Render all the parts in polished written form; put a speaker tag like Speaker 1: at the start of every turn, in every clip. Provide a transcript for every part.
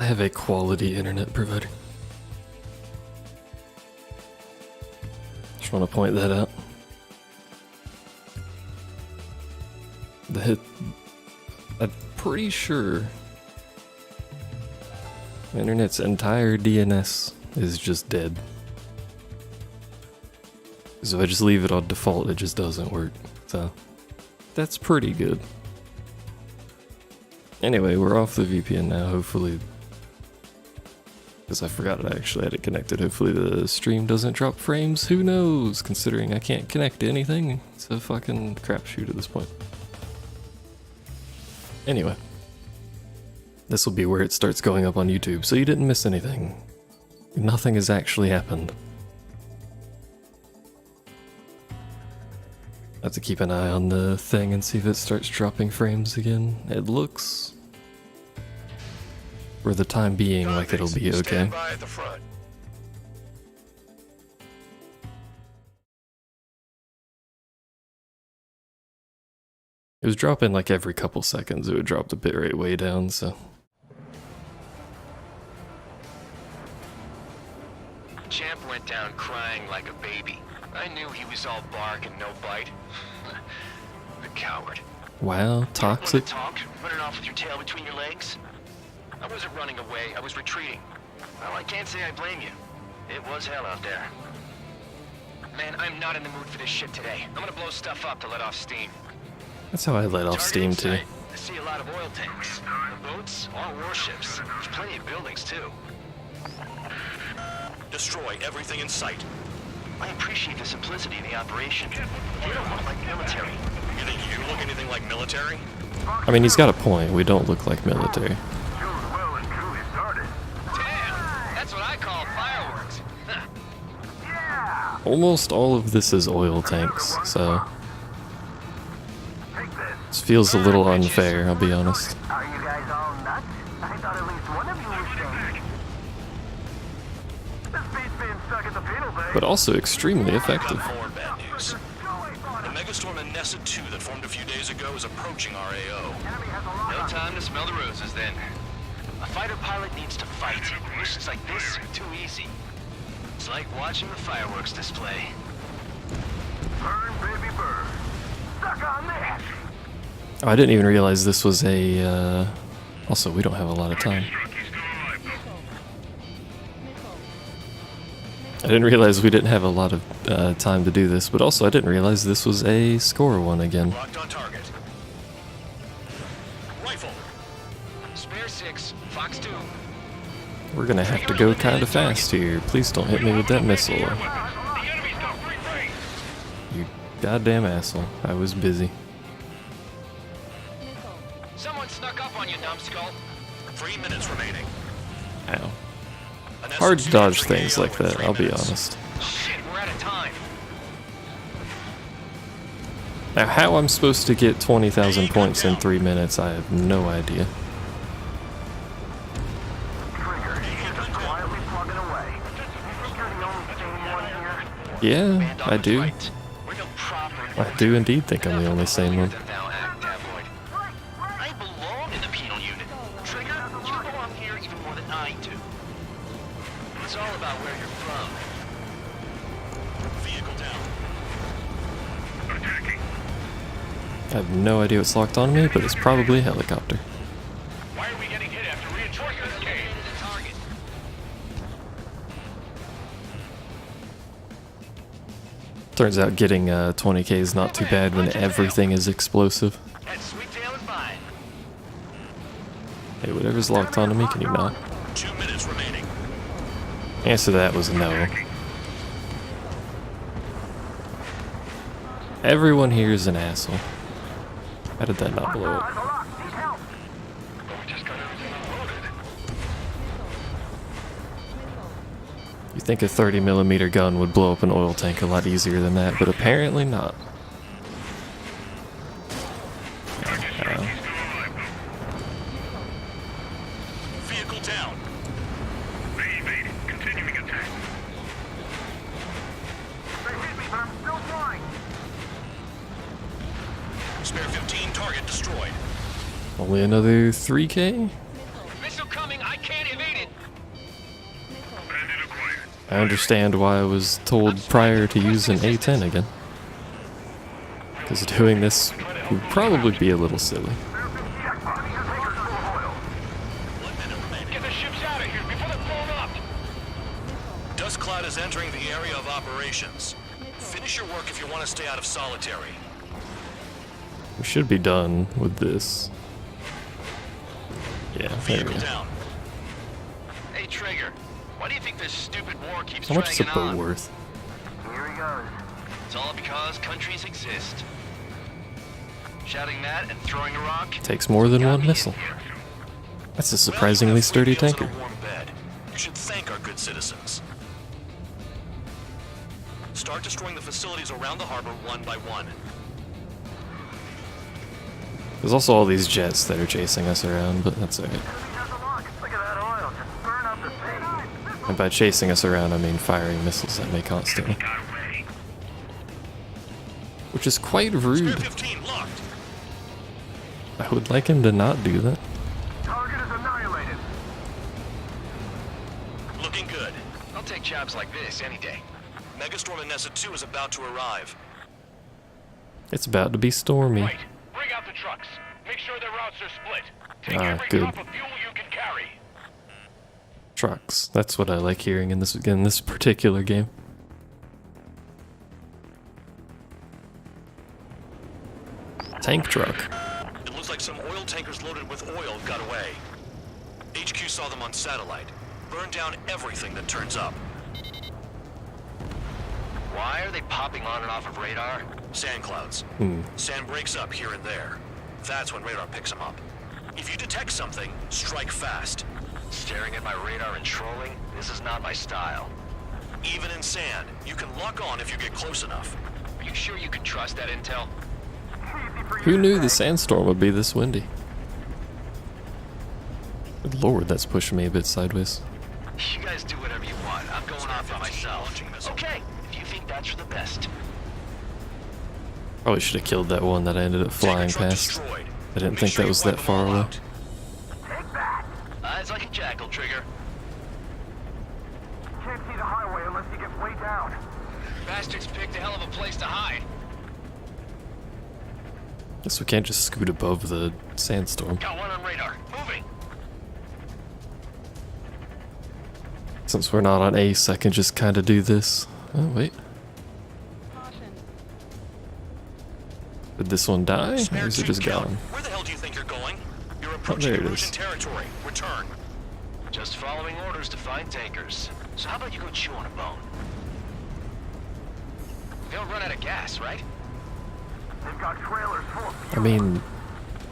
Speaker 1: I have a quality internet provider. Just want to point that out. I'm pretty sure the internet's entire DNS is just dead. So if I just leave it on default, it just doesn't work. So that's pretty good. Anyway, we're off the VPN now, hopefully. Because I forgot I actually had it connected. Hopefully the stream doesn't drop frames. Who knows? Considering I can't connect to anything, it's a fucking crapshoot at this point. Anyway, this will be where it starts going up on YouTube, so you didn't miss anything. Nothing has actually happened. I have to keep an eye on the thing and see if it starts dropping frames again. It looks, for the time being, like it'll be okay. It was dropping like every couple seconds. It would drop the bitrate way down, so.
Speaker 2: Champ went down crying like a baby. I knew he was all bark and no bite. The coward.
Speaker 1: Wow, toxic.
Speaker 2: Talk, running off with your tail between your legs. I wasn't running away, I was retreating. Well, I can't say I blame you. It was hell out there. Man, I'm not in the mood for this shit today. I'm gonna blow stuff up to let off steam.
Speaker 1: That's how I let off steam too.
Speaker 2: I see a lot of oil tanks. The boats, all warships. There's plenty of buildings too.
Speaker 3: Destroy everything in sight.
Speaker 2: I appreciate the simplicity of the operation. They don't look like military.
Speaker 3: You think you look anything like military?
Speaker 1: I mean, he's got a point. We don't look like military.
Speaker 2: Damn, that's what I call fireworks.
Speaker 1: Almost all of this is oil tanks, so this feels a little unfair, I'll be honest.
Speaker 4: Are you guys all nuts? I thought at least one of you was sane. This beat's being stuck at the penal bay.
Speaker 1: But also extremely effective.
Speaker 3: More bad news. The megastorm Nessa 2 that formed a few days ago is approaching our AO.
Speaker 2: No time to smell the roses then. A fighter pilot needs to fight. Missions like this are too easy. It's like watching the fireworks display.
Speaker 4: Burn, baby, burn. Suck on that.
Speaker 1: Oh, I didn't even realize this was a, also, we don't have a lot of time. I didn't realize we didn't have a lot of time to do this, but also I didn't realize this was a score one again.
Speaker 3: Locked on target. Rifle.
Speaker 2: Spare 6, Fox 2.
Speaker 1: We're gonna have to go kinda fast here. Please don't hit me with that missile. You goddamn asshole. I was busy.
Speaker 2: Someone snuck up on you, numbskull.
Speaker 3: 3 minutes remaining.
Speaker 1: Ow. Hard to dodge things like that, I'll be honest.
Speaker 2: Shit, we're out of time.
Speaker 1: Now, how I'm supposed to get 20,000 points in 3 minutes, I have no idea.
Speaker 4: Trigger, you're just quietly plugging away. You think you're the only sane one here?
Speaker 1: Yeah, I do.
Speaker 2: We're no proper
Speaker 1: I do indeed think I'm the only sane one.
Speaker 2: Thou act, tabloid. I belong in the penal unit. Trigger, you belong here even more than I do. It's all about where you're from.
Speaker 3: Vehicle down.
Speaker 2: Attacking.
Speaker 1: I have no idea what's locked on me, but it's probably a helicopter.
Speaker 2: Why are we getting hit after reinforcements came? The target.
Speaker 1: Turns out getting 20k is not too bad when everything is explosive.
Speaker 2: That sweet tail is mine.
Speaker 1: Hey, whatever's locked onto me, can you not?
Speaker 3: 2 minutes remaining.
Speaker 1: Answer to that was no. Everyone here is an asshole. How did that not blow up?
Speaker 4: Eyes locked. Need help.
Speaker 2: We just got everything unloaded.
Speaker 1: You think a 30mm gun would blow up an oil tank a lot easier than that, but apparently not. Ow.
Speaker 3: Vehicle down.
Speaker 2: Continuing attack.
Speaker 4: They hit me, but I'm still flying.
Speaker 3: Spare 15, target destroyed.
Speaker 1: Only another 3k?
Speaker 2: Missile coming, I can't evade.
Speaker 1: I understand why I was told prior to using A10 again. Because doing this would probably be a little silly.
Speaker 3: Get the ships out of here before they're blown up. Dust Cloud is entering the area of operations. Finish your work if you want to stay out of solitary.
Speaker 1: We should be done with this. Yeah, there we
Speaker 3: Vehicle
Speaker 1: go.
Speaker 3: down.
Speaker 2: Hey, Trigger, why do you think this stupid war keeps
Speaker 1: How much is a
Speaker 2: dragging
Speaker 1: boat
Speaker 2: on?
Speaker 1: worth?
Speaker 4: Here he goes.
Speaker 2: It's all because countries exist. Shouting that and throwing a rock.
Speaker 1: Takes more than
Speaker 2: got
Speaker 1: one
Speaker 2: me in
Speaker 1: missile.
Speaker 2: here.
Speaker 1: That's a
Speaker 3: Well,
Speaker 1: surprisingly
Speaker 3: you have
Speaker 1: sturdy
Speaker 3: free meals and
Speaker 1: tanker.
Speaker 3: a warm bed. You should thank our good citizens. Start destroying the facilities around the harbor one by one.
Speaker 1: There's also all these jets that are chasing us around, but that's alright.
Speaker 4: Look at that oil. Just burn up the paint.
Speaker 1: And by chasing us around, I mean firing missiles at me constantly. Which is quite
Speaker 3: Spare
Speaker 1: rude.
Speaker 3: 15 locked.
Speaker 1: I would like him to not do that.
Speaker 4: Target is annihilated.
Speaker 3: Looking good.
Speaker 2: I'll take jobs like this any day.
Speaker 3: Megastorm Nessa 2 is about to arrive.
Speaker 1: It's about to be stormy.
Speaker 5: Right. Bring out the trucks. Make sure their routes are split. Take
Speaker 1: Ah,
Speaker 5: every
Speaker 1: good.
Speaker 5: drop of fuel you can carry.
Speaker 1: Trucks. That's what I like hearing in this particular game. Tank truck.
Speaker 3: It looks like some oil tankers loaded with oil got away. HQ saw them on satellite. Burn down everything that turns up.
Speaker 2: Why are they popping on and off of radar?
Speaker 3: Sand clouds. Sand breaks up here and there. That's when radar picks them up. If you detect something, strike fast.
Speaker 2: Staring at my radar and trolling? This is not my style.
Speaker 3: Even in sand, you can lock on if you get close enough.
Speaker 2: Are you sure you can trust that intel?
Speaker 4: Easy for you
Speaker 1: Who
Speaker 4: to
Speaker 1: knew
Speaker 4: say.
Speaker 1: the sandstorm would be this windy? Good lord, that's pushing me a bit sideways.
Speaker 2: You guys do whatever you want. I'm going off by myself. Okay, if you think that's for the best.
Speaker 1: Probably should have killed that one that I ended up flying
Speaker 3: Tanker truck
Speaker 1: past.
Speaker 3: destroyed.
Speaker 1: I didn't
Speaker 3: Make
Speaker 1: think
Speaker 3: sure
Speaker 1: that
Speaker 3: you
Speaker 1: was
Speaker 3: wipe
Speaker 1: that
Speaker 3: them all
Speaker 1: far away.
Speaker 3: out.
Speaker 4: Take that.
Speaker 2: Eyes like a jackal, Trigger.
Speaker 4: Can't see the highway unless you get way down.
Speaker 2: Bastards picked a hell of a place to hide.
Speaker 1: Guess we can't just scoot above the sandstorm.
Speaker 2: Got one on radar. Moving.
Speaker 1: Since we're not on ace, I can just kind of do this. Oh, wait. Did this one die? Or
Speaker 3: Spare
Speaker 1: is it
Speaker 3: two
Speaker 1: just
Speaker 3: count.
Speaker 1: gone?
Speaker 3: Where the hell do you think you're going? You're approaching
Speaker 1: there it
Speaker 3: Erosion
Speaker 1: is.
Speaker 3: territory. Return.
Speaker 2: Just following orders to find tankers. So how about you go chew on a bone? They'll run out of gas, right?
Speaker 4: They've got trailers full of
Speaker 1: I
Speaker 4: fuel.
Speaker 1: mean,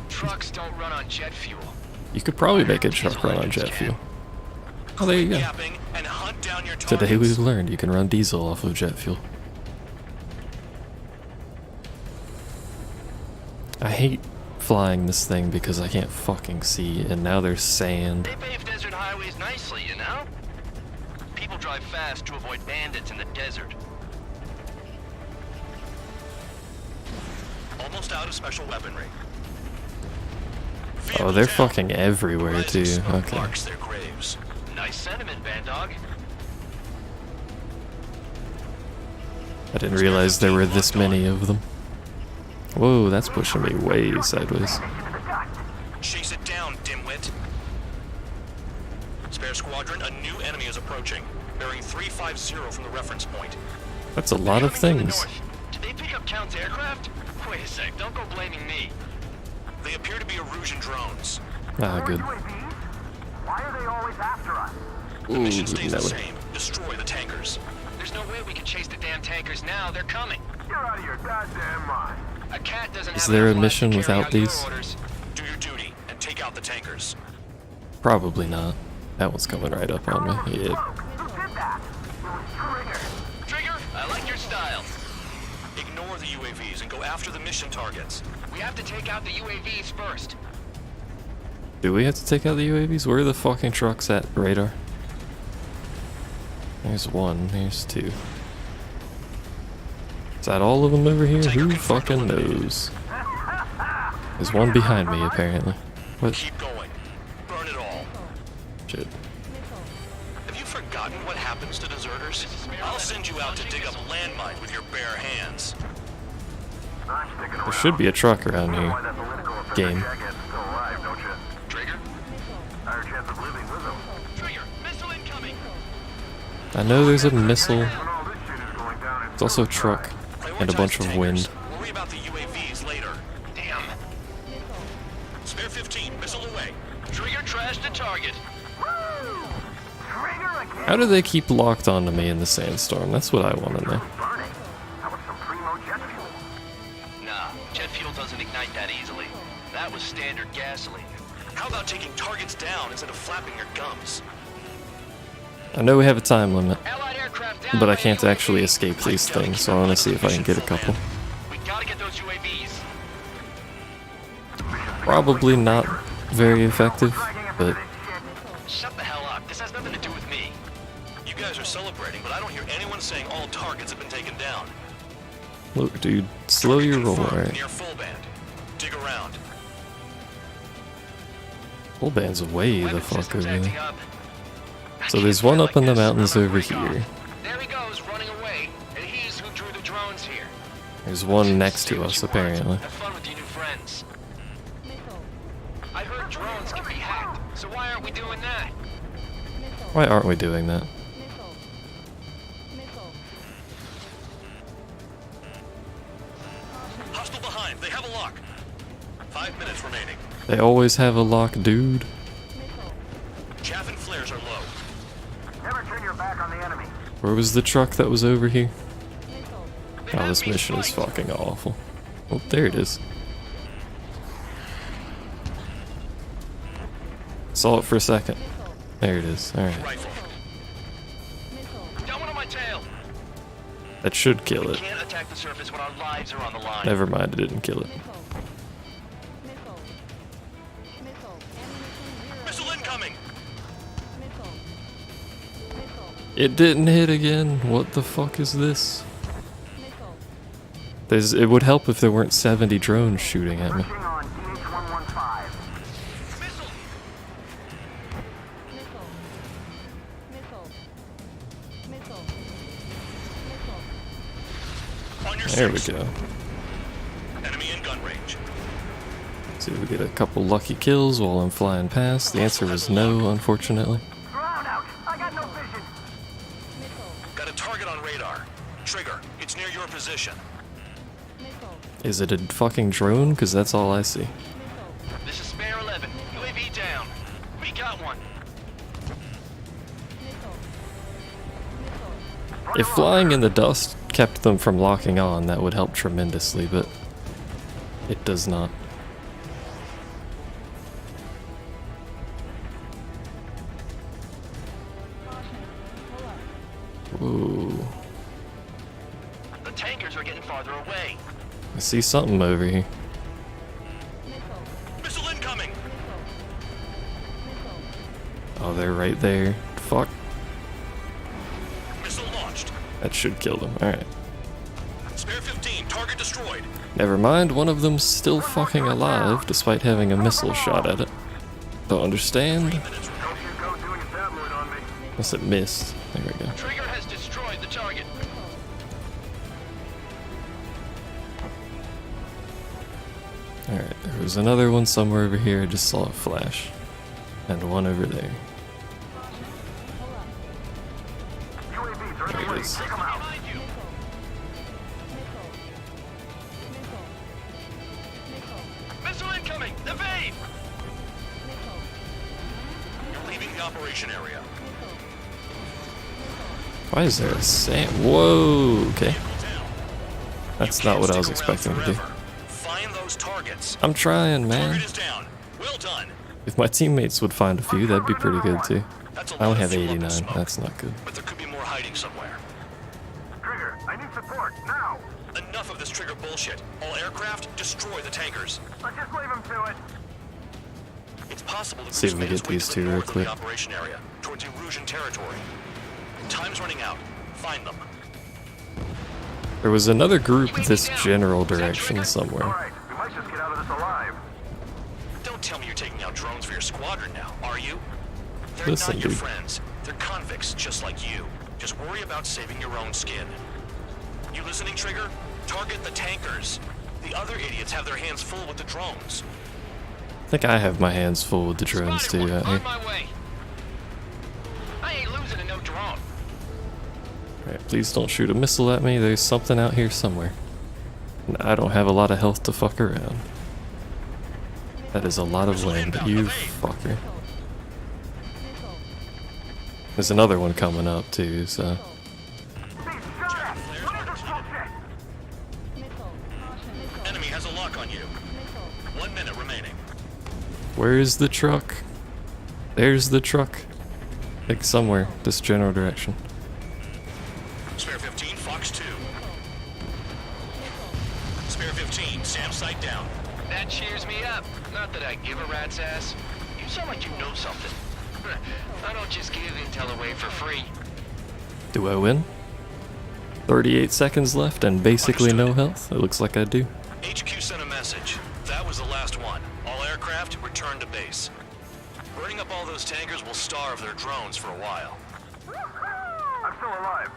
Speaker 2: Trucks don't run on jet fuel.
Speaker 1: you could probably make a truck run on jet fuel. Oh, there you go.
Speaker 3: Gapping and hunt down your
Speaker 1: Today
Speaker 3: targets.
Speaker 1: we've learned you can run diesel off of jet fuel. I hate flying this thing because I can't fucking see, and now there's sand.
Speaker 2: They pave desert highways nicely, you know? People drive fast to avoid bandits in the desert.
Speaker 3: Almost out of special weaponry.
Speaker 1: Oh,
Speaker 3: Vehicle
Speaker 1: they're
Speaker 3: down.
Speaker 1: fucking everywhere
Speaker 3: Rising
Speaker 1: too.
Speaker 3: smoke
Speaker 1: Okay.
Speaker 3: marks their graves.
Speaker 2: Nice sentiment, Bandog.
Speaker 1: I didn't realize there were this many of them. Whoa, that's pushing me way sideways.
Speaker 3: Chase it down, dimwit. Spare squadron, a new enemy is approaching. Bearing 350 from the reference point.
Speaker 1: That's a lot of
Speaker 2: Coming from the
Speaker 1: things.
Speaker 2: north. Did they pick up Count's aircraft? Wait a sec, don't go blaming me.
Speaker 3: They appear to be Erosion drones.
Speaker 1: Ah,
Speaker 4: More
Speaker 1: good.
Speaker 4: UAVs? Why are they always after us?
Speaker 3: The
Speaker 1: Ooh,
Speaker 3: mission stays the
Speaker 1: Nelly.
Speaker 3: same. Destroy the tankers.
Speaker 2: There's no way we can chase the damn tankers now. They're coming.
Speaker 4: You're out of your goddamn mind.
Speaker 2: A cat doesn't
Speaker 1: Is
Speaker 2: have
Speaker 1: there a
Speaker 2: enough lives to
Speaker 1: mission
Speaker 2: carry
Speaker 1: without
Speaker 2: out your
Speaker 1: these?
Speaker 2: orders.
Speaker 3: Do your duty and take out the tankers.
Speaker 1: Probably not. That one's coming right up on me. Yeah.
Speaker 4: Who did that? It was Trigger.
Speaker 2: Trigger, I like your style.
Speaker 3: Ignore the UAVs and go after the mission targets.
Speaker 2: We have to take out the UAVs first.
Speaker 1: Do we have to take out the UAVs? Where are the fucking trucks at radar? There's one. There's two. Is that all of them over here? Who fucking knows? There's one behind me, apparently. What?
Speaker 3: Keep going. Burn it all.
Speaker 1: Shit.
Speaker 3: Have you forgotten what happens to deserters? soldiers. I'll send you out to dig up landmine with your bare hands.
Speaker 4: I'm sticking around.
Speaker 1: There should be a truck around
Speaker 4: Why
Speaker 1: here.
Speaker 4: that political offender
Speaker 1: Game.
Speaker 4: jackass is still alive, don't you?
Speaker 2: Trigger?
Speaker 4: Higher chance of living with him.
Speaker 2: Trigger, missile incoming!
Speaker 1: I know there's a missile.
Speaker 4: When all this shit is going down,
Speaker 1: There's also a truck and a bunch of wind.
Speaker 3: Worry about the UAVs later.
Speaker 2: Damn.
Speaker 3: Spare 15, missile away.
Speaker 2: Trigger trashed the target.
Speaker 4: Trigger again.
Speaker 1: How do they keep locked onto me in the sandstorm? That's what I want to know.
Speaker 4: Burning. That was some primo jet fuel.
Speaker 2: Nah, jet fuel doesn't ignite that easily. That was standard gasoline.
Speaker 3: How about taking targets down instead of flapping your gums?
Speaker 1: I know we have a time limit,
Speaker 2: Allied aircraft down
Speaker 1: but I
Speaker 2: by
Speaker 1: can't
Speaker 2: UAV.
Speaker 1: actually escape these things, so I want to see if I can get a couple.
Speaker 2: We gotta get those UAVs.
Speaker 1: Probably not very effective, but
Speaker 2: Shut the hell up. This has nothing to do with me.
Speaker 3: You guys are celebrating, but I don't hear anyone saying all targets have been taken down.
Speaker 1: look, dude, slow your roll,
Speaker 3: Confirmed
Speaker 1: alright.
Speaker 3: near full band. Dig around.
Speaker 1: Full band's way the
Speaker 2: Weapon
Speaker 1: fuck
Speaker 2: systems
Speaker 1: over
Speaker 2: acting
Speaker 1: there.
Speaker 2: up. I
Speaker 1: So
Speaker 2: can't
Speaker 1: there's
Speaker 2: feel
Speaker 1: one
Speaker 2: like
Speaker 1: up in the
Speaker 2: this.
Speaker 1: mountains
Speaker 2: I'm on
Speaker 1: over
Speaker 2: recon.
Speaker 1: here.
Speaker 2: There he goes, running away. And he's who drew the drones here.
Speaker 1: There's one next
Speaker 2: Say
Speaker 1: to
Speaker 2: what
Speaker 1: us,
Speaker 2: you want.
Speaker 1: apparently.
Speaker 2: Have fun with your new friends. I heard drones can be hacked, so why aren't we doing that?
Speaker 1: Why aren't we doing that?
Speaker 3: Hostile behind. They have a lock. 5 minutes remaining.
Speaker 1: They always have a lock, dude.
Speaker 3: Chaff and flares are low.
Speaker 4: Never turn your back on the enemy.
Speaker 1: Where was the truck that was over here?
Speaker 2: They
Speaker 1: Oh,
Speaker 2: have
Speaker 1: this
Speaker 2: me
Speaker 1: mission is
Speaker 2: spiked.
Speaker 1: fucking awful. Oh, there it is. Saw it for a second. There it is. Alright.
Speaker 3: Rifle.
Speaker 2: Got one on my tail.
Speaker 1: That should kill
Speaker 2: We
Speaker 1: it.
Speaker 2: can't attack the surface when our lives are on the line.
Speaker 1: Never mind, it didn't kill it.
Speaker 3: Missile incoming.
Speaker 1: It didn't hit again. What the fuck is this? It would help if there weren't 70 drones shooting at me.
Speaker 4: Pushing on DH-115.
Speaker 2: Missile!
Speaker 3: On your
Speaker 1: There we
Speaker 3: six.
Speaker 1: go.
Speaker 3: Enemy in gun range.
Speaker 1: See if we get a couple lucky kills while I'm flying past. The answer was no, unfortunately.
Speaker 4: Ground out. I got no vision.
Speaker 3: Got a target on radar. Trigger. It's near your position.
Speaker 1: Is it a fucking drone? Because that's all I see.
Speaker 2: This is Spare 11. UAV down. We got one.
Speaker 1: If flying in the dust kept them from locking on, that would help tremendously, but it does not. Ooh,
Speaker 2: The tankers are getting farther away.
Speaker 1: I see something over here.
Speaker 3: Missile incoming.
Speaker 1: Oh, they're right there. Fuck,
Speaker 3: Missile launched.
Speaker 1: that should kill them. Alright.
Speaker 3: Spare 15. Target destroyed.
Speaker 1: Never mind, one of them's still fucking alive despite having a missile shot at it. Don't understand.
Speaker 3: Minutes remaining.
Speaker 4: Don't you go doing a tabloid on me.
Speaker 1: Unless it missed. There we go.
Speaker 2: Trigger has destroyed the target.
Speaker 1: Alright, there was another one somewhere over here. I just saw a flash. And one over there.
Speaker 4: UAVs are in
Speaker 1: There
Speaker 4: the
Speaker 1: it
Speaker 4: way.
Speaker 1: is.
Speaker 4: Take them out.
Speaker 2: Behind you. Missile incoming. Evade.
Speaker 3: You're leaving the operation area.
Speaker 1: Why is there a sand? Whoa, okay.
Speaker 3: Vehicle down.
Speaker 1: That's
Speaker 3: You
Speaker 1: not
Speaker 3: can't
Speaker 1: what I was
Speaker 3: stick around
Speaker 1: expecting to do.
Speaker 3: forever. Find those targets.
Speaker 1: I'm trying, man.
Speaker 3: Target is down. Well done.
Speaker 1: If my teammates would find a few, that'd be pretty good too.
Speaker 3: That's a
Speaker 1: I
Speaker 3: lot
Speaker 1: only
Speaker 3: of
Speaker 1: have
Speaker 3: fuel up in
Speaker 1: 89.
Speaker 3: smoke.
Speaker 1: That's not good.
Speaker 3: But there could be more hiding somewhere.
Speaker 4: Trigger, I need support. Now.
Speaker 3: Enough of this trigger bullshit. All aircraft, destroy the tankers.
Speaker 4: Let's just leave them to it.
Speaker 3: It's possible that
Speaker 1: See if
Speaker 3: Bruce
Speaker 1: we
Speaker 3: made his
Speaker 1: get
Speaker 3: way
Speaker 1: these
Speaker 3: to the
Speaker 1: two real
Speaker 3: north of
Speaker 1: quick.
Speaker 3: the operation area, towards Erusian territory. Time's running out. Find them.
Speaker 1: There was another group this general direction
Speaker 4: All
Speaker 1: somewhere.
Speaker 4: right, we might just get out of this alive.
Speaker 3: Don't tell me you're taking out drones for your squadron now, are you? They're
Speaker 1: Listen,
Speaker 3: not your
Speaker 1: dude.
Speaker 3: friends. They're convicts just like you. Just worry about saving your own skin. You listening, Trigger? Target the tankers. The other idiots have their hands full with the drones.
Speaker 1: I think I have my hands full with the drones
Speaker 2: Spotted
Speaker 1: too
Speaker 2: one.
Speaker 1: out
Speaker 2: On
Speaker 1: here.
Speaker 2: my way. I ain't losing to no drone.
Speaker 1: Alright, please don't shoot a missile at me. There's something out here somewhere. And I don't have a lot of health to fuck around. That is a lot of land, you fucker. There's another one coming up too, so...
Speaker 3: Enemy has a lock on you. 1 minute remaining.
Speaker 1: Where is the truck? There's the truck. Like somewhere, this general direction.
Speaker 3: Spare 15, Fox 2. Spare 15, SAM site down.
Speaker 2: That cheers me up. Not that I give a rat's ass. You sound like you know something. I don't just give intel away for free.
Speaker 1: Do I win? 38 seconds left and basically no health? It looks like I do.
Speaker 3: HQ sent a message. That was the last one. All aircraft return to base. Burning up all those tankers will starve their drones for a while.
Speaker 4: I'm still alive.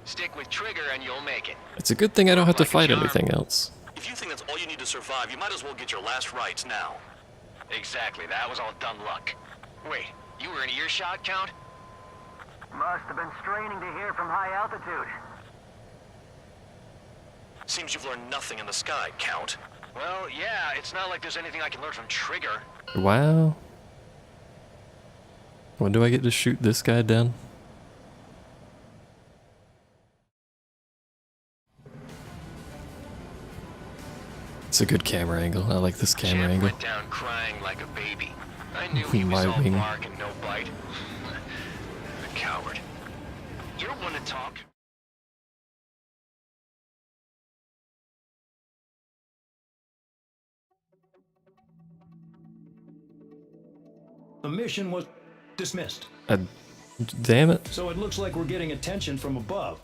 Speaker 2: Stick with Trigger and you'll make it.
Speaker 1: It's a good thing I don't have to
Speaker 2: Like a
Speaker 1: fight
Speaker 2: charm.
Speaker 1: anything else.
Speaker 3: If you think that's all you need to survive, you might as well get your last rites now.
Speaker 2: Exactly, that was all dumb luck. Wait, you were in earshot, Count?
Speaker 4: Must have been straining to hear from high altitude.
Speaker 3: Seems you've learned nothing in the sky, Count.
Speaker 2: Well, yeah, it's not like there's anything I can learn from Trigger.
Speaker 1: Wow. When do I get to shoot this guy down? It's a good camera angle. I like this camera
Speaker 2: Champ
Speaker 1: angle.
Speaker 2: went down crying like a baby. I knew he was all
Speaker 1: Miming.
Speaker 2: bark and no bite. A coward. You don't want to talk.
Speaker 6: The mission was dismissed,
Speaker 1: Damn it.
Speaker 6: so it looks like we're getting attention from above.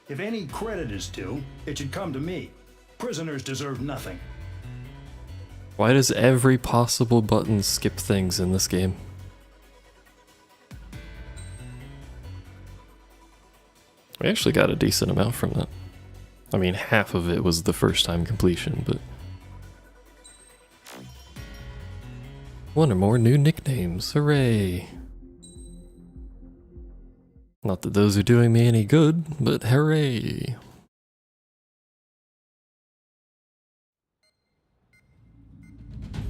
Speaker 6: If any credit is due, it should come to me. Prisoners deserve nothing.
Speaker 1: Why does every possible button skip things in this game? We actually got a decent amount from that. I mean, half of it was the first time completion, but... One or more new nicknames, hooray! Not that those are doing me any good, but hooray!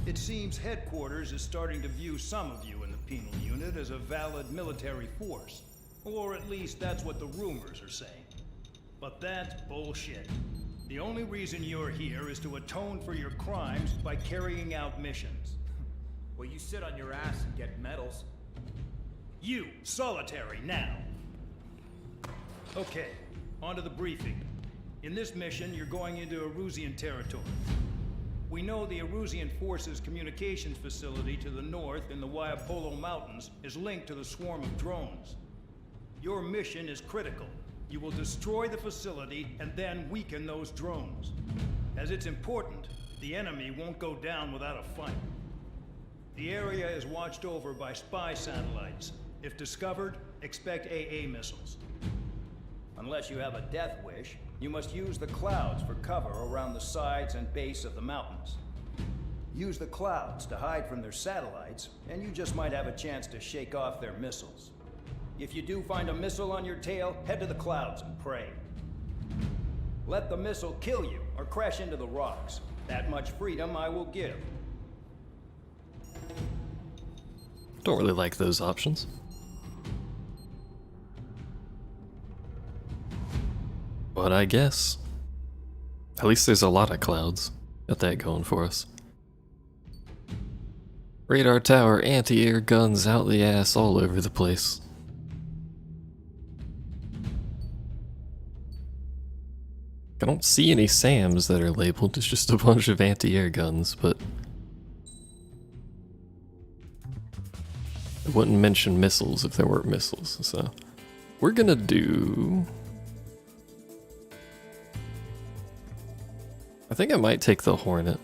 Speaker 6: It seems headquarters is starting to view some of you in the penal unit as a valid military force. Or at least that's what the rumors are saying. But that's bullshit. The only reason you're here is to atone for your crimes by carrying out missions.
Speaker 7: Well, you sit on your ass and get medals.
Speaker 6: You, Solitary, now. Okay, on to the briefing. In this mission, you're going into Erusian territory. We know the Erusian Forces communications facility to the north in the Waiapolo Mountains is linked to the swarm of drones. Your mission is critical. You will destroy the facility and then weaken those drones. As it's important, the enemy won't go down without a fight. The area is watched over by spy satellites. If discovered, expect AA missiles. Unless you have a death wish, you must use the clouds for cover around the sides and base of the mountains. Use the clouds to hide from their satellites, and you just might have a chance to shake off their missiles. If you do find a missile on your tail, head to the clouds and pray. Let the missile kill you or crash into the rocks. That much freedom I will give.
Speaker 1: Don't really like those options. But I guess. At least there's a lot of clouds. Got that going for us. Radar tower, anti-air guns out the ass all over the place. I don't see any SAMs that are labeled, it's just a bunch of anti-air guns, but... I wouldn't mention missiles if there weren't missiles, so... We're gonna do... I think I might take the Hornet.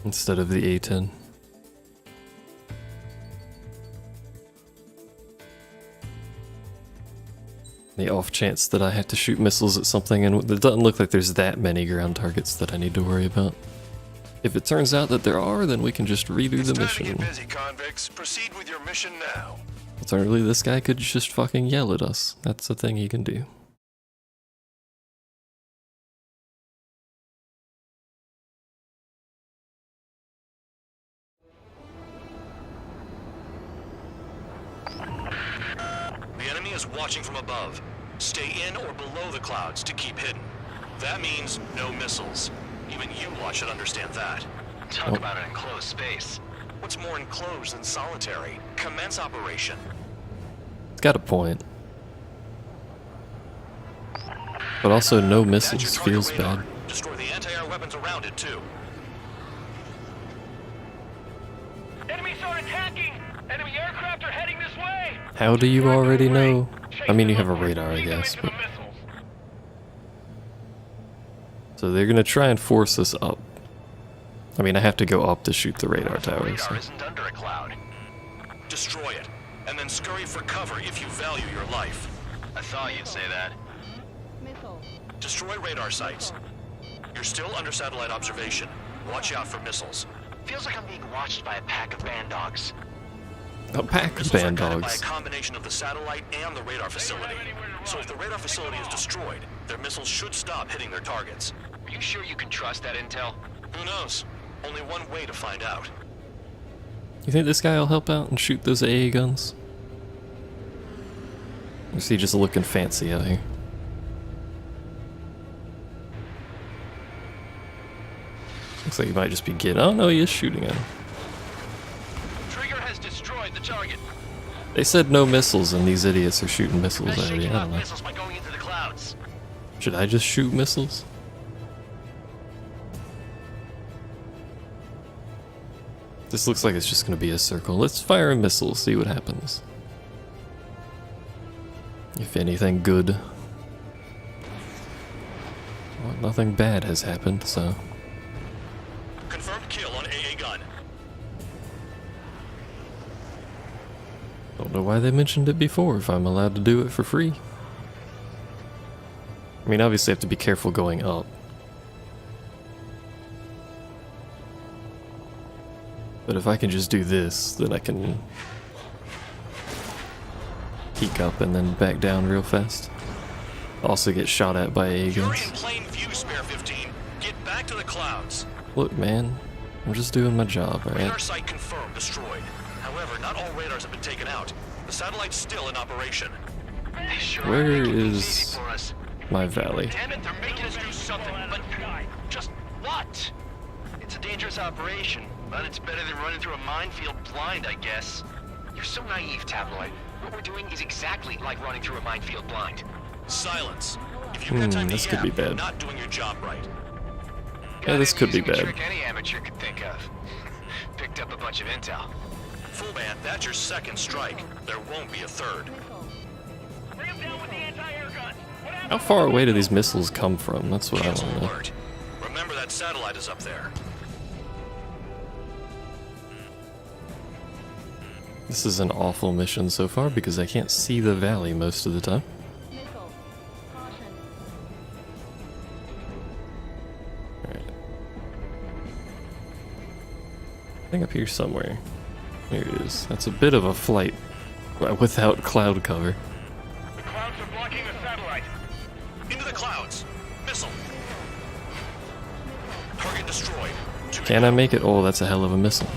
Speaker 1: Instead of the A-10. the off chance that I have to shoot missiles at something, and it doesn't look like there's that many ground targets that I need to worry about. If it turns out that there are, then we can just redo
Speaker 3: It's
Speaker 1: the
Speaker 3: time to
Speaker 1: mission.
Speaker 3: get busy, convicts. Proceed with your mission now.
Speaker 1: Alternatively, this guy could just fucking yell at us. That's the thing he can do.
Speaker 3: The enemy is watching from above. Stay in or below the clouds to keep hidden. That means no missiles. Even you lot should understand that.
Speaker 2: Talk about an enclosed space.
Speaker 3: What's more enclosed than solitary? Commence operation.
Speaker 1: It's got a point. But also, no
Speaker 3: That's your
Speaker 1: missiles
Speaker 3: target
Speaker 1: feels
Speaker 3: radar.
Speaker 1: bad.
Speaker 3: Destroy the anti-air weapons around it, too.
Speaker 5: Enemies are attacking! Enemy aircraft are heading this way!
Speaker 1: How do you already know?
Speaker 5: Chase
Speaker 1: I mean, you
Speaker 5: them
Speaker 1: have a
Speaker 5: upward.
Speaker 1: radar, I
Speaker 5: Lead them
Speaker 1: guess.
Speaker 5: into the
Speaker 1: But...
Speaker 5: missiles.
Speaker 1: So they're gonna try and force us up. I mean, I have to go up to shoot the radar towers.
Speaker 2: Radar isn't under a cloud.
Speaker 3: Destroy it, and then scurry for cover if you value your life.
Speaker 2: I thought you'd say that.
Speaker 3: Destroy radar sites. You're still under satellite observation. Watch out for missiles.
Speaker 2: Feels like I'm being watched by a pack of band dogs.
Speaker 1: A pack of
Speaker 3: Missiles are
Speaker 1: band
Speaker 3: guided by a
Speaker 1: dogs.
Speaker 3: combination of the satellite and the radar facility. So if the radar facility is destroyed, their missiles should stop hitting their targets.
Speaker 2: Are you sure you can trust that intel?
Speaker 3: Who knows? Only one way to find out.
Speaker 1: You think this guy will help out and shoot those AA guns? Or is he just looking fancy out here? Looks like he might just be getting. Oh no, he is shooting at him.
Speaker 2: Trigger has destroyed the target.
Speaker 1: They said no missiles, and these idiots are shooting missiles
Speaker 2: Best
Speaker 1: already. I
Speaker 2: shaking off
Speaker 1: don't know.
Speaker 2: missiles by going into the clouds.
Speaker 1: Should I just shoot missiles? This looks like it's just going to be a circle. Let's fire a missile, see what happens. If anything good. Well, nothing bad has happened, so...
Speaker 3: Confirmed kill on AA gun.
Speaker 1: Don't know why they mentioned it before if I'm allowed to do it for free. I mean, obviously I have to be careful going up. But if I can just do this, then I can peek up and then back down real fast. Also get shot at by AA
Speaker 3: You're in
Speaker 1: guns.
Speaker 3: plain view, Spare 15. Get back to the clouds.
Speaker 1: Look, man, I'm just doing my job,
Speaker 3: Radar
Speaker 1: alright?
Speaker 3: site confirmed destroyed. However, not all radars have been taken out. The satellite's still in operation.
Speaker 2: They sure
Speaker 1: Where
Speaker 2: are making things
Speaker 1: is
Speaker 2: easy for us.
Speaker 1: my valley?
Speaker 2: Damn it, they're making us do something, but just what? It's a dangerous operation, but it's better than running through a minefield blind, I guess. You're so naive, Tabloid. What we're doing is exactly like running through a minefield blind.
Speaker 3: Silence. If you've got time to
Speaker 1: this could be
Speaker 3: yap, you're
Speaker 1: bad.
Speaker 3: not doing your job right.
Speaker 1: Yeah, this could be
Speaker 2: Using a
Speaker 1: bad.
Speaker 2: trick any amateur could think of. Picked up a bunch of intel.
Speaker 3: Full band, that's your second strike. There won't be a third.
Speaker 5: Bring them down with the anti-air guns. What happened?
Speaker 1: How far away do these missiles come from? That's what I
Speaker 3: Cancel
Speaker 1: want to know.
Speaker 3: alert. Remember that satellite is up there.
Speaker 1: This is an awful mission so far because I can't see the valley most of the time. Alright. I think up here somewhere. There it is. That's a bit of a flight without cloud cover.
Speaker 5: The clouds are blocking the satellite.
Speaker 3: Into the clouds. Missile. Target destroyed.
Speaker 1: Can I make it? Oh, that's a hell of a missile.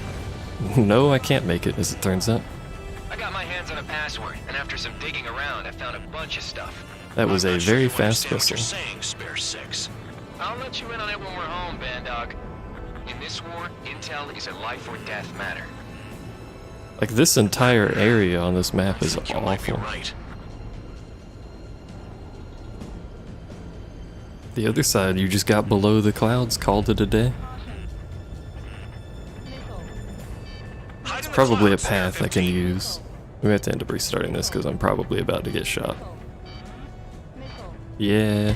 Speaker 1: No, I can't make it, as it turns out.
Speaker 2: I got my hands on a password, and after some digging around, I found a bunch of stuff.
Speaker 1: That was
Speaker 3: I'm
Speaker 1: a
Speaker 3: not sure
Speaker 1: very
Speaker 3: you
Speaker 1: fast
Speaker 3: understand what you're
Speaker 1: missile.
Speaker 3: saying, Spare 6.
Speaker 2: I'll let you in on it when we're home, Bandog. In this war, intel is a life or death matter.
Speaker 1: Like, this entire area on this map is
Speaker 3: You might be
Speaker 1: awful.
Speaker 3: right.
Speaker 1: The other side, you just got below the clouds, called it a day.
Speaker 3: Hide in the
Speaker 1: Probably a
Speaker 3: clouds, Spare
Speaker 1: path I can
Speaker 3: 15.
Speaker 1: use. We have to end up restarting this because I'm probably about to get shot. Yeah,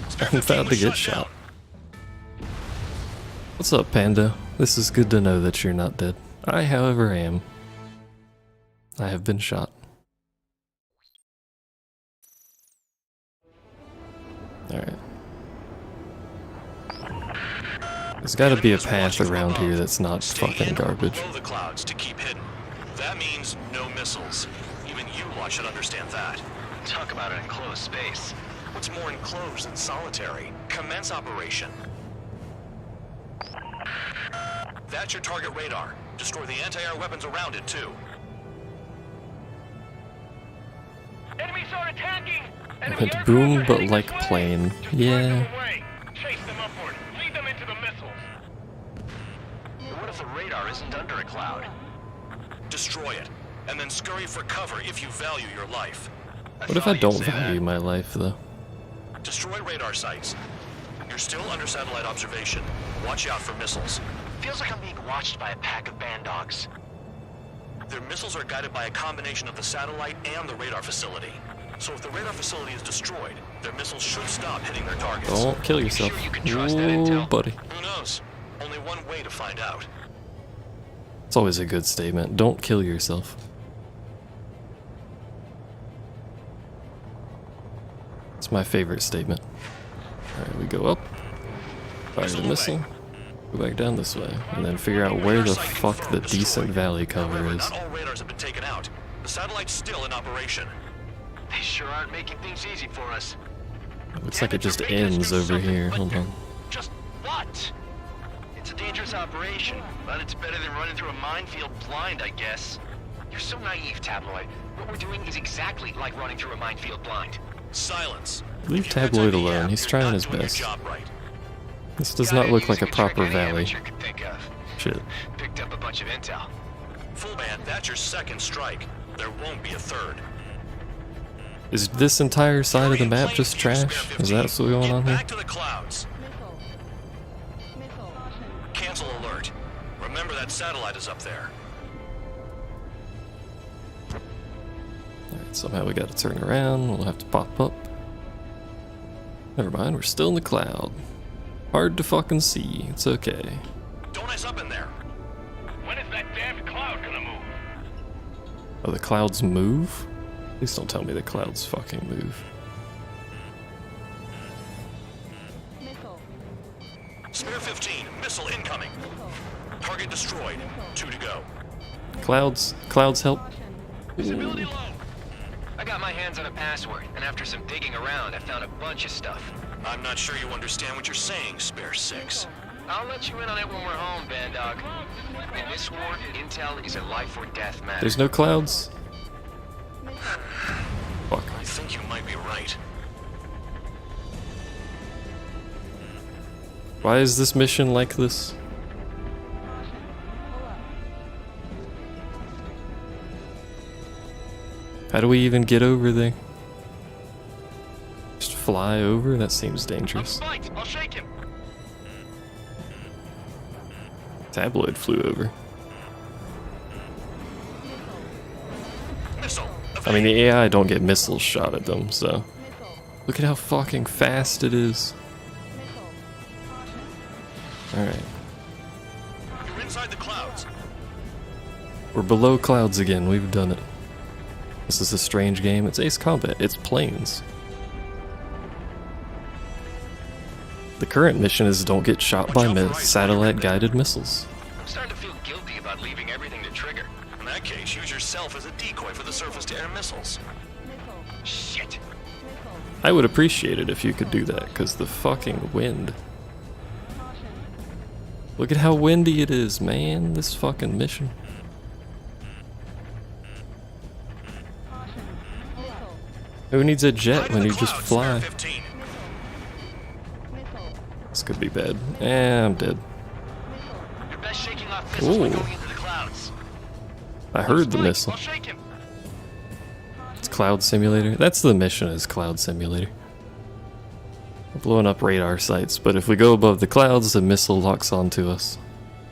Speaker 3: Spare
Speaker 1: I'm
Speaker 3: 15
Speaker 1: about to
Speaker 3: was
Speaker 1: get
Speaker 3: shut
Speaker 1: shot.
Speaker 3: down.
Speaker 1: What's up, Panda? This is good to know that you're not dead. I, however, am. I have been shot. There's gotta be a
Speaker 3: Enemy is
Speaker 1: path
Speaker 3: watching from
Speaker 1: around here
Speaker 3: above.
Speaker 1: that's not
Speaker 3: Stay
Speaker 1: fucking
Speaker 3: in or
Speaker 1: garbage.
Speaker 3: below the clouds to keep hidden. That means no missiles. Even you lot should understand that.
Speaker 2: Talk about an enclosed space.
Speaker 3: What's more enclosed than solitary? Commence operation. That's your target radar. Destroy the anti-air weapons around it, too.
Speaker 5: Enemies are attacking! Enemy
Speaker 1: Went
Speaker 5: aircraft
Speaker 1: boom,
Speaker 5: are
Speaker 1: but
Speaker 5: heading
Speaker 1: like
Speaker 5: this way.
Speaker 1: plane.
Speaker 5: Just drive
Speaker 1: Yeah.
Speaker 5: them away. Chase them upward. Lead them into the missiles.
Speaker 2: What if the radar isn't under a cloud?
Speaker 3: Destroy it, and then scurry for cover if you value your life.
Speaker 1: What if I don't value my life, though?
Speaker 3: Destroy radar sites. You're still under satellite observation. Watch out for missiles.
Speaker 2: Feels like I'm being watched by a pack of band dogs.
Speaker 3: Their missiles are guided by a combination of the satellite and the radar facility. So if the radar facility is destroyed, their missiles should stop hitting their targets.
Speaker 1: Don't kill yourself.
Speaker 2: sure you can trust that
Speaker 1: Ooh,
Speaker 2: intel?
Speaker 1: buddy.
Speaker 3: Who knows? Only one way to find out.
Speaker 1: It's always a good statement. Don't kill yourself. It's my favorite statement. Alright, we go up. Fire the missile. Go back down this way. And then figure out where the fuck the decent valley cover
Speaker 3: However,
Speaker 1: is.
Speaker 3: not all radars have been taken out. The satellite's still in operation.
Speaker 2: They sure aren't making things easy for us.
Speaker 1: Looks like it just ends over here. Hold on.
Speaker 2: Just what? It's a dangerous operation, but it's better than running through a minefield blind, I guess. You're so naive, Tabloid. What we're doing is exactly like running through a minefield blind.
Speaker 3: Silence.
Speaker 1: Leave
Speaker 3: If you're
Speaker 1: Tabloid
Speaker 3: anti-air,
Speaker 1: alone. He's
Speaker 3: you're
Speaker 1: trying
Speaker 3: not
Speaker 1: his
Speaker 3: doing your
Speaker 1: best.
Speaker 3: job right.
Speaker 1: This does
Speaker 2: Got
Speaker 1: not
Speaker 2: it.
Speaker 1: look like a
Speaker 2: Music trick
Speaker 1: proper
Speaker 2: any
Speaker 1: valley.
Speaker 2: amateur could think of.
Speaker 1: Shit.
Speaker 2: Picked up a bunch of intel.
Speaker 3: Full band, that's your second strike. There won't be a third.
Speaker 1: Is this entire side of the
Speaker 3: You're in
Speaker 1: map
Speaker 3: plain
Speaker 1: just
Speaker 3: view, Spare
Speaker 1: trash?
Speaker 3: 15.
Speaker 1: Is that what's going
Speaker 3: Get
Speaker 1: on here?
Speaker 3: back to the clouds. Cancel alert. Remember that satellite is up there.
Speaker 1: Alright, somehow we gotta turn around. We'll have to pop up. Never mind, we're still in the cloud. Hard to fucking see. It's okay.
Speaker 3: Don't ice up in there.
Speaker 5: When is that damned cloud gonna move?
Speaker 1: Oh, the clouds move? Please don't tell me the clouds fucking move.
Speaker 3: Spare 15, missile incoming. Target destroyed. 2 to go.
Speaker 1: Clouds help.
Speaker 2: Visibility low. I got my hands on a password, and after some digging around, I found a bunch of stuff.
Speaker 3: I'm not sure you understand what you're saying, Spare 6.
Speaker 2: I'll let you in on it when we're home, Band Dog. In this war, intel is a life or death matter.
Speaker 1: There's no clouds? Fuck.
Speaker 3: I think you might be right.
Speaker 1: Why is this mission like this? How do we even get over there? Just fly over? That seems dangerous.
Speaker 2: Fight! I'll shake him!
Speaker 1: Tabloid flew over.
Speaker 3: Missile.
Speaker 1: I mean, the AI don't get missiles shot at them, so... Look at how fucking fast it is. Alright.
Speaker 3: You're inside the clouds.
Speaker 1: We're below clouds again. We've done it. This is a strange game. It's Ace Combat. It's planes. The current mission is don't get shot by satellite-guided missiles.
Speaker 2: I'm starting to feel guilty about leaving everything to Trigger.
Speaker 3: In that case, use yourself as a decoy for the surface-to-air missiles.
Speaker 2: Shit!
Speaker 1: I would appreciate it if you could do that, because the fucking wind. Look at how windy it is, man. This fucking mission. Who needs a jet when you just fly?
Speaker 3: 15.
Speaker 1: This could be bad. I'm dead.
Speaker 2: Your best shaking off missiles by
Speaker 1: Ooh.
Speaker 2: going into the clouds.
Speaker 1: I heard the
Speaker 2: Spike,
Speaker 1: missile.
Speaker 2: I'll shake him!
Speaker 1: It's Cloud Simulator. That's the mission, is Cloud Simulator. We're blowing up radar sites, but if we go above the clouds, the missile locks onto us,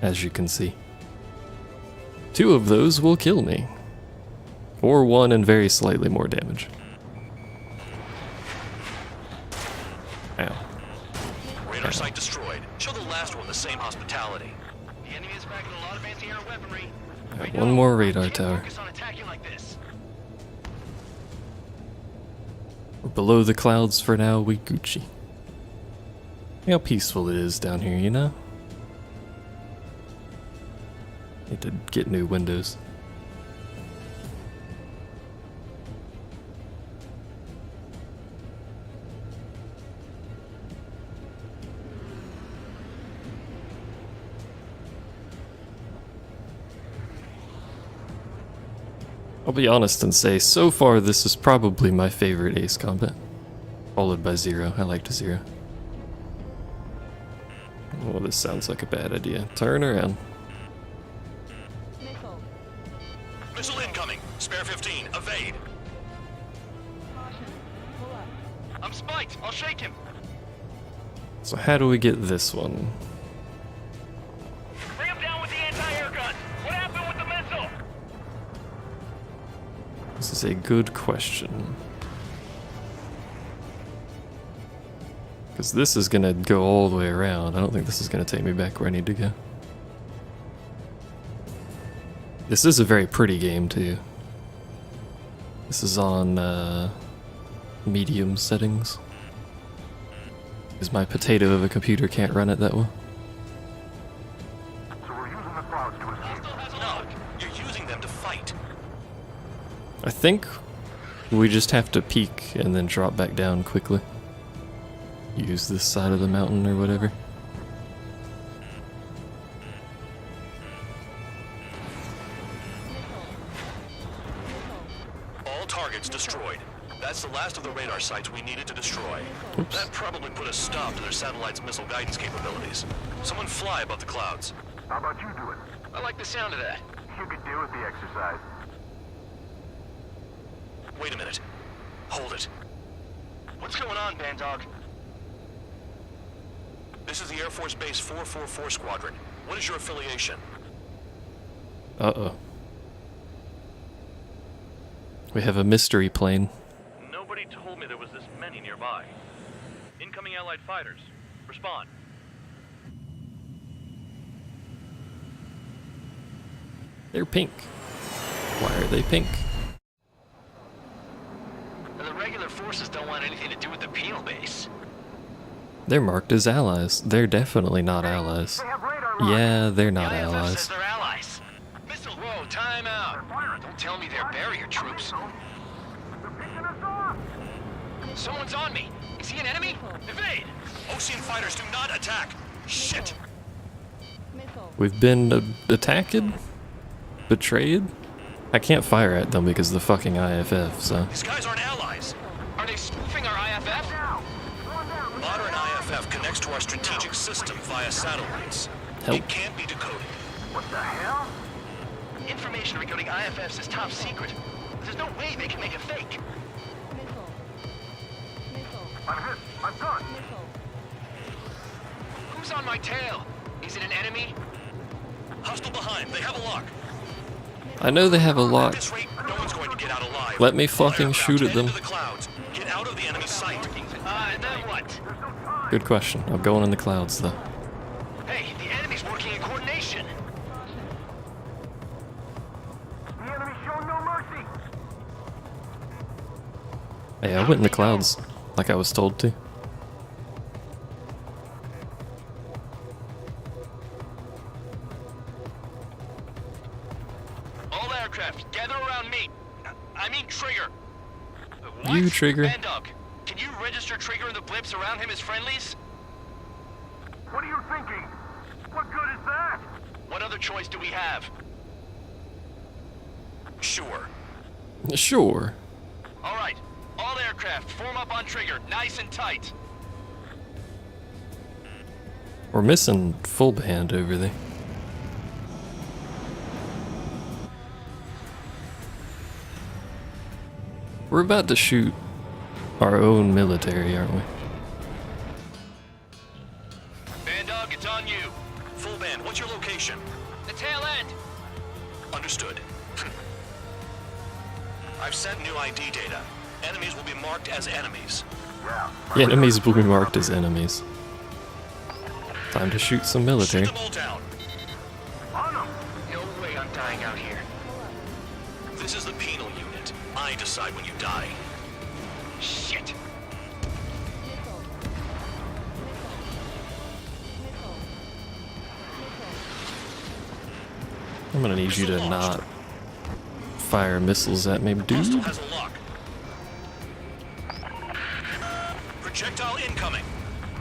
Speaker 1: as you can see. 2 of those will kill me. Or 1 and very slightly more damage. Ow.
Speaker 3: Radar site destroyed. Show the last one the same hospitality.
Speaker 2: The enemy is packing a lot of anti-air weaponry.
Speaker 1: Alright, 1 more radar tower.
Speaker 2: Focus on attacking like this.
Speaker 1: We're below the clouds for now, we Gucci. How peaceful it is down here, you know? Need to get new windows. I'll be honest and say, so far this is probably my favorite Ace Combat. Followed by Zero. I liked Zero. Oh, this sounds like a bad idea. Turn around.
Speaker 8: Missile.
Speaker 3: Missile incoming. Spare 15. Evade.
Speaker 8: Caution. Pull up.
Speaker 2: I'm spiked. I'll shake him.
Speaker 1: So how do we get this one?
Speaker 5: Bring him down with the anti-air gun. What happened with the missile?
Speaker 1: This is a good question. Because this is gonna go all the way around. I don't think this is gonna take me back where I need to go. This is a very pretty game too. This is on medium settings. Because my potato of a computer can't run it that well.
Speaker 4: So we're using the clouds to escape.
Speaker 3: No, you're using them to fight.
Speaker 1: I think we just have to peek and then drop back down quickly. Use this side of the mountain or whatever.
Speaker 3: All targets destroyed. That's the last of the radar sites we needed to destroy.
Speaker 1: Oops.
Speaker 3: That probably put a stop to their satellite's missile guidance capabilities. Someone fly above the clouds.
Speaker 4: How about you do it?
Speaker 2: I like the sound of that.
Speaker 4: You could do with the exercise.
Speaker 3: Wait a minute. Hold it.
Speaker 2: What's going on, Bandog?
Speaker 3: This is the Air Force Base 444 Squadron. What is your affiliation?
Speaker 1: Uh-oh. We have a mystery plane.
Speaker 5: Nobody told me there was this many nearby. Incoming Allied fighters. Respond.
Speaker 1: They're pink. Why are they pink?
Speaker 2: The regular forces don't want anything to do with the penal base.
Speaker 1: They're marked as allies. They're definitely not allies.
Speaker 4: They have radar rockets.
Speaker 1: Yeah, they're not
Speaker 2: The IFF says
Speaker 1: allies.
Speaker 2: they're allies. Missile, whoa, time out. Don't tell me they're barrier troops.
Speaker 4: They're picking us off.
Speaker 2: Someone's on me. Is he an enemy? Evade!
Speaker 3: Ocean fighters do not attack! Shit!
Speaker 8: Missile.
Speaker 1: We've been attacked? Betrayed? I can't fire at them because of the fucking IFF, so...
Speaker 3: These guys aren't allies!
Speaker 2: Are they spoofing our IFF?
Speaker 4: Down. One down.
Speaker 3: Modern IFF connects to our strategic system via satellites.
Speaker 1: Help.
Speaker 3: It can't be decoded.
Speaker 4: What the hell?
Speaker 2: Information regarding IFFs is top secret. There's no way they can make it fake.
Speaker 8: Missile. Missile.
Speaker 4: I'm hit. I'm done.
Speaker 8: Missile.
Speaker 2: Who's on my tail? Is it an enemy?
Speaker 3: Hostile behind. They have a lock.
Speaker 1: I know they have a
Speaker 3: At
Speaker 1: lock.
Speaker 3: this rate, no one's going to get out alive.
Speaker 1: Let me
Speaker 3: All
Speaker 1: fucking
Speaker 3: aircraft
Speaker 1: shoot at
Speaker 3: head
Speaker 1: them.
Speaker 3: into the clouds. Get out of the enemy sight.
Speaker 2: And then what?
Speaker 1: Good question. I'm going in the clouds, though.
Speaker 2: Hey, the enemy's working in coordination.
Speaker 4: The enemy showed no mercy.
Speaker 1: Hey, I went in the clouds, like I was told to.
Speaker 2: All aircraft, gather around me. I mean Trigger.
Speaker 1: You, Trigger.
Speaker 2: Bandog, can you register Trigger and the blips around him as friendlies?
Speaker 4: What are you thinking? What good is that?
Speaker 2: What other choice do we have?
Speaker 3: Sure.
Speaker 1: Sure.
Speaker 2: All right, all aircraft, form up on Trigger, nice and tight.
Speaker 1: We're missing full band over there. We're about to shoot our own military, aren't we?
Speaker 2: Bandog, it's on you.
Speaker 3: Full band, what's your location?
Speaker 2: The tail end.
Speaker 3: Understood. I've sent new ID data. Enemies will be marked as enemies.
Speaker 4: Yeah.
Speaker 1: The enemies will be marked as enemies. Time to shoot some military.
Speaker 3: Shoot them all down.
Speaker 4: On them.
Speaker 2: No way I'm dying out here.
Speaker 3: This is the penal unit. I decide when you die.
Speaker 2: Shit.
Speaker 8: Missile. Missile.
Speaker 1: I'm gonna need you to not fire missiles at me,
Speaker 3: Hostile
Speaker 1: dude.
Speaker 3: has a lock. Projectile incoming.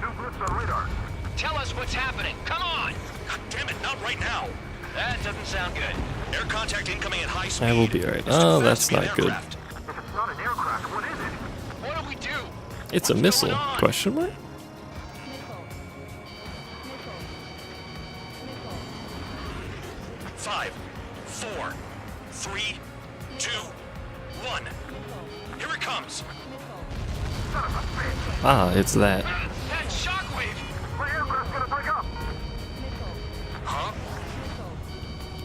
Speaker 4: New blips on radar.
Speaker 2: Tell us what's happening. Come on!
Speaker 3: God damn it, not right now.
Speaker 2: That doesn't sound good.
Speaker 3: Air contact incoming at high speed.
Speaker 1: I will be alright.
Speaker 3: It's too
Speaker 1: Oh,
Speaker 3: fast
Speaker 1: that's
Speaker 3: to be an
Speaker 1: not good.
Speaker 3: aircraft.
Speaker 4: If it's not an aircraft, what is it?
Speaker 2: What do we do?
Speaker 1: It's a
Speaker 2: What's
Speaker 1: missile?
Speaker 2: going on?
Speaker 1: Question mark?
Speaker 8: Missile. Missile. Missile.
Speaker 3: 5, 4, 3, 2, 1. Here it comes.
Speaker 1: Ah, it's that.
Speaker 2: That shockwave!
Speaker 4: My aircraft's gonna break up.
Speaker 3: Huh?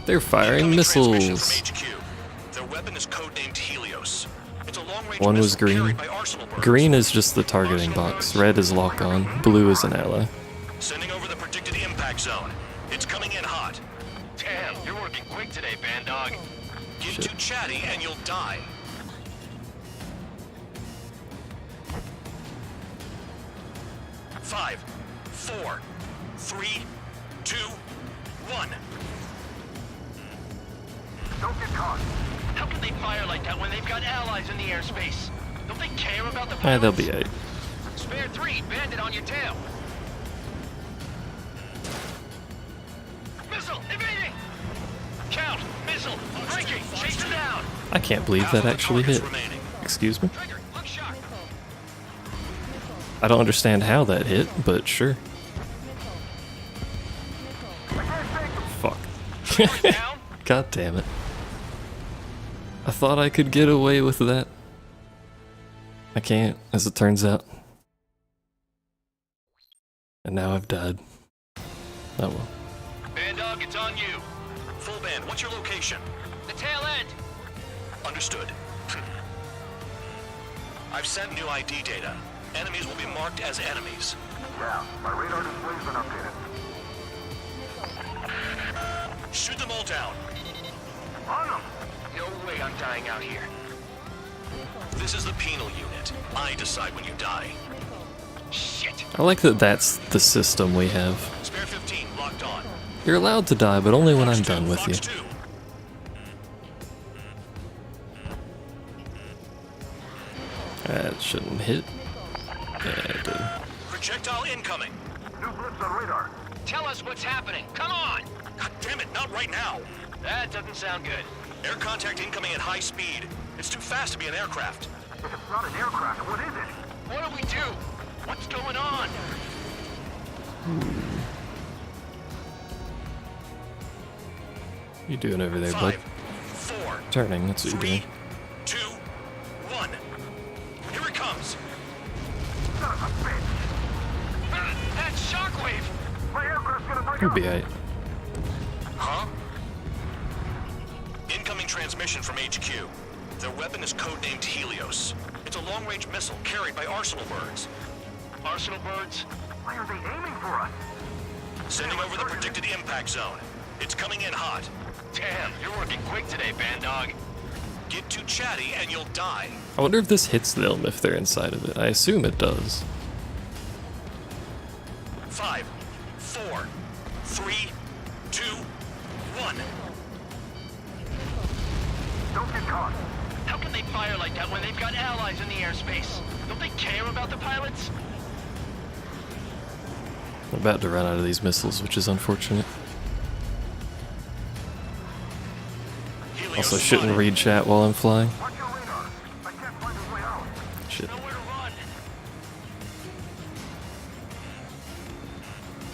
Speaker 1: They're firing
Speaker 3: Incoming transmission
Speaker 1: missiles.
Speaker 3: from HQ. Their weapon is codenamed Helios. It's a long-range
Speaker 1: One was
Speaker 3: missile
Speaker 1: green.
Speaker 3: carried by Arsenal birds.
Speaker 1: Green is just the targeting box. Red is lock on. Blue is an ally.
Speaker 3: Sending over the predicted impact zone. It's coming in hot.
Speaker 2: Damn, you're working quick today, Band Dog.
Speaker 3: Get
Speaker 1: Shit.
Speaker 3: too chatty and you'll die. Five, 4, 3, 2, 1.
Speaker 4: Don't get caught.
Speaker 2: How can they fire like that when they've got allies in the airspace? Don't they care about the
Speaker 1: Ah, they'll
Speaker 2: pilots?
Speaker 1: be alright.
Speaker 2: Spare 3, bandit on your tail. Missile, evading! Count, missile, breaking, chase them down!
Speaker 1: I can't believe
Speaker 3: Half
Speaker 1: that
Speaker 3: of the
Speaker 1: actually
Speaker 3: targets
Speaker 1: hit.
Speaker 3: remaining.
Speaker 1: Excuse me?
Speaker 2: Trigger, look sharp.
Speaker 1: I don't understand how that hit, but sure. Fuck.
Speaker 2: Down.
Speaker 1: God damn it. I thought I could get away with that. I can't, as it turns out. And now I've died. Oh well.
Speaker 2: Band Dog, it's on you.
Speaker 3: Full band, what's your location?
Speaker 2: The tail end.
Speaker 3: Understood. I've sent new ID data. Enemies will be marked as enemies.
Speaker 4: Yeah, my radar display's been updated.
Speaker 3: Shoot them all down.
Speaker 4: On them!
Speaker 2: No way I'm dying out here.
Speaker 3: This is the penal unit. I decide when you die.
Speaker 2: Shit.
Speaker 1: I like that that's the system we have.
Speaker 3: Spare 15, locked on.
Speaker 1: You're allowed to die, but only when I'm
Speaker 3: Fox
Speaker 1: done
Speaker 3: two,
Speaker 1: with you.
Speaker 3: Fox 2.
Speaker 1: That shouldn't hit. Yeah, it did.
Speaker 3: Projectile incoming.
Speaker 4: New blips on radar.
Speaker 2: Tell us what's happening. Come on.
Speaker 3: God damn it, not right now.
Speaker 2: That doesn't sound good.
Speaker 3: Air contact incoming at high speed. It's too fast to be an aircraft.
Speaker 4: If it's not an aircraft, what is it?
Speaker 2: What do we do? What's going on?
Speaker 1: What you doing over there, bud?
Speaker 3: 5, 4,
Speaker 1: Turning, that's what you're
Speaker 3: 3,
Speaker 1: doing.
Speaker 3: 2, 1. Here it comes.
Speaker 4: Son of a bitch!
Speaker 2: That shockwave!
Speaker 4: My aircraft's gonna break
Speaker 1: You'll
Speaker 4: up!
Speaker 1: be alright.
Speaker 3: Huh? Incoming transmission from HQ. Their weapon is codenamed Helios. It's a long-range missile carried by Arsenal birds.
Speaker 2: Arsenal birds?
Speaker 4: Why are they aiming for us?
Speaker 3: Sending over the predicted impact zone. It's coming in hot.
Speaker 2: Damn, you're working quick today, Band Dog.
Speaker 3: Get too chatty and you'll die.
Speaker 1: I wonder if this hits them if they're inside of it. I assume it does.
Speaker 3: 5, 4, 3, 2, 1.
Speaker 4: Don't get caught.
Speaker 2: How can they fire like that when they've got allies in the airspace? Don't they care about the pilots?
Speaker 1: I'm about to run out of these missiles, which is unfortunate.
Speaker 3: Helios
Speaker 1: Also, shouldn't
Speaker 3: spotted.
Speaker 1: read chat while I'm flying.
Speaker 4: Watch your radar. I can't find a way out.
Speaker 1: Shit.
Speaker 2: Nowhere to run.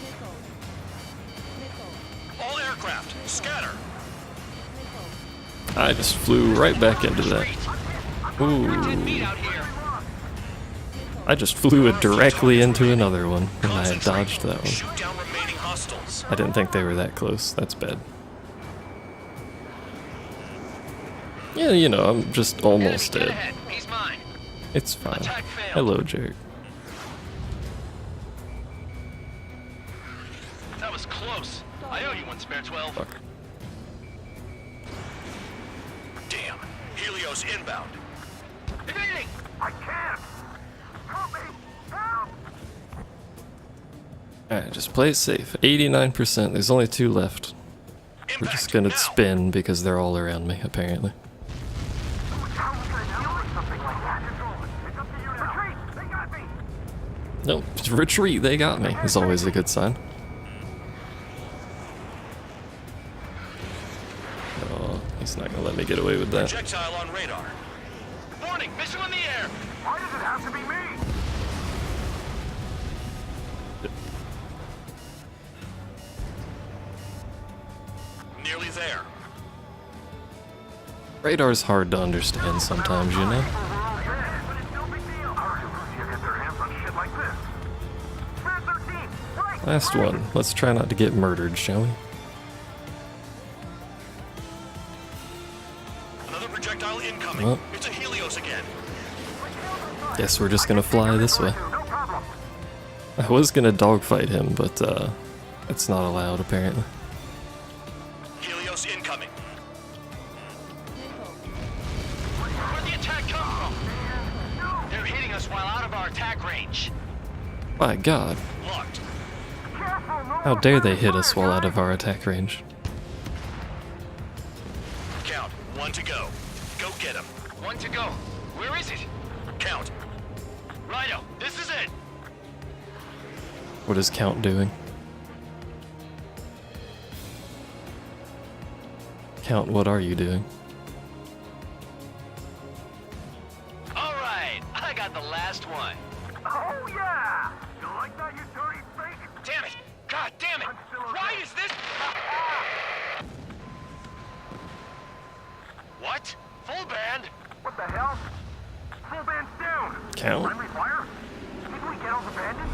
Speaker 8: Missile. Missile.
Speaker 3: All aircraft, scatter.
Speaker 1: I just flew right back into that. Ooh.
Speaker 2: 10 feet out here.
Speaker 1: I just flew it directly into another one, and I had
Speaker 3: Concentrate.
Speaker 1: dodged that one.
Speaker 3: Shoot down remaining hostiles.
Speaker 1: I didn't think they were that close. That's bad. Yeah, you know, I'm just almost
Speaker 2: Enemy,
Speaker 1: dead.
Speaker 2: get ahead. He's mine.
Speaker 1: It's fine.
Speaker 2: Attack failed.
Speaker 1: Hello, Jarek.
Speaker 2: That was close. I owe you one, Spare 12.
Speaker 1: Fuck.
Speaker 3: Damn. Helios inbound.
Speaker 2: Evading!
Speaker 4: I can't! Help me! Help!
Speaker 1: Alright, just play it safe. 89%. There's only 2 left. We're just gonna spin because they're all around me, apparently.
Speaker 4: How are we gonna deal with something like that? It's up to you now. Retreat! They got me!
Speaker 1: Nope, just retreat, they got me, is always a good sign. Oh, he's not gonna let me get away with that.
Speaker 3: Projectile on radar.
Speaker 2: Warning, missile in the air!
Speaker 4: Why does it have to be me?
Speaker 3: Nearly there.
Speaker 1: Radar's hard to understand sometimes, you know?
Speaker 4: But it's no big deal. How does Lucia get their hands on shit like this? Span 13! Right!
Speaker 1: Last one. Let's try not to get murdered, shall we?
Speaker 3: Another projectile incoming.
Speaker 1: Well.
Speaker 3: It's a Helios again.
Speaker 1: Guess we're just gonna fly this way.
Speaker 4: No problem.
Speaker 1: I was gonna dogfight him, but it's not allowed apparently.
Speaker 3: Helios incoming.
Speaker 2: Where'd the attack come from? They're hitting us while out of our attack range.
Speaker 1: My god,
Speaker 3: Locked.
Speaker 1: how dare they hit us while out of our attack range?
Speaker 3: Count. 1 to go. Go get him.
Speaker 2: 1 to go. Where is it?
Speaker 3: Count.
Speaker 2: Righto, this is it.
Speaker 1: What is Count doing? Count, what are you doing?
Speaker 2: All right, I got the last one.
Speaker 4: Oh yeah! You like that, you dirty fake?
Speaker 2: Damn it! God damn it!
Speaker 4: I'm still okay.
Speaker 2: Why is this? What? Full band?
Speaker 4: What the hell? Full band's down!
Speaker 1: Count?
Speaker 4: Friendly fire? Didn't we get all the bandits?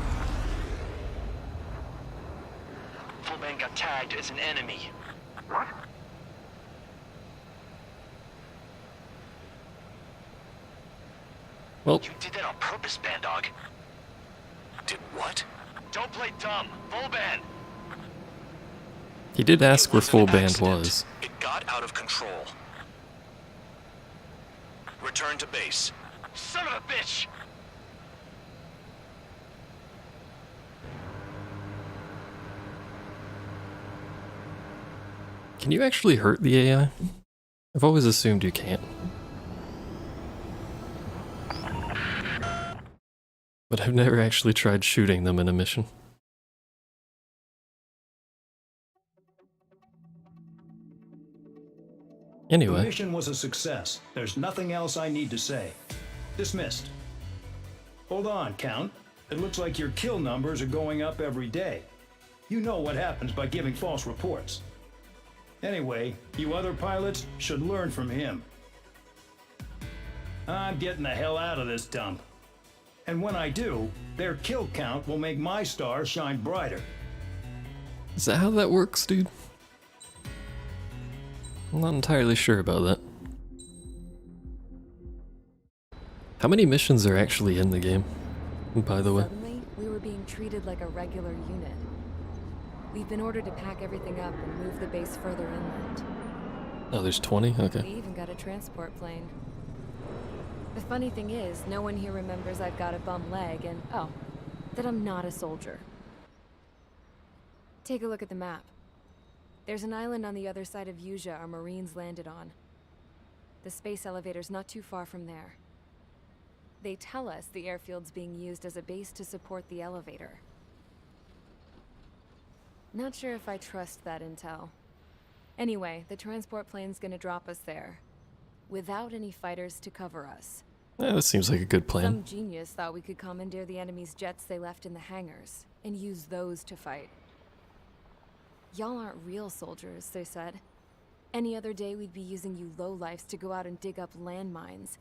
Speaker 2: Full band got tagged as an enemy.
Speaker 4: What?
Speaker 1: Well,
Speaker 2: You did that on purpose, Band Dog.
Speaker 3: Did what?
Speaker 2: Don't play dumb. Full band.
Speaker 1: he did ask
Speaker 3: It
Speaker 1: where
Speaker 3: was an
Speaker 1: full band
Speaker 3: accident.
Speaker 1: was.
Speaker 3: It got out of control. Return to base.
Speaker 2: Son of a bitch!
Speaker 1: Can you actually hurt the AI? I've always assumed you can't. But I've never actually tried shooting them in a mission.
Speaker 6: The
Speaker 1: Anyway,
Speaker 6: mission was a success. There's nothing else I need to say. Dismissed. Hold on, Count. It looks like your kill numbers are going up every day. You know what happens by giving false reports. Anyway, you other pilots should learn from him. I'm getting the hell out of this dump. And when I do, their kill count will make my star shine brighter.
Speaker 1: is that how that works, dude? I'm not entirely sure about that. How many missions are actually in the game, by the way?
Speaker 9: Suddenly, we were being treated like a regular unit. We've been ordered to pack everything up and move the base further inland.
Speaker 1: Oh, there's 20?
Speaker 9: We
Speaker 1: Okay.
Speaker 9: even got a transport plane. The funny thing is, no one here remembers I've got a bum leg and, oh, that I'm not a soldier. Take a look at the map. There's an island on the other side of Yuja our Marines landed on. The space elevator's not too far from there. They tell us the airfield's being used as a base to support the elevator. Not sure if I trust that intel. Anyway, the transport plane's gonna drop us there, without any fighters to cover us.
Speaker 1: Yeah, that seems like a good plan.
Speaker 9: Some genius thought we could commandeer the enemy's jets they left in the hangars, and use those to fight. Y'all aren't real soldiers, they said. Any other day we'd be using you lowlifes to go out and dig up landmines.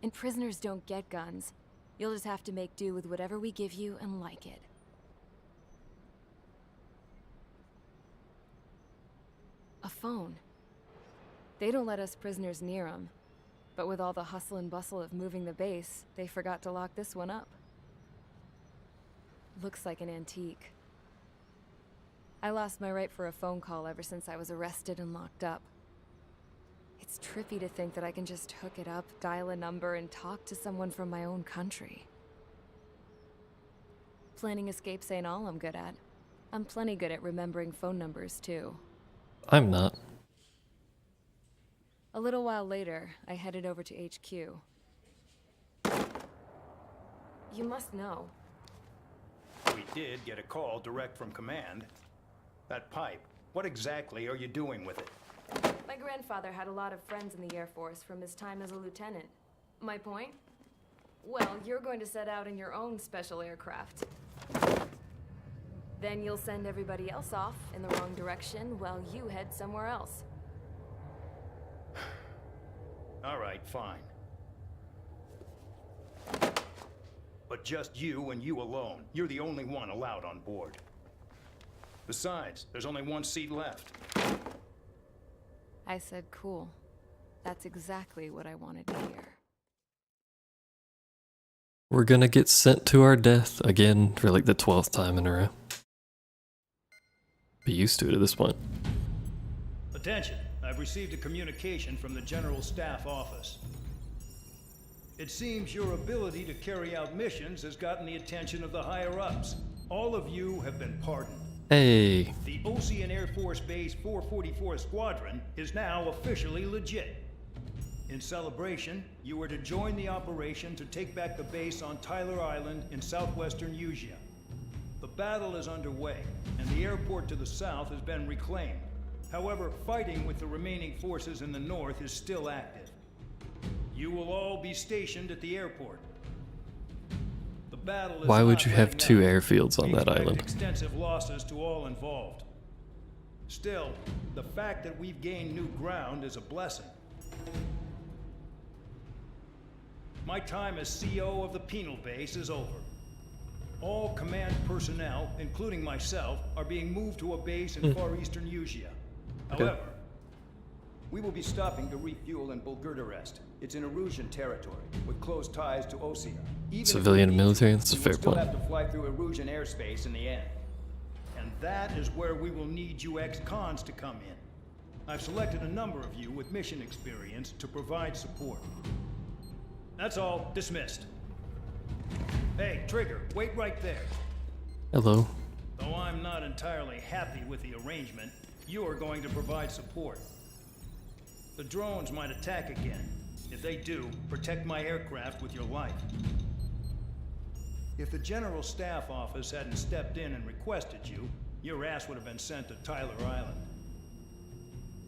Speaker 9: And prisoners don't get guns. You'll just have to make do with whatever we give you and like it. A phone. They don't let us prisoners near them. But with all the hustle and bustle of moving the base, they forgot to lock this one up. Looks like an antique. I lost my right for a phone call ever since I was arrested and locked up. It's trippy to think that I can just hook it up, dial a number, and talk to someone from my own country. Planning escapes ain't all I'm good at. I'm plenty good at remembering phone numbers, too.
Speaker 1: I'm not.
Speaker 9: A little while later, I headed over to HQ. You must know.
Speaker 6: We did get a call direct from command. That pipe, what exactly are you doing with it?
Speaker 9: My grandfather had a lot of friends in the Air Force from his time as a lieutenant. My point? Well, you're going to set out in your own special aircraft. Then you'll send everybody else off in the wrong direction while you head somewhere else.
Speaker 6: All right, fine. But just you and you alone. You're the only one allowed on board. Besides, there's only one seat left.
Speaker 9: I said cool. That's exactly what I wanted to hear.
Speaker 1: We're gonna get sent to our death again for like the 12th time in a row. Be used to it at this point.
Speaker 6: Attention, I've received a communication from the General Staff Office. It seems your ability to carry out missions has gotten the attention of the higher-ups. All of you have been pardoned.
Speaker 1: Hey,
Speaker 6: The Ocean Air Force Base 444 Squadron is now officially legit. In celebration, you are to join the operation to take back the base on Tyler Island in southwestern Usea. The battle is underway, and the airport to the south has been reclaimed. However, fighting with the remaining forces in the north is still active. You will all be stationed at the airport. The battle is
Speaker 1: why would
Speaker 6: not
Speaker 1: you have
Speaker 6: letting
Speaker 1: two
Speaker 6: up.
Speaker 1: airfields on
Speaker 6: We
Speaker 1: that
Speaker 6: expect
Speaker 1: island?
Speaker 6: extensive losses to all involved. Still, the fact that we've gained new ground is a blessing. My time as CO of the penal base is over. All command personnel, including myself, are being moved to a base in far eastern Usea. However, we will be stopping to refuel in Bulgurdarest. It's in Erusian territory, with close ties to Osea. Even if
Speaker 1: Civilian
Speaker 6: we
Speaker 1: and
Speaker 6: need
Speaker 1: military,
Speaker 6: to,
Speaker 1: that's a
Speaker 6: we
Speaker 1: fair
Speaker 6: will still
Speaker 1: point.
Speaker 6: have to fly through Erusian airspace in the end. And that is where we will need you ex-cons to come in. I've selected a number of you with mission experience to provide support. That's all. Dismissed. Hey, Trigger, wait right there.
Speaker 1: Hello.
Speaker 6: Though I'm not entirely happy with the arrangement, you are going to provide support. The drones might attack again. If they do, protect my aircraft with your life. If the General Staff Office hadn't stepped in and requested you, your ass would have been sent to Tyler Island.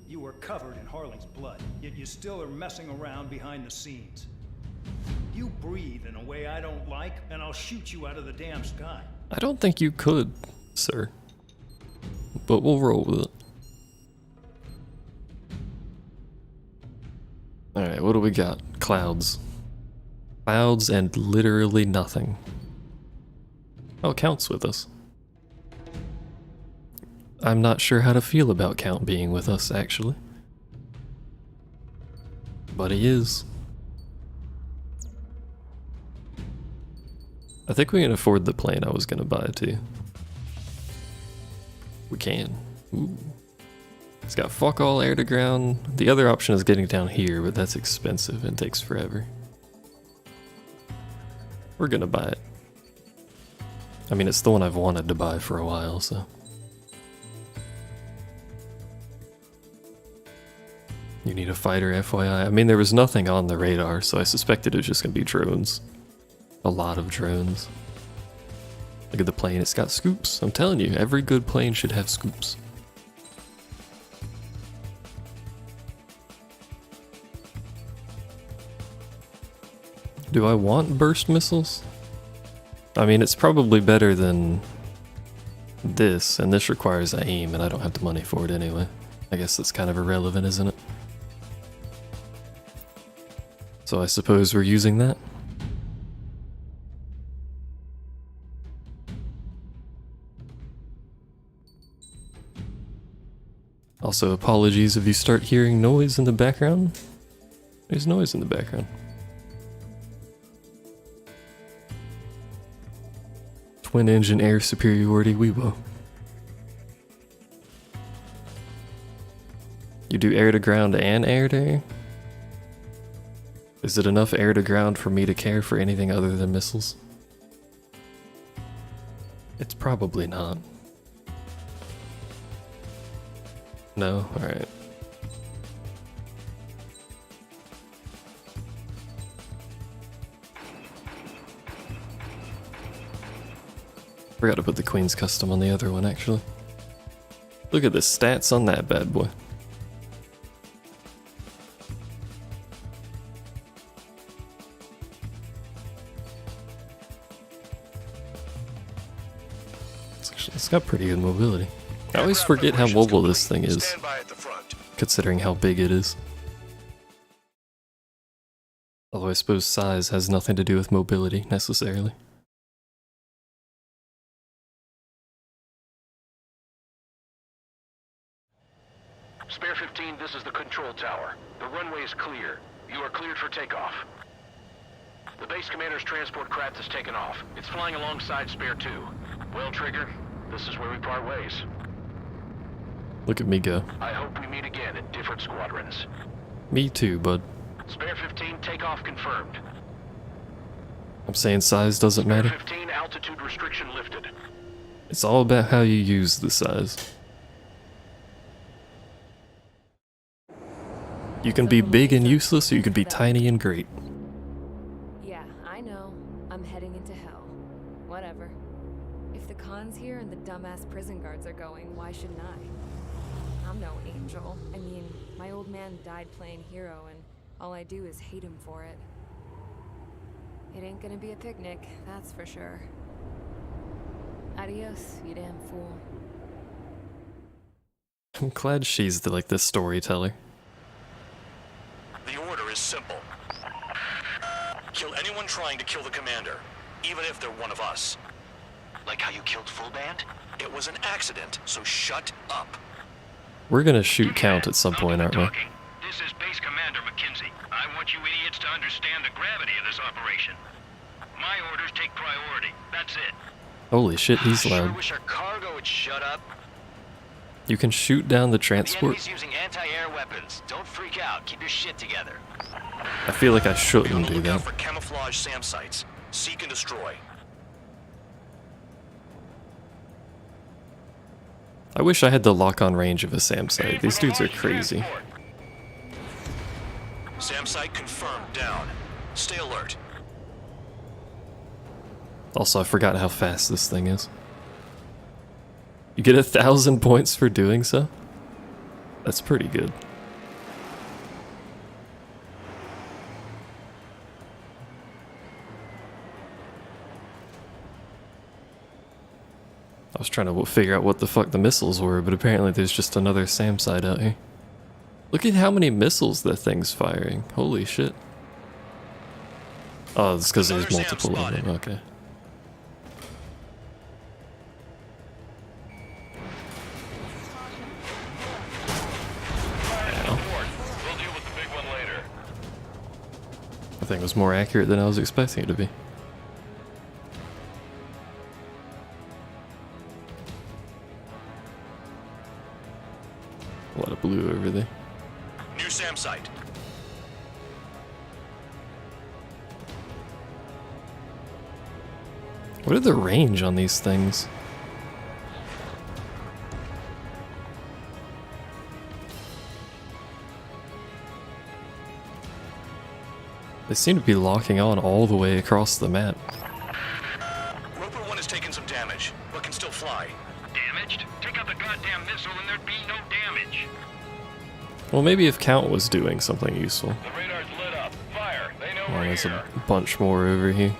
Speaker 6: You were covered in Harling's blood, yet you still are messing around behind the scenes. You breathe in a way I don't like, and I'll shoot you out of the damn sky.
Speaker 1: I don't think you could, sir. But we'll roll with it. Alright, what do we got? Clouds. Clouds and literally nothing. Oh, Count's with us. I'm not sure how to feel about Count being with us, actually. But he is. I think we can afford the plane I was gonna buy too. We can. Ooh. It's got fuck all air to ground. The other option is getting down here, but that's expensive and takes forever. We're gonna buy it. I mean, it's the one I've wanted to buy for a while, so. You need a fighter, FYI. I mean, there was nothing on the radar, so I suspected it was just gonna be drones. A lot of drones. Look at the plane, it's got scoops. I'm telling you, every good plane should have scoops. Do I want burst missiles? I mean, it's probably better than this, and this requires aim, and I don't have the money for it anyway. I guess that's kind of irrelevant, isn't it? So I suppose we're using that. Also, apologies if you start hearing noise in the background. There's noise in the background. Twin engine air superiority, we will. You do air to ground and air to air? Is it enough air to ground for me to care for anything other than missiles? It's probably not. No? Alright. Forgot to put the Queen's Custom on the other one, actually. Look at the stats on that bad boy. It's got pretty good mobility. I always forget how mobile this thing is,
Speaker 3: Stand by at the front.
Speaker 1: considering how big it is. Although I suppose size has nothing to do with mobility, necessarily.
Speaker 2: Spare 15, this is the control tower. The runway is clear. You are cleared for takeoff. The base commander's transport craft has taken off. It's flying alongside Spare 2. Well, Trigger, this is where we part ways.
Speaker 1: Look at me go.
Speaker 2: I hope we meet again in different squadrons.
Speaker 1: Me too, bud.
Speaker 2: Spare 15, takeoff confirmed.
Speaker 1: I'm saying size doesn't
Speaker 2: Spare
Speaker 1: matter.
Speaker 2: 15, altitude restriction lifted.
Speaker 1: It's all about how you use the size. You can be big and useless, or you can be tiny and great.
Speaker 9: Yeah, I know. I'm heading into hell. Whatever. If the Khan's here and the dumbass prison guards are going, why shouldn't I? I'm no angel. I mean, my old man died playing hero, and all I do is hate him for it. It ain't gonna be a picnic, that's for sure. Adios, you damn fool.
Speaker 1: I'm glad she's the storyteller.
Speaker 3: The order is simple. Kill anyone trying to kill the commander, even if they're one of us.
Speaker 2: Like how you killed Full Band?
Speaker 3: It was an accident, so shut up.
Speaker 1: We're gonna shoot Count at some point, aren't we?
Speaker 4: This is Base Commander McKinsey. I want you idiots to understand the gravity of this operation. My orders take priority. That's it.
Speaker 1: Holy shit, he's
Speaker 2: Sure
Speaker 1: loud.
Speaker 2: wish our cargo would shut up.
Speaker 1: You can shoot down the
Speaker 2: The
Speaker 1: transport.
Speaker 2: enemy's using anti-air weapons. Don't freak out. Keep your shit together.
Speaker 1: I feel like I
Speaker 3: Be on
Speaker 1: shouldn't
Speaker 3: the
Speaker 1: do
Speaker 3: lookout
Speaker 1: that.
Speaker 3: for camouflage SAM sites. Seek and destroy.
Speaker 1: I wish I had the lock-on range of a SAM site. These dudes are crazy.
Speaker 3: SAM site confirmed down. Stay alert.
Speaker 1: Also, I forgot how fast this thing is. You get 1,000 points for doing so? That's pretty good. I was trying to figure out what the fuck the missiles were, but apparently there's just another SAM site out here. Look at how many missiles that thing's firing. Holy shit. Oh, it's because there's
Speaker 3: Another SAM
Speaker 1: multiple of them.
Speaker 3: spotted.
Speaker 1: Okay.
Speaker 5: We'll deal with the big one later.
Speaker 1: That thing was more accurate than I was expecting it to be. A lot of blue over there.
Speaker 3: New SAM site.
Speaker 1: What are the range on these things? They seem to be locking on all the way across the map.
Speaker 3: Roper 1 has taken some damage, but can still fly.
Speaker 4: Damaged? Take out the goddamn missile and there'd be no damage.
Speaker 1: Well, maybe if Count was doing something useful.
Speaker 5: The radar's lit up. Fire. They know
Speaker 1: Oh,
Speaker 5: we're
Speaker 1: there's
Speaker 5: here.
Speaker 1: a bunch more over here.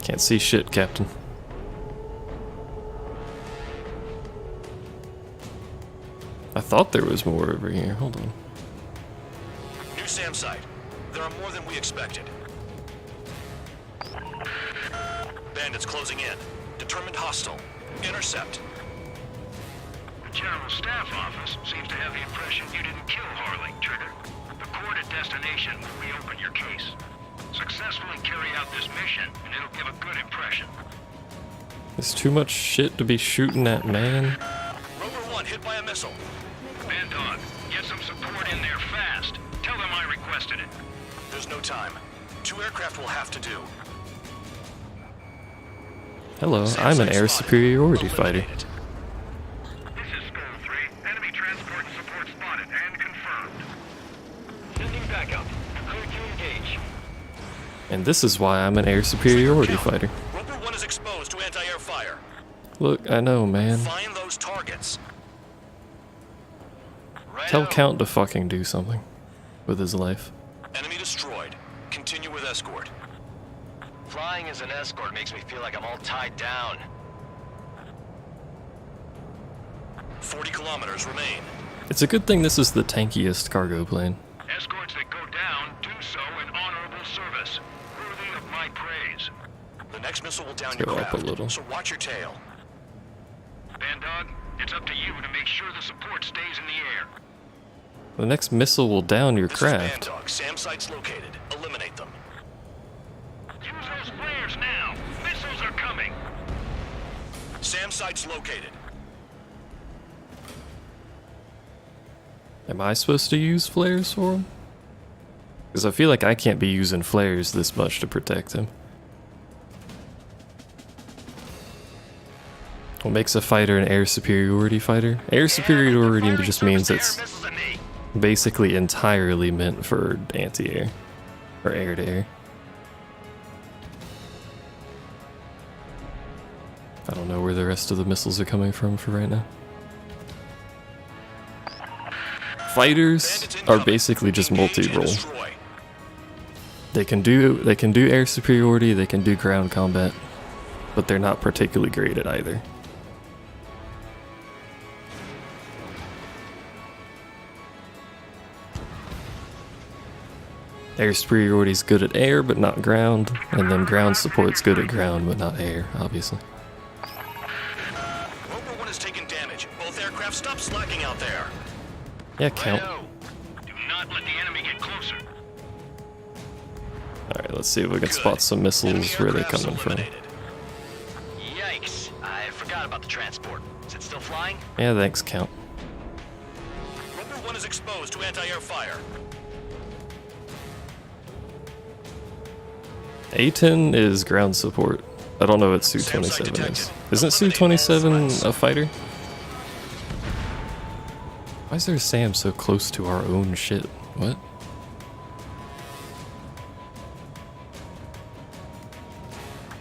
Speaker 1: Can't see shit, Captain. I thought there was more over here. Hold on.
Speaker 3: New SAM site. There are more than we expected. Bandits closing in. Determined hostile. Intercept.
Speaker 4: The General Staff Office seems to have the impression you didn't kill Harley, Trigger. The court at destination will reopen your case. Successfully carry out this mission, and it'll give a good impression.
Speaker 1: There's too much shit to be shooting at, man.
Speaker 3: Roper 1 hit by a missile.
Speaker 4: Bandog, get some support in there fast. Tell them I requested it.
Speaker 3: There's no time. 2 aircraft will have to do.
Speaker 1: Hello,
Speaker 3: SAM
Speaker 1: I'm an
Speaker 3: site
Speaker 1: air
Speaker 3: spotted.
Speaker 1: superiority fighter.
Speaker 3: Eliminate it.
Speaker 4: This is Skull 3. Enemy transport and support spotted and confirmed.
Speaker 2: Sending backup. Clear to engage.
Speaker 1: And this is why I'm an air superiority fighter.
Speaker 3: Roper 1 is exposed to anti-air fire.
Speaker 1: Look, I know, man.
Speaker 3: Find those targets.
Speaker 1: Tell
Speaker 2: Righto.
Speaker 1: Count to fucking do something with his life.
Speaker 3: Enemy destroyed. Continue with escort.
Speaker 2: Flying as an escort makes me feel like I'm all tied down.
Speaker 3: 40 kilometers remain.
Speaker 1: It's a good thing this is the tankiest cargo plane.
Speaker 4: Escorts that go down do so in honorable service, worthy of my praise.
Speaker 3: The next missile will down
Speaker 1: Let's
Speaker 3: your
Speaker 1: go up
Speaker 3: craft,
Speaker 1: a little.
Speaker 3: so watch your tail.
Speaker 4: Bandog, it's up to you to make sure the support stays in the air.
Speaker 1: The next missile will down your
Speaker 3: This
Speaker 1: craft.
Speaker 3: is Bandog. SAM site's located. Eliminate them.
Speaker 4: Use those flares now. Missiles are coming.
Speaker 3: SAM site's located.
Speaker 1: Am I supposed to use flares for him? Because I feel like I can't be using flares this much to protect him. What makes a fighter an air superiority fighter? Air superiority just means it's
Speaker 2: Missiles at me.
Speaker 1: basically entirely meant for anti-air. Or air-to-air. I don't know where the rest of the missiles are coming from for right now. Fighters
Speaker 3: Bandits
Speaker 1: are
Speaker 3: incoming.
Speaker 1: basically just
Speaker 3: Engage and
Speaker 1: multi-role.
Speaker 3: destroy.
Speaker 1: They can do air superiority, they can do ground combat, but they're not particularly great at either. Air superiority is good at air but not ground, and then ground support's good at ground but not air, obviously.
Speaker 3: Roper 1 has taken damage. Both aircraft stop slacking out there.
Speaker 1: Yeah, count.
Speaker 2: Righto.
Speaker 4: Do not let the enemy get closer.
Speaker 1: Alright, let's see if we can
Speaker 3: Good.
Speaker 1: spot some missiles.
Speaker 3: Enemy
Speaker 1: Where are they
Speaker 3: aircraft's
Speaker 1: coming from?
Speaker 3: eliminated.
Speaker 2: Yikes. I forgot about the transport. Is it still flying?
Speaker 1: Yeah, thanks, count.
Speaker 3: Roper 1 is exposed to anti-air fire.
Speaker 1: A-10 is ground support. I don't know what Su-27 is. Isn't Su-27 a fighter? Why is there a SAM so close to our own shit? What?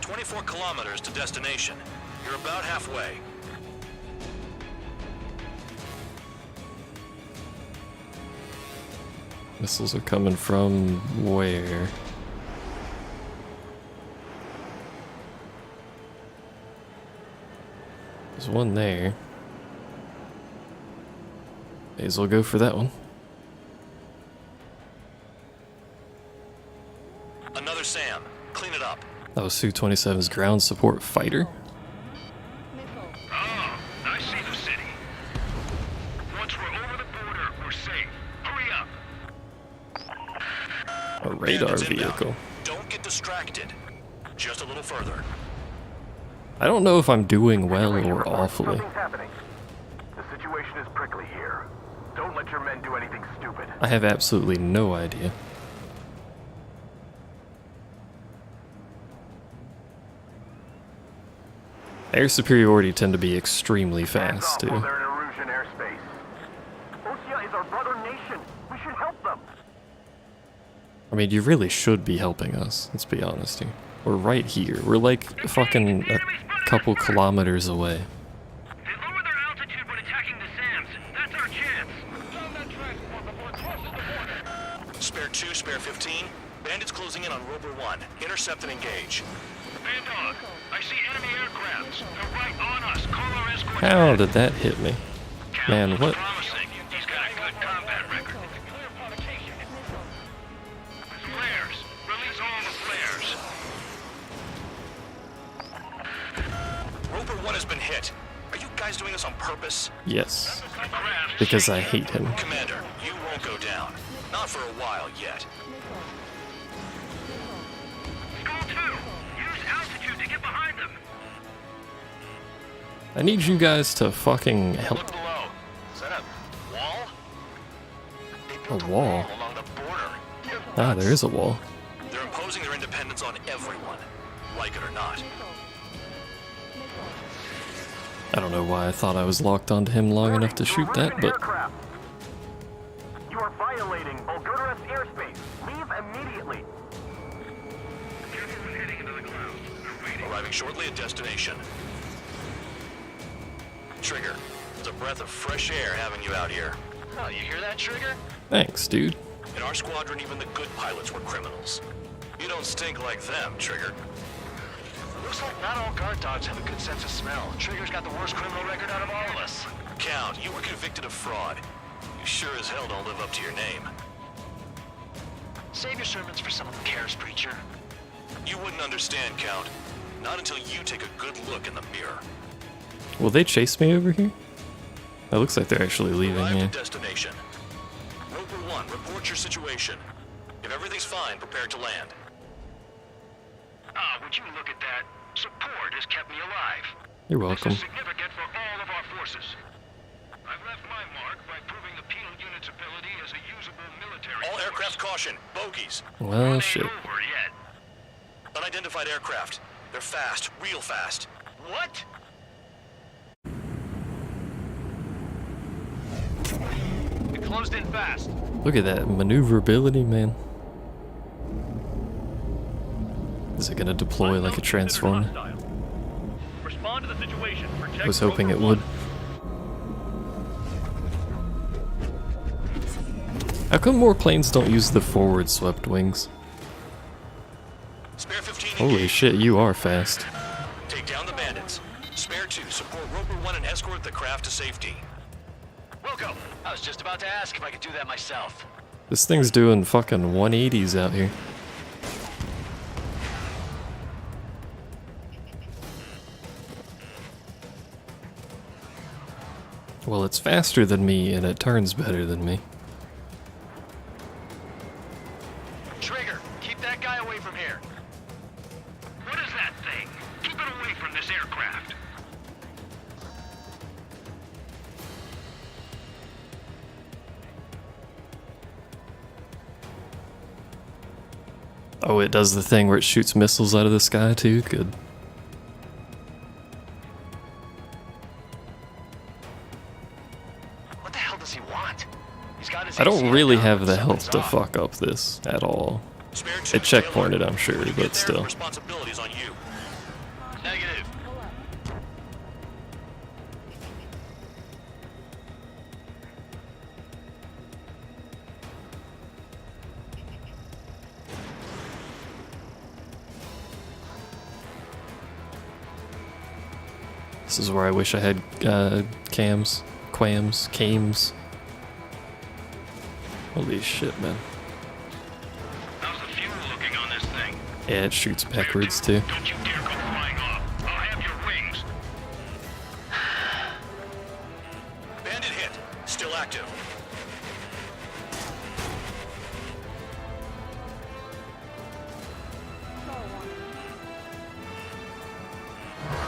Speaker 3: .24 kilometers to destination. You're about halfway.
Speaker 1: Missiles are coming from where? There's one there. May as well go for that one.
Speaker 3: Another SAM. Clean it up.
Speaker 1: That was Su-27's ground support fighter.
Speaker 4: Oh, I see the city. Once we're over the border, we're safe. Hurry up.
Speaker 1: A radar
Speaker 3: Bandits inbound.
Speaker 1: vehicle.
Speaker 3: Don't get distracted. Just a little further.
Speaker 1: I don't know if I'm doing well or awfully.
Speaker 8: Something's happening. The situation is prickly here. Don't let your men do anything stupid.
Speaker 1: I have absolutely no idea. Air superiority tend to be extremely
Speaker 8: Hands
Speaker 1: fast,
Speaker 8: off while
Speaker 1: too.
Speaker 8: they're in Erusian airspace. Osea is our brother nation. We should help them.
Speaker 1: I mean, you really should be helping us, let's be honest here. We're right here. We're like fucking a couple kilometers away.
Speaker 4: They lower their altitude when attacking the SAMs. That's our chance. Down that transport before it crosses the border.
Speaker 3: Spare 2, spare 15. Bandits closing in on Roper 1. Intercept and engage.
Speaker 4: Bandog, I see enemy aircrafts. They're right on us. Call our escort.
Speaker 1: How did that hit me? Man, what?
Speaker 4: Promising. He's got a good combat record. Flares. Release all the flares.
Speaker 3: Roper 1 has been hit. Are you guys doing this on purpose?
Speaker 1: Yes.
Speaker 4: The craft
Speaker 1: Because I hate him.
Speaker 3: Commander, you won't go down. Not for a while yet.
Speaker 4: Skull 2. Use altitude to get behind them.
Speaker 1: I need you guys to fucking help.
Speaker 2: Look below. Set up. Wall? They
Speaker 1: A
Speaker 2: built
Speaker 1: wall?
Speaker 2: along the border.
Speaker 1: Ah, there is a wall.
Speaker 3: They're imposing their independence on everyone, like it or not.
Speaker 1: I don't know why I thought I was locked onto him long enough to shoot that, but
Speaker 8: Aircraft. You are violating Bulgurus airspace. Leave immediately.
Speaker 4: Everyone heading into the clouds. They're waiting.
Speaker 3: Arriving shortly at destination. Trigger, it's a breath of fresh air having you out here.
Speaker 2: Oh, you hear that, Trigger?
Speaker 1: thanks, dude.
Speaker 3: In our squadron, even the good pilots were criminals. You don't stink like them, Trigger.
Speaker 2: Looks like not all guard dogs have a good sense of smell. Trigger's got the worst criminal record out of all of us.
Speaker 3: Count, you were convicted of fraud. You sure as hell don't live up to your name.
Speaker 2: Save your sermons for someone who cares, preacher.
Speaker 3: You wouldn't understand, Count. Not until you take a good look in the mirror.
Speaker 1: Will they chase me over here? It looks like they're actually leaving
Speaker 3: Arrived
Speaker 1: here.
Speaker 3: at destination. Roper 1, report your situation. If everything's fine, prepare to land.
Speaker 4: Ah, would you look at that? Support has kept me alive.
Speaker 1: You're
Speaker 4: This
Speaker 1: welcome.
Speaker 4: is significant for all of our forces. I've left my mark by proving the penal unit's ability as a usable military
Speaker 3: All
Speaker 4: force.
Speaker 3: aircraft caution, bogies.
Speaker 1: Well,
Speaker 4: Ain't
Speaker 1: shit.
Speaker 4: over yet.
Speaker 3: Unidentified aircraft. They're fast, real fast.
Speaker 2: What? We closed in fast.
Speaker 1: Look at that maneuverability, man. Is it gonna deploy like a transformer?
Speaker 5: Respond to the situation. Protect
Speaker 1: I was hoping
Speaker 5: Rover
Speaker 1: it would.
Speaker 5: 1.
Speaker 1: How come more planes don't use the forward swept wings?
Speaker 3: Spare 15
Speaker 1: Holy
Speaker 3: engaged.
Speaker 1: shit, you are fast.
Speaker 3: Take down the bandits. Spare 2, support Roper 1 and escort the craft to safety.
Speaker 2: Wilco, I was just about to ask if I could do that myself.
Speaker 1: This thing's doing fucking 180s out here. Well, it's faster than me and it turns better than me.
Speaker 2: Trigger, keep that guy away from here.
Speaker 4: What is that thing? Keep it away from this aircraft.
Speaker 1: Oh, it does the thing where it shoots missiles out of the sky too? Good.
Speaker 2: What the hell does he want? He's got his
Speaker 1: I don't
Speaker 2: AC
Speaker 1: really
Speaker 2: down,
Speaker 1: have
Speaker 2: but
Speaker 1: the health
Speaker 2: something's
Speaker 1: to
Speaker 2: off.
Speaker 1: fuck up this at all.
Speaker 3: Spare 2
Speaker 1: It checkpointed, I'm sure,
Speaker 3: When you
Speaker 1: but
Speaker 3: get there,
Speaker 1: still.
Speaker 3: responsibility's on you.
Speaker 2: Negative.
Speaker 1: This is where I wish I had cams, quams, cames. Holy shit, man.
Speaker 4: How's the fuel looking on this thing?
Speaker 1: Yeah, it shoots backwards too.
Speaker 4: Don't you dare go flying off. I'll have your wings.
Speaker 3: Bandit hit. Still active.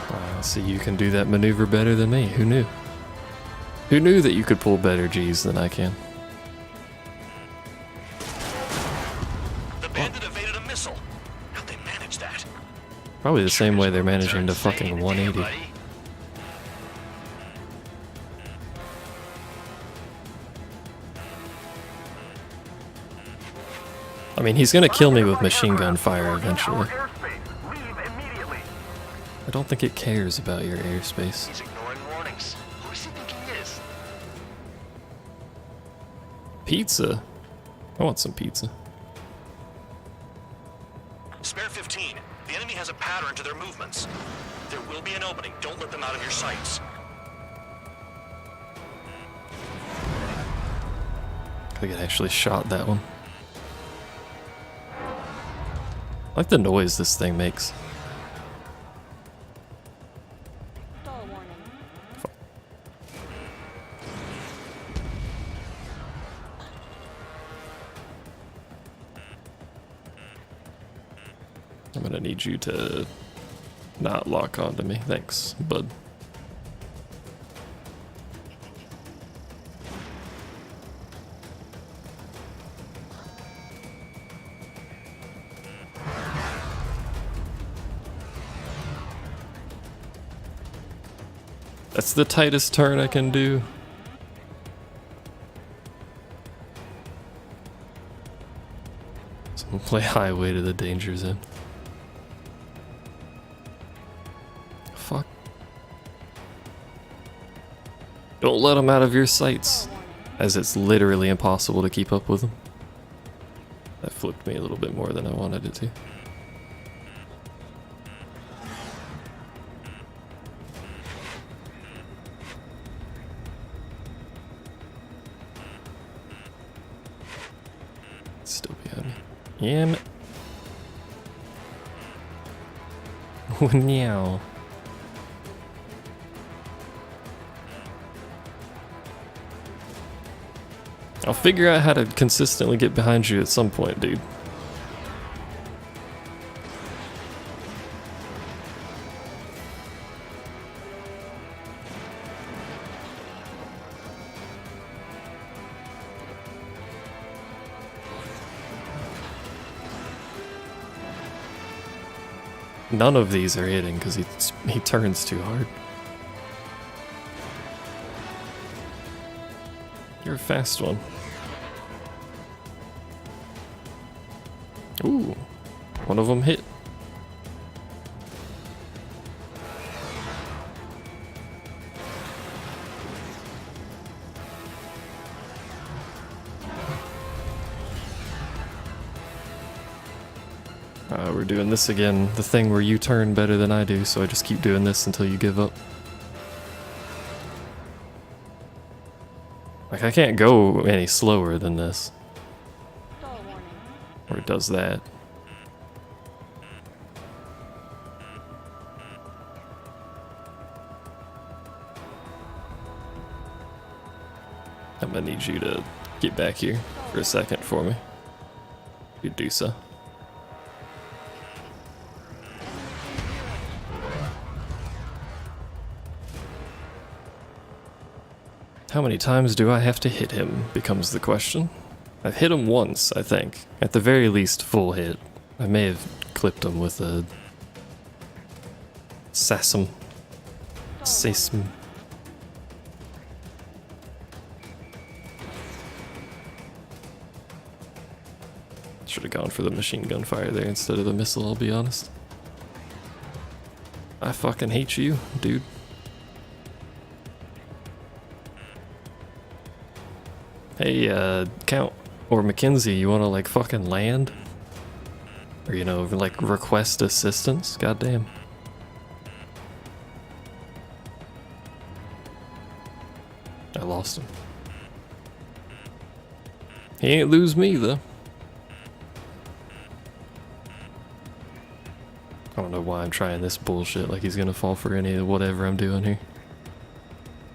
Speaker 1: Wow, see, you can do that maneuver better than me. Who knew? Who knew that you could pull better G's than I can?
Speaker 3: The bandit evaded a missile. How'd they manage that?
Speaker 1: Probably the same way they're managing to fucking 180.
Speaker 2: Buddy.
Speaker 1: I mean, he's gonna kill me with machine gun fire eventually.
Speaker 8: Our airspace. Leave immediately.
Speaker 1: I don't think it cares about your airspace.
Speaker 2: He's ignoring warnings. Who does he think he is?
Speaker 1: Pizza? I want some pizza.
Speaker 3: Spare 15. The enemy has a pattern to their movements. There will be an opening. Don't let them out of your sights.
Speaker 1: I think it actually shot that one. I like the noise this thing makes. I'm gonna need you to not lock onto me. Thanks, bud. That's the tightest turn I can do. So we'll play highway to the danger zone. Fuck. Don't let them out of your sights, as it's literally impossible to keep up with them. That flipped me a little bit more than I wanted it to. Still behind me. Yeah. Meow. I'll figure out how to consistently get behind you at some point, dude. None of these are hitting because he turns too hard. You're a fast one. Ooh, one of them hit. We're doing this again, the thing where you turn better than I do, so I just keep doing this until you give up. Like, I can't go any slower than this. Or it does that. I'm gonna need you to get back here for a second for me. You do so. How many times do I have to hit him becomes the question. I've hit him once, I think. At the very least, full hit. I may have clipped him with a Sasm. Sasm. Should have gone for the machine gun fire there instead of the missile, I'll be honest. I fucking hate you, dude. Hey, Count or Mackenzie, you wanna like fucking land? Or, you know, like request assistance? Goddamn. I lost him. He ain't lose me though. I don't know why I'm trying this bullshit, like he's gonna fall for any of whatever I'm doing here.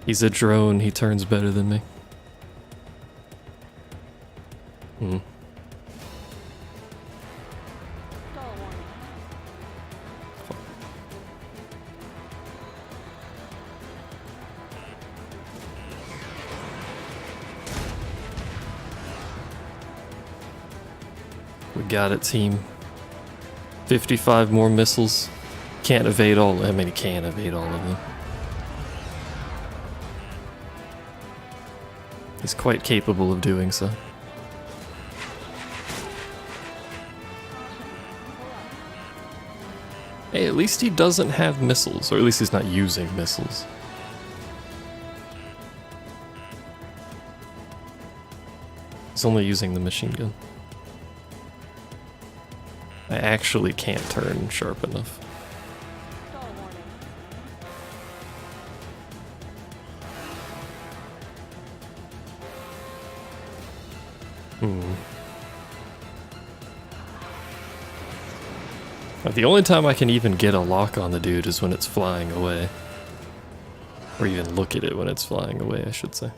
Speaker 1: He's a drone, he turns better than me. We got it, team. 55 more missiles. Can't evade all. I mean, he can't evade all of them. He's quite capable of doing so. Hey, at least he doesn't have missiles, or at least he's not using missiles. He's only using the machine gun. I actually can't turn sharp enough. The only time I can even get a lock on the dude is when it's flying away. Or even look at it when it's flying away, I should say.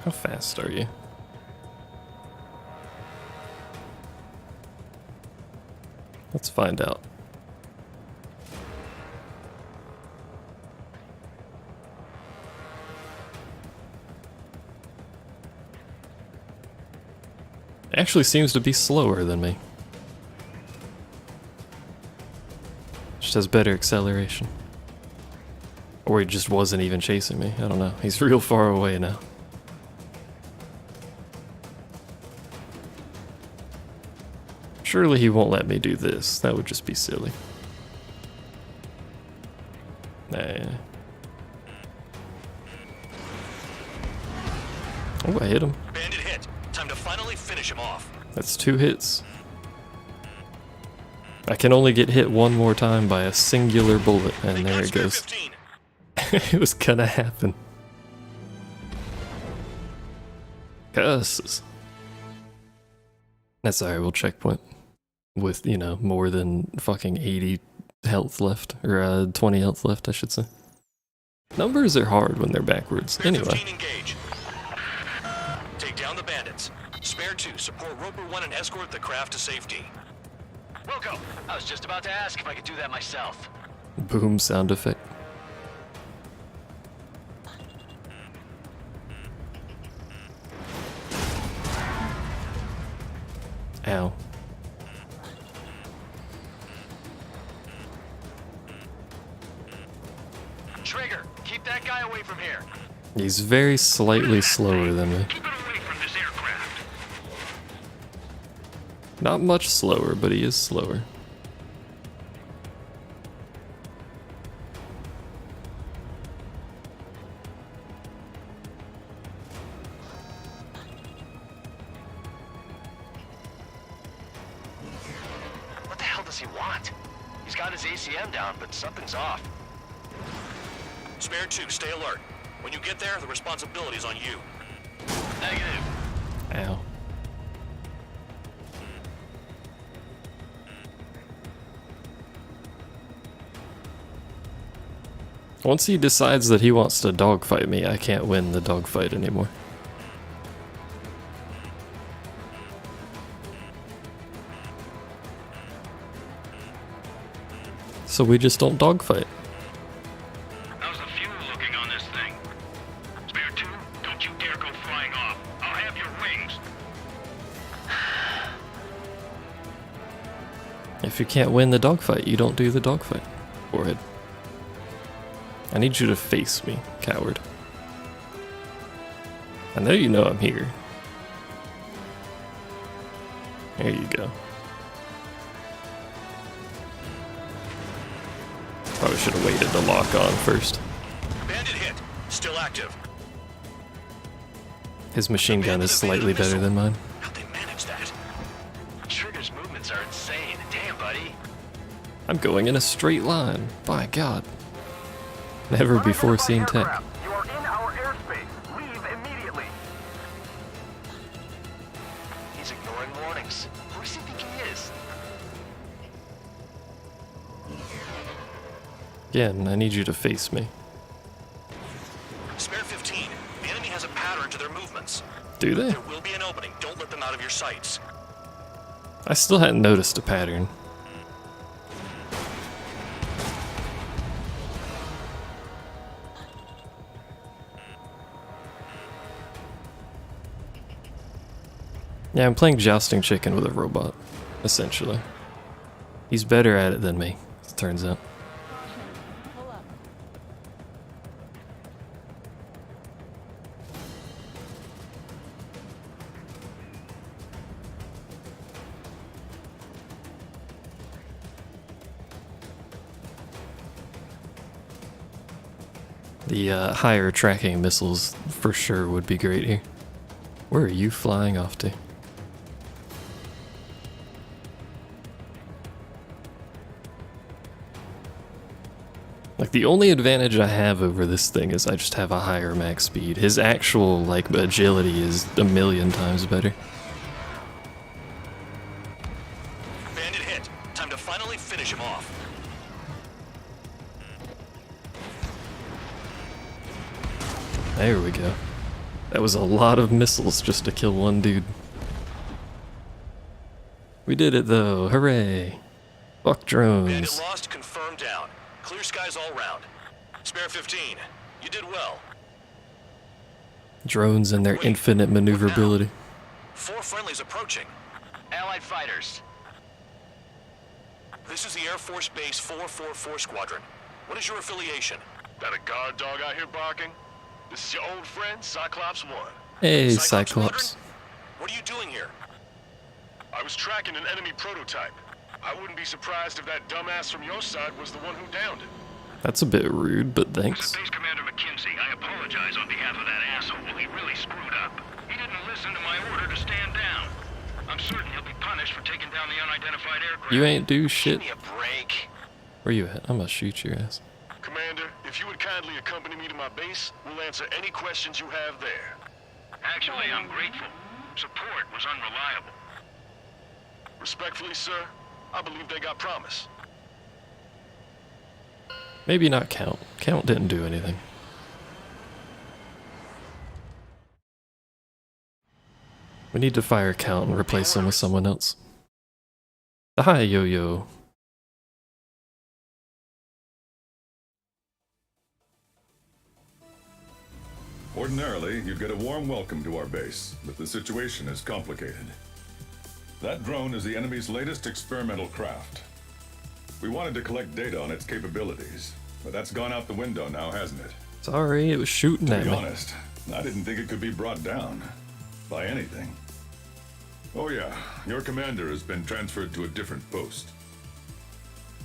Speaker 1: How fast are you? Let's find out. Actually seems to be slower than me. Just has better acceleration. Or he just wasn't even chasing me. I don't know. He's real far away now. Surely he won't let me do this. That would just be silly. Nah. Oh, I hit him.
Speaker 3: Bandit hit. Time to finally finish him off.
Speaker 1: That's 2 hits. I can only get hit one more time by a singular bullet, and there it goes.
Speaker 3: 15.
Speaker 1: It was gonna happen. Curses. That's alright, we'll checkpoint. With, you know, more than fucking 80 health left. Or 20 health left, I should say. Numbers are hard when they're backwards. Anyway.
Speaker 3: 15 engage. Take down the bandits. Spare 2, support Roper 1 and escort the craft to safety.
Speaker 2: Wilco, I was just about to ask if I could do that myself.
Speaker 1: Boom sound effect. Ow.
Speaker 2: Trigger, keep that guy away from here.
Speaker 1: He's very slightly slower than me.
Speaker 4: Keep it away from this aircraft.
Speaker 1: Not much slower, but he is slower.
Speaker 2: What the hell does he want? He's got his ACM down, but something's off.
Speaker 3: Spare 2, stay alert. When you get there, the responsibility's on you.
Speaker 2: Negative.
Speaker 1: Ow. Once he decides that he wants to dogfight me, I can't win the dogfight anymore. So we just don't dogfight.
Speaker 4: How's the fuel looking on this thing? Spare 2, don't you dare go flying off. I'll have your wings.
Speaker 1: If you can't win the dogfight, you don't do the dogfight. Forehead. I need you to face me, coward. I know you know I'm here. There you go. Probably should have waited to lock on first.
Speaker 3: Bandit hit. Still active.
Speaker 1: His machine gun is slightly better than mine.
Speaker 3: How'd they manage that?
Speaker 2: Trigger's movements are insane. Damn, buddy.
Speaker 1: I'm going in a straight line. By God. Never before seen tech.
Speaker 8: You are in our airspace. Leave immediately.
Speaker 2: He's ignoring warnings. Who does he think he is?
Speaker 1: Again, I need you to face me.
Speaker 3: Spare 15. The enemy has a pattern to their movements.
Speaker 1: Do they?
Speaker 3: There will be an opening. Don't let them out of your sights.
Speaker 1: I still hadn't noticed a pattern. Yeah, I'm playing Jousting Chicken with a robot, essentially. He's better at it than me, it turns out. The higher tracking missiles for sure would be great here. Where are you flying off to? Like, the only advantage I have over this thing is I just have a higher max speed. His actual, like, agility is a million times better.
Speaker 3: Bandit hit. Time to finally finish him off.
Speaker 1: There we go. That was a lot of missiles just to kill one dude. We did it though, hooray! Fuck drones.
Speaker 3: Bandit lost, confirmed down. Clear skies all round. Spare 15. You did well.
Speaker 1: Drones and their infinite maneuverability.
Speaker 3: 4 friendlies approaching.
Speaker 2: Allied fighters.
Speaker 3: This is the Air Force Base 444 Squadron. What is your affiliation?
Speaker 4: Got a guard dog out here barking? This is your old friend, Cyclops 1.
Speaker 1: Hey,
Speaker 3: Cyclops
Speaker 1: Cyclops.
Speaker 3: Squadron? What are you doing here?
Speaker 4: I was tracking an enemy prototype. I wouldn't be surprised if that dumbass from your side was the one who downed it.
Speaker 1: That's a bit rude, but
Speaker 4: This
Speaker 1: thanks.
Speaker 4: is Base Commander McKinsey. I apologize on behalf of that asshole. He really screwed up. He didn't listen to my order to stand down. I'm certain he'll be punished for taking down the unidentified aircraft.
Speaker 1: You ain't do
Speaker 2: Give
Speaker 1: shit.
Speaker 2: me a break.
Speaker 1: Where you at? I'm gonna shoot your ass.
Speaker 4: Commander, if you would kindly accompany me to my base, we'll answer any questions you have there. Actually, I'm grateful. Support was unreliable. Respectfully, sir, I believe they got promise.
Speaker 1: Maybe not Count. Count didn't do anything. We need to fire Count and replace him with someone else. Hi, Yo-Yo.
Speaker 10: Ordinarily, you'd get a warm welcome to our base, but the situation is complicated. That drone is the enemy's latest experimental craft. We wanted to collect data on its capabilities, but that's gone out the window now, hasn't it?
Speaker 1: Sorry, it was shooting
Speaker 10: To
Speaker 1: at
Speaker 10: be
Speaker 1: me.
Speaker 10: honest, I didn't think it could be brought down by anything. Oh yeah, your commander has been transferred to a different post.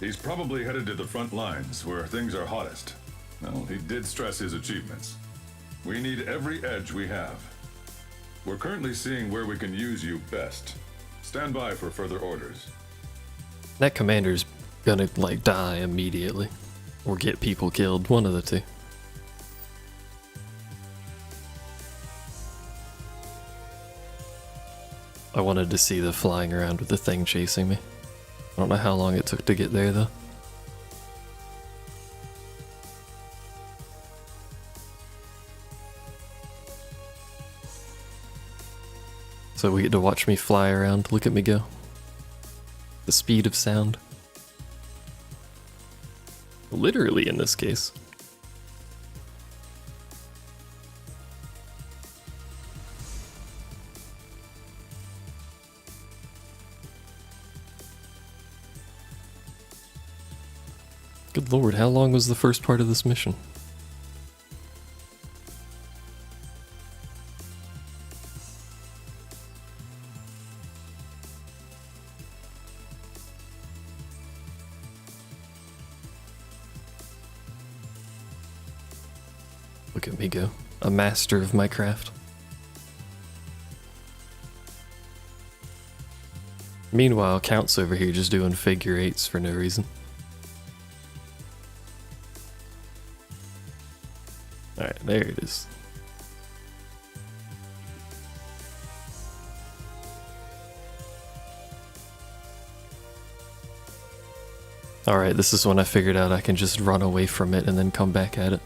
Speaker 10: He's probably headed to the front lines where things are hottest. Well, he did stress his achievements. We need every edge we have. We're currently seeing where we can use you best. Stand by for further orders.
Speaker 1: That commander's gonna, like, die immediately. Or get people killed, one of the two. I wanted to see the flying around with the thing chasing me. I don't know how long it took to get there, though. So we get to watch me fly around, look at me go. The speed of sound. Literally in this case. Good lord, how long was the first part of this mission? Look at me go. A master of my craft. Meanwhile, Count's over here just doing figure eights for no reason. Alright, there it is. Alright, this is when I figured out I can just run away from it and then come back at it.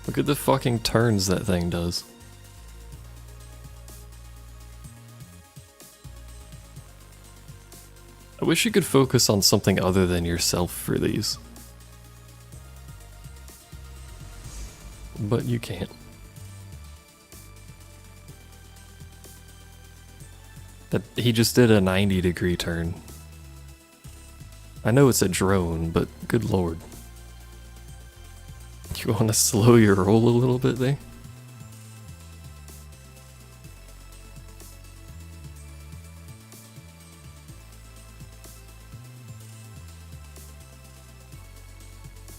Speaker 1: Look at the fucking turns that thing does. I wish you could focus on something other than yourself for these. But you can't. He just did a 90-degree turn. I know it's a drone, but good lord. You want to slow your roll a little bit there?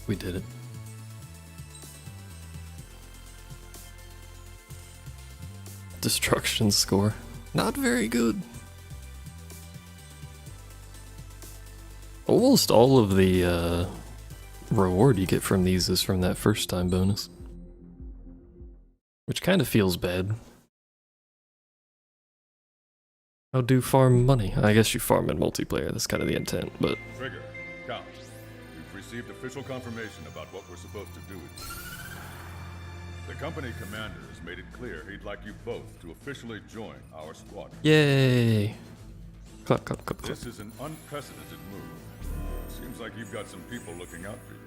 Speaker 1: We did it. Destruction score. Not very good. Almost all of the reward you get from these is from that first time bonus. Which kind of feels bad. How do farm money? I guess you farm in multiplayer, that's kind of the intent, but...
Speaker 10: Trigger, Count. We've received official confirmation about what we're supposed to do with you. The company commander has made it clear he'd like you both to officially join our squadron.
Speaker 1: Yay! Clap, clap, clap, clap.
Speaker 10: This is an unprecedented move. Seems like you've got some people looking out for you.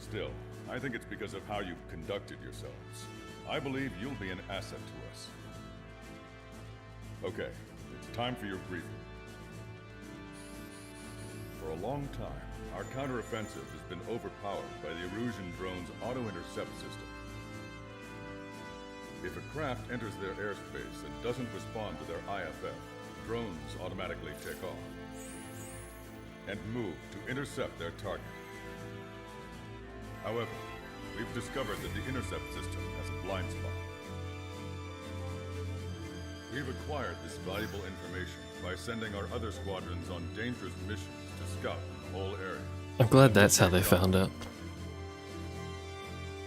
Speaker 10: Still, I think it's because of how you've conducted yourselves. I believe you'll be an asset to us. Okay, it's time for your briefing. For a long time, our counteroffensive has been overpowered by the Erusian drone's auto-intercept system. If a craft enters their airspace and doesn't respond to their IFF, drones automatically take off and move to intercept their target. However, we've discovered that the intercept system has a blind spot. We've acquired this valuable information by sending our other squadrons on dangerous missions to scout the whole area.
Speaker 1: I'm glad that's how they found out.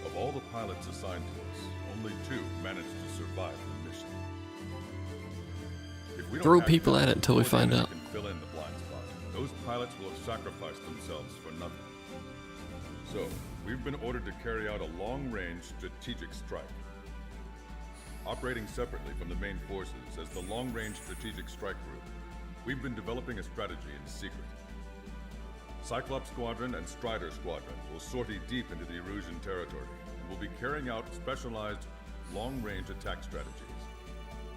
Speaker 10: Of all the pilots assigned to us, only 2 managed to survive the mission. If we don't
Speaker 1: Throw
Speaker 10: act
Speaker 1: people
Speaker 10: now,
Speaker 1: at it until we
Speaker 10: before the
Speaker 1: find
Speaker 10: enemy
Speaker 1: out.
Speaker 10: can fill in the blind spot, those pilots will have sacrificed themselves for nothing. So, we've been ordered to carry out a long-range strategic strike. Operating separately from the main forces as the Long-Range Strategic Strike Group, we've been developing a strategy in secret. Cyclops Squadron and Strider Squadron will sortie deep into the Erusian territory and will be carrying out specialized long-range attack strategies.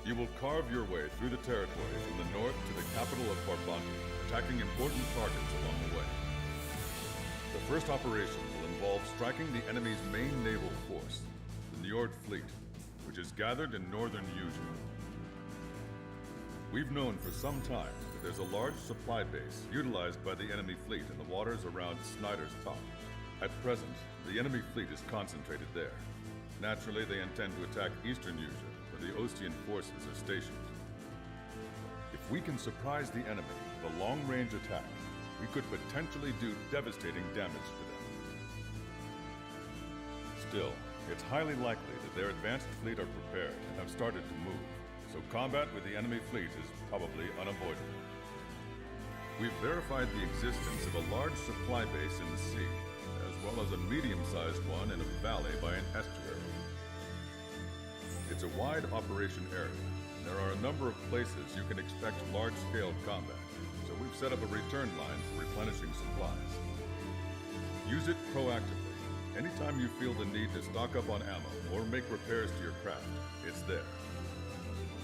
Speaker 10: You will carve your way through the territory from the north to the capital of Farbanti, attacking important targets along the way. The first operation will involve striking the enemy's main naval force, the Njord Fleet, which is gathered in northern Eugene. We've known for some time that there's a large supply base utilized by the enemy fleet in the waters around Snyder's Top. At present, the enemy fleet is concentrated there. Naturally, they intend to attack eastern Eugene, where the Ostian forces are stationed. If we can surprise the enemy with a long-range attack, we could potentially do devastating damage to them. Still, it's highly likely that their advanced fleet are prepared and have started to move, so combat with the enemy fleet is probably unavoidable. We've verified the existence of a large supply base in the sea, as well as a medium-sized one in a valley by an estuary. It's a wide operation area, and there are a number of places you can expect large-scale combat, so we've set up a return line for replenishing supplies. Use it proactively. Anytime you feel the need to stock up on ammo or make repairs to your craft, it's there.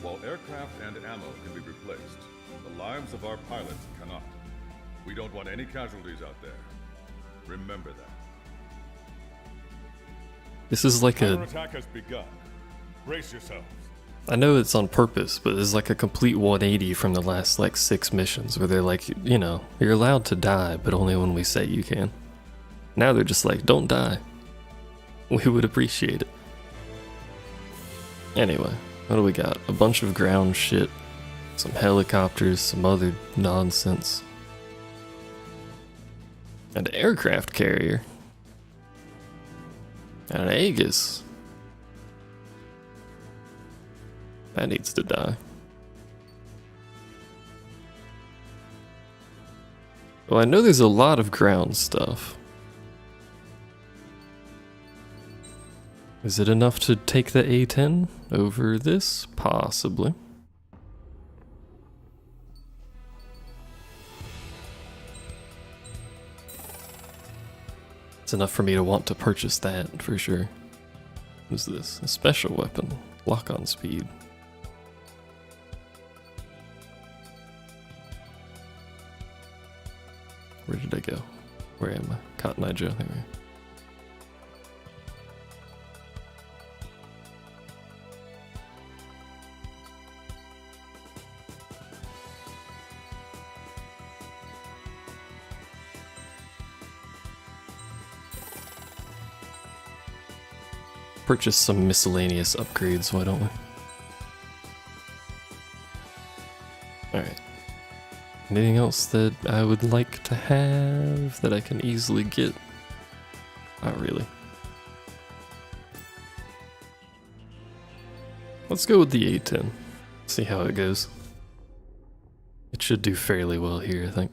Speaker 10: While aircraft and ammo can be replaced, the lives of our pilots cannot. We don't want any casualties out there. Remember that.
Speaker 1: This is like a...
Speaker 10: Counterattack has begun. Brace yourselves.
Speaker 1: I know it's on purpose, but it's like a complete 180 from the last like 6 missions where they're like, you know, you're allowed to die, but only when we say you can. Now they're just like, don't die. We would appreciate it. Anyway, what do we got? A bunch of ground shit, some helicopters, some other nonsense. An aircraft carrier. And an Aegis. That needs to die. Well, I know there's a lot of ground stuff. Is it enough to take the A-10 over this? Possibly. It's enough for me to want to purchase that, for sure. What's this? A special weapon. Lock-on speed. Where did I go? Where am I? Cotton Eye Joe. There we go. Purchase some miscellaneous upgrades, why don't we? Alright. Anything else that I would like to have that I can easily get? Not really. Let's go with the A-10. See how it goes. It should do fairly well here, I think.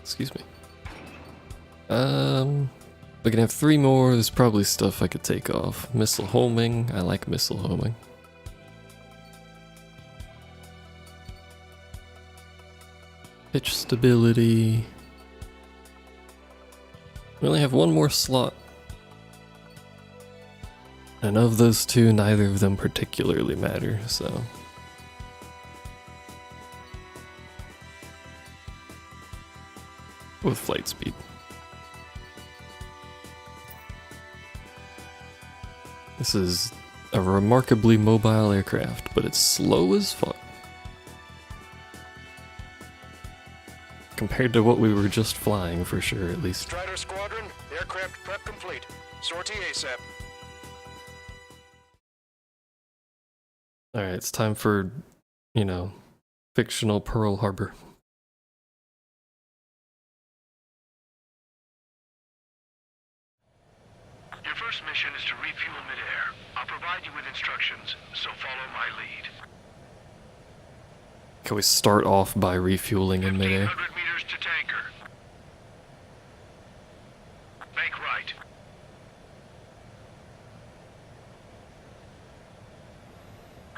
Speaker 1: Excuse me. We can have 3 more. There's probably stuff I could take off. Missile homing. I like missile homing. Pitch stability. We only have one more slot. And of those two, neither of them particularly matter, so... with flight speed. This is a remarkably mobile aircraft, but it's slow as fuck. Compared to what we were just flying, for sure, at least.
Speaker 3: Strider Squadron, aircraft prep complete. Sortie ASAP.
Speaker 1: Alright, it's time for, you know, fictional Pearl Harbor.
Speaker 4: Your first mission is to refuel midair. I'll provide you with instructions, so follow my lead.
Speaker 1: Can we start off by refueling in midair?
Speaker 4: 100 meters to tanker. Bank right.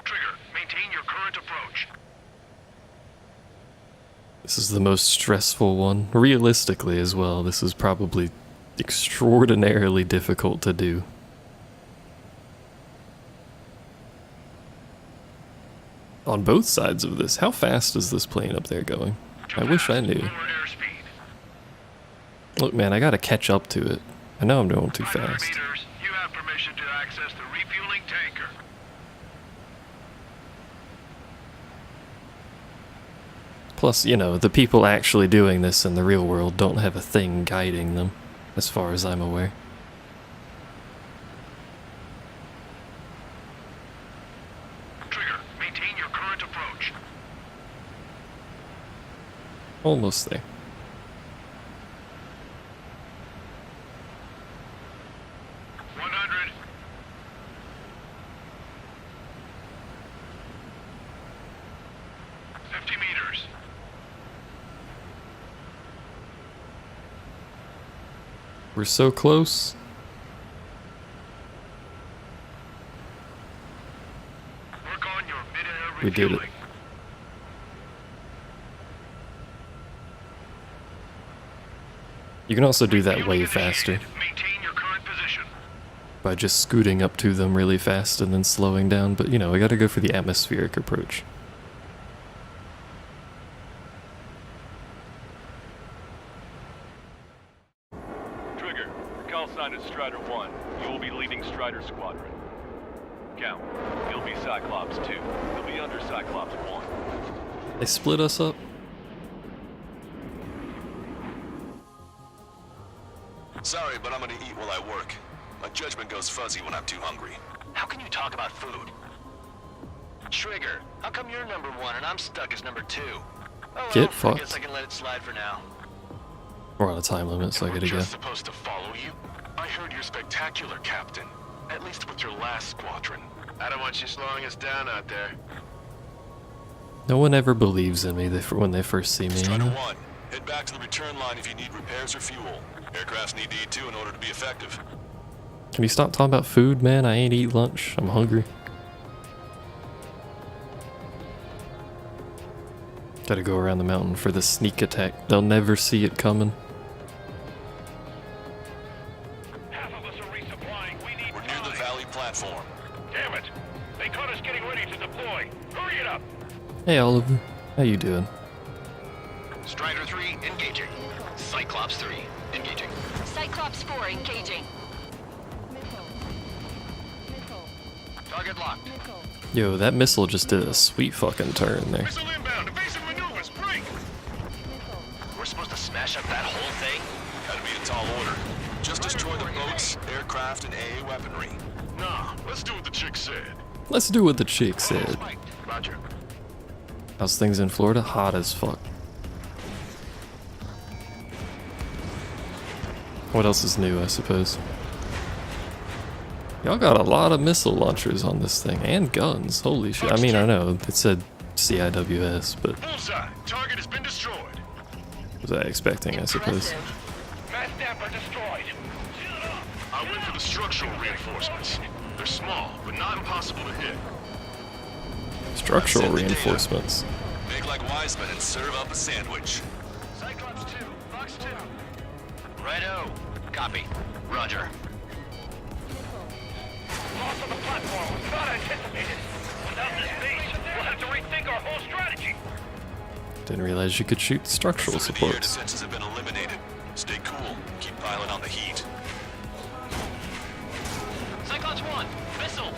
Speaker 4: Trigger, maintain your current approach.
Speaker 1: This is the most stressful one. Realistically as well, this is probably extraordinarily difficult to do. On both sides of this, how fast is this plane up there going? I wish I knew. Look man, I gotta catch up to it. I know I'm going too fast.
Speaker 4: Meters, you have permission to access the refueling tanker.
Speaker 1: Plus, you know, the people actually doing this in the real world don't have a thing guiding them, as far as I'm aware.
Speaker 4: Trigger, maintain your current approach.
Speaker 1: Almost there. We're so close.
Speaker 4: Work on your mid-air
Speaker 1: We did it.
Speaker 4: refueling.
Speaker 1: You can also do that way
Speaker 4: Refueling
Speaker 1: faster
Speaker 4: initiated. Maintain your current position.
Speaker 1: by just scooting up to them really fast and then slowing down, but you know, we gotta go for the atmospheric approach.
Speaker 5: Trigger, your call sign is Strider 1. You will be leading Strider Squadron. Count, you'll be Cyclops 2. You'll be under Cyclops 1.
Speaker 1: They split us up?
Speaker 3: Sorry, but I'm gonna eat while I work. My judgment goes fuzzy when I'm too hungry.
Speaker 2: How can you talk about food? Trigger, how come you're number 1 and I'm stuck as number 2? Oh well,
Speaker 1: Get
Speaker 2: I
Speaker 1: fucked.
Speaker 2: guess I can let it slide for now.
Speaker 1: We're on a time limit, so I gotta go.
Speaker 3: Just supposed to follow you? I heard you're spectacular, Captain. At least with your last squadron.
Speaker 4: I don't want you slowing us down out there.
Speaker 1: No one ever believes in me when they first see me. You
Speaker 3: Strider
Speaker 1: know?
Speaker 3: 1, head back to the return line if you need repairs or fuel. Aircrafts need to eat too in order to be effective.
Speaker 1: Can you stop talking about food, man? I ain't eat lunch. I'm hungry. Gotta go around the mountain for the sneak attack. They'll never see it coming.
Speaker 4: Half of us are resupplying. We need
Speaker 3: We're near the valley platform.
Speaker 4: Damn it! They caught us getting ready to deploy. Hurry it up!
Speaker 1: Hey Oliver, how you doing?
Speaker 2: Strider 3, engaging. Cyclops 3, engaging.
Speaker 9: Cyclops 4 engaging.
Speaker 2: Target locked.
Speaker 1: Yo, that missile just did a sweet fucking turn there.
Speaker 4: Missile inbound. Evasive maneuvers. Break!
Speaker 2: We're supposed to smash up that whole thing?
Speaker 3: Gotta be a tall order. Just destroy the boats, aircraft, and AA weaponry.
Speaker 4: Nah, let's do what the chick said.
Speaker 1: Let's do what the chick said.
Speaker 4: Roger.
Speaker 1: How's things in Florida? Hot as fuck. What else is new, I suppose? Y'all got a lot of missile launchers on this thing, and guns. Holy shit. I mean, I know, it said CIWS, but
Speaker 4: Bullseye. Target has been destroyed.
Speaker 1: what was I expecting, I suppose?
Speaker 4: Mass damper destroyed. Seal it up. I went for the structural reinforcements. They're small, but not impossible to hit.
Speaker 1: Structural reinforcements.
Speaker 3: Make like Wiseman and serve up a sandwich.
Speaker 2: Cyclops 2, Fox 2. Righto. Copy. Roger.
Speaker 4: Loss of the platform was not anticipated. Without this base, we'll have to rethink our whole strategy.
Speaker 1: Didn't realize you could shoot structural
Speaker 3: Third of the air
Speaker 1: supports.
Speaker 3: defenses have been eliminated. Stay cool. Keep piling on the heat.
Speaker 2: Cyclops 1, missile.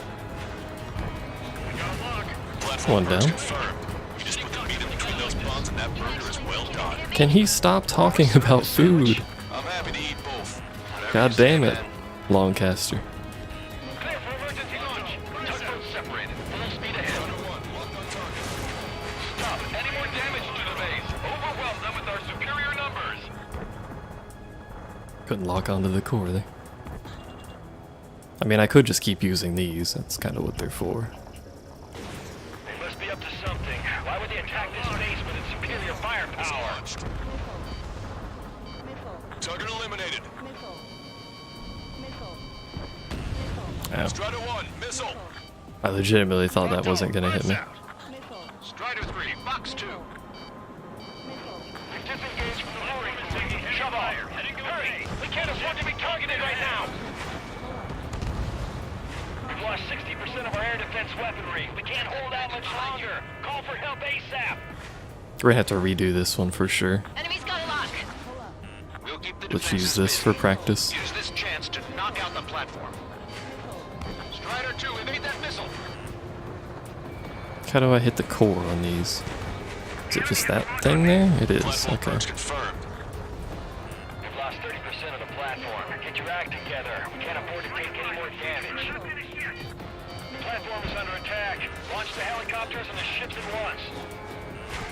Speaker 4: We got a lock.
Speaker 3: Platform
Speaker 1: One
Speaker 3: approach
Speaker 1: down.
Speaker 3: confirmed. You just put the meat in between those buns and that burger is well done.
Speaker 1: Can he stop talking about food?
Speaker 3: I'm happy to eat both. Whatever
Speaker 1: God
Speaker 3: you say,
Speaker 1: damn it,
Speaker 3: man.
Speaker 1: Longcaster.
Speaker 4: Clear for emergency launch.
Speaker 2: Tugboat separated. Full speed ahead.
Speaker 4: Stop. Any more damage to the base? Overwhelm them with our superior numbers.
Speaker 1: Couldn't lock onto the core there. I mean, I could just keep using these. That's kind of what they're for.
Speaker 4: They must be up to something. Why would they attack this base with its superior firepower?
Speaker 3: Target eliminated.
Speaker 1: Ow.
Speaker 3: Strider 1, missile.
Speaker 1: I legitimately thought that wasn't gonna hit me.
Speaker 2: Strider 3, Fox 2.
Speaker 4: We've disengaged from the mooring position. Shove off. Hurry! We can't afford to be targeted right now. We've lost 60% of our air defense weaponry. We can't hold out much longer. Call for help ASAP.
Speaker 1: We're gonna have to redo this one for sure.
Speaker 9: Enemy's got a lock.
Speaker 2: We'll keep the
Speaker 1: Let's
Speaker 2: defenses
Speaker 1: use this
Speaker 2: busy.
Speaker 1: for practice.
Speaker 2: Use this chance to knock out the platform. Strider 2, evade that missile.
Speaker 1: How do I hit the core on these? Is it just that thing there? It is,
Speaker 3: Platform
Speaker 1: okay.
Speaker 3: approach confirmed.
Speaker 4: We've lost 30% of the platform. Get your act together. We can't afford to take any more damage. The platform is under attack. Launch the helicopters and the ships at once.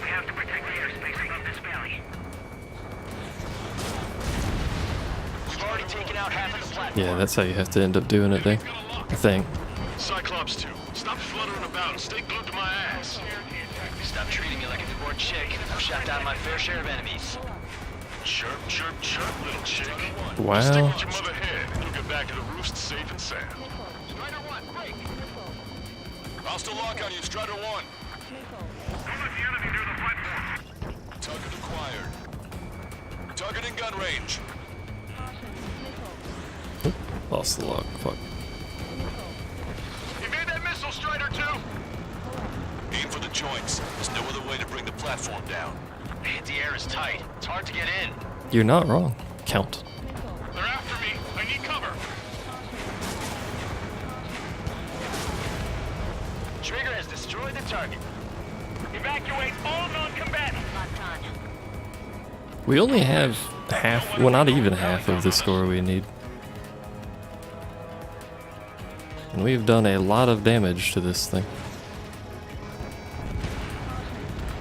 Speaker 4: We have to protect the airspace above this valley.
Speaker 2: We've already taken out half of the platform.
Speaker 1: Yeah, that's how you have to end up doing it there. I think.
Speaker 4: Cyclops 2, stop fluttering about and stay glued to my ass.
Speaker 2: Stop treating me like a newborn chick. I've shot down my fair share of enemies.
Speaker 4: Chirp, chirp, chirp, little chick.
Speaker 1: Wow.
Speaker 4: Stick with your mother head, and you'll get back to the roost safe and sound.
Speaker 2: Strider 1, break.
Speaker 3: Hostile lock on you, Strider 1.
Speaker 4: Don't let the enemy near the platform.
Speaker 3: Target acquired. Target in gun range.
Speaker 1: Lost the lock. Fuck.
Speaker 4: Evade that missile, Strider 2!
Speaker 3: Aim for the joints. There's no other way to bring the platform down.
Speaker 2: The air is tight. It's hard to get in.
Speaker 1: You're not wrong. Count.
Speaker 4: They're after me. I need cover.
Speaker 2: Trigger has destroyed the target.
Speaker 4: Evacuate all non-combatants.
Speaker 1: We only have half, well, not even half of the score we need. And we've done a lot of damage to this thing.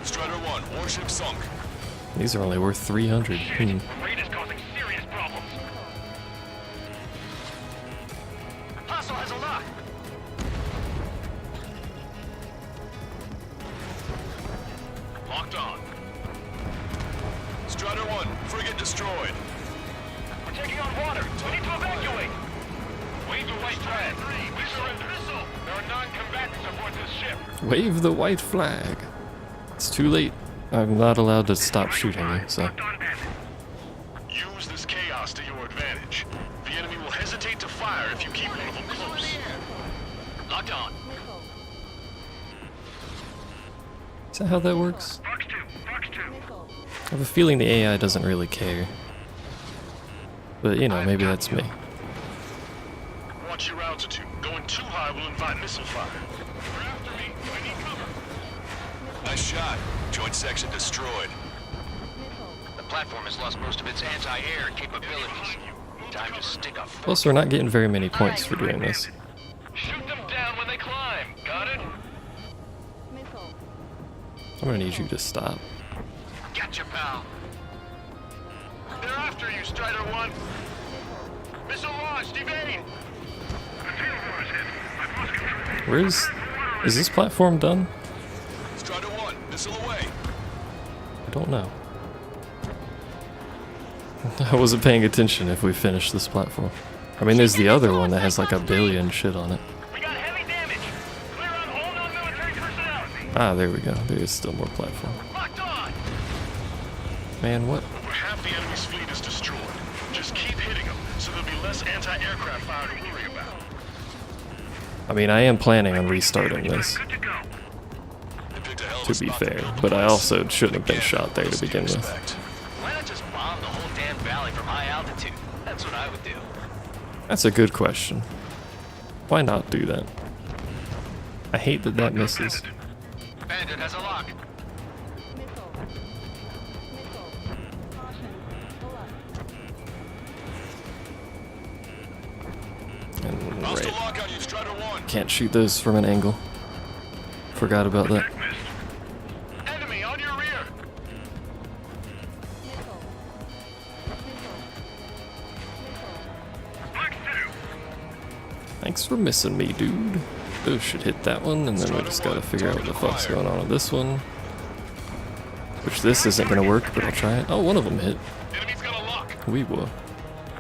Speaker 3: Strider 1, warship sunk.
Speaker 1: These are only worth 300.
Speaker 4: Raid is causing serious problems.
Speaker 2: Hostile has a lock.
Speaker 4: Locked on.
Speaker 3: Strider 1, frigate destroyed.
Speaker 4: We're taking on water. We need to evacuate. Wave the white flag. We surrender. Missile. There are non-combatants aboard this ship.
Speaker 1: Wave the white flag. It's too late. I'm not allowed to stop shooting you, so.
Speaker 4: Locked on end. Use this chaos to your advantage. The enemy will hesitate to fire if you keep one of them close.
Speaker 2: Locked on.
Speaker 1: Is that how that works?
Speaker 4: Fox 2. Fox 2.
Speaker 1: I have a feeling the AI doesn't really care. But, you know, maybe that's me.
Speaker 4: Watch your altitude. Going too high will invite missile fire. They're after me. I need cover.
Speaker 3: Nice shot. Joint section destroyed.
Speaker 2: The platform has lost most of its anti-air capabilities. Time to stick up.
Speaker 1: Plus, we're not getting very many points for doing this.
Speaker 4: Shoot them down when they climb. Got it?
Speaker 1: I'm gonna need you to stop.
Speaker 2: Gotcha, pal.
Speaker 4: They're after you, Strider 1. Missile launched. Evade.
Speaker 1: Is this platform done?
Speaker 3: Strider 1, missile away.
Speaker 1: I don't know. I wasn't paying attention if we finished this platform. I mean, there's the other one that has like 1 billion shit on it.
Speaker 4: We got heavy damage. Clear out all non-military personnel.
Speaker 1: Ah, there we go. There is still more platform.
Speaker 3: Locked on!
Speaker 1: Man, what?
Speaker 3: Over half the enemy's fleet is destroyed. Just keep hitting them, so there'll be less anti-aircraft fire to worry about.
Speaker 1: I mean, I am planning on restarting this,
Speaker 3: Good to go.
Speaker 1: to be fair, but I also shouldn't have been shot there to begin with.
Speaker 2: Why not just bomb the whole damn valley from high altitude? That's what I would do.
Speaker 1: That's a good question. Why not do that? I hate that that misses.
Speaker 2: Bandit has a lock.
Speaker 1: And
Speaker 3: Hostile
Speaker 1: right.
Speaker 3: lock on you, Strider 1.
Speaker 1: Can't shoot those from an angle. Forgot about that.
Speaker 3: Enemy on your rear.
Speaker 4: Black 2.
Speaker 1: Thanks for missing me, dude. Those should hit that one, and then we just gotta figure out what the fuck's going on with this one. Which this isn't gonna work, but I'll try it. Oh, one of them hit.
Speaker 3: Enemy's got a lock.
Speaker 1: We will.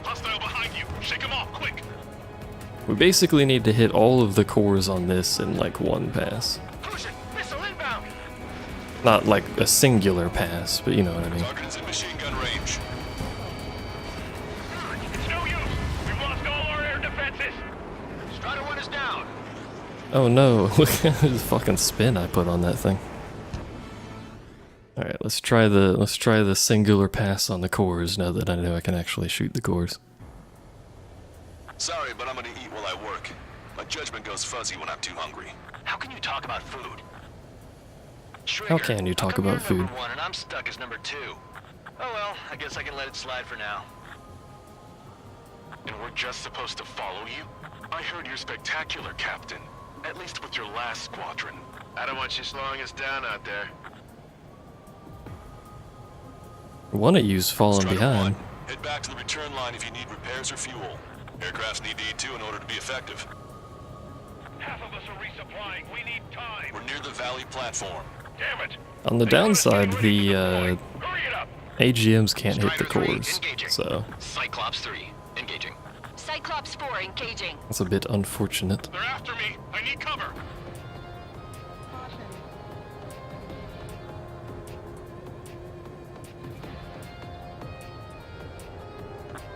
Speaker 3: Hostile behind you. Shake him off, quick.
Speaker 1: We basically need to hit all of the cores on this in like one pass.
Speaker 2: Push it! Missile inbound!
Speaker 1: Not like a singular pass, but you know what I mean.
Speaker 3: Target is in machine gun range.
Speaker 4: It's no use. We've lost all our air defenses.
Speaker 2: Strider 1 is down.
Speaker 1: Oh no, look at the fucking spin I put on that thing. Alright, let's try the singular pass on the cores now that I know I can actually shoot the cores.
Speaker 3: Sorry, but I'm gonna eat while I work. My judgment goes fuzzy when I'm too hungry.
Speaker 2: How can you talk about food?
Speaker 1: How can you talk
Speaker 2: come
Speaker 1: about
Speaker 2: you're
Speaker 1: food?
Speaker 2: number 1 and I'm stuck as number 2? Oh well, I guess I can let it slide for now.
Speaker 3: And we're just supposed to follow you? I heard you're spectacular, Captain. At least with your last squadron. I don't want you slowing us down out there.
Speaker 1: One of you's falling
Speaker 3: Strider
Speaker 1: behind.
Speaker 3: 1, head back to the return line if you need repairs or fuel. Aircrafts need E2 in order to be effective.
Speaker 4: Half of us are resupplying. We need time.
Speaker 3: We're near the valley platform.
Speaker 4: Damn it.
Speaker 1: On the downside, the
Speaker 4: Hurry it up.
Speaker 1: AGMs can't hit the
Speaker 2: Strider 3
Speaker 1: cores,
Speaker 2: engaging.
Speaker 1: so
Speaker 2: Cyclops 3 engaging.
Speaker 11: Cyclops 4 engaging.
Speaker 1: that's a bit unfortunate.
Speaker 3: They're after me. I need cover.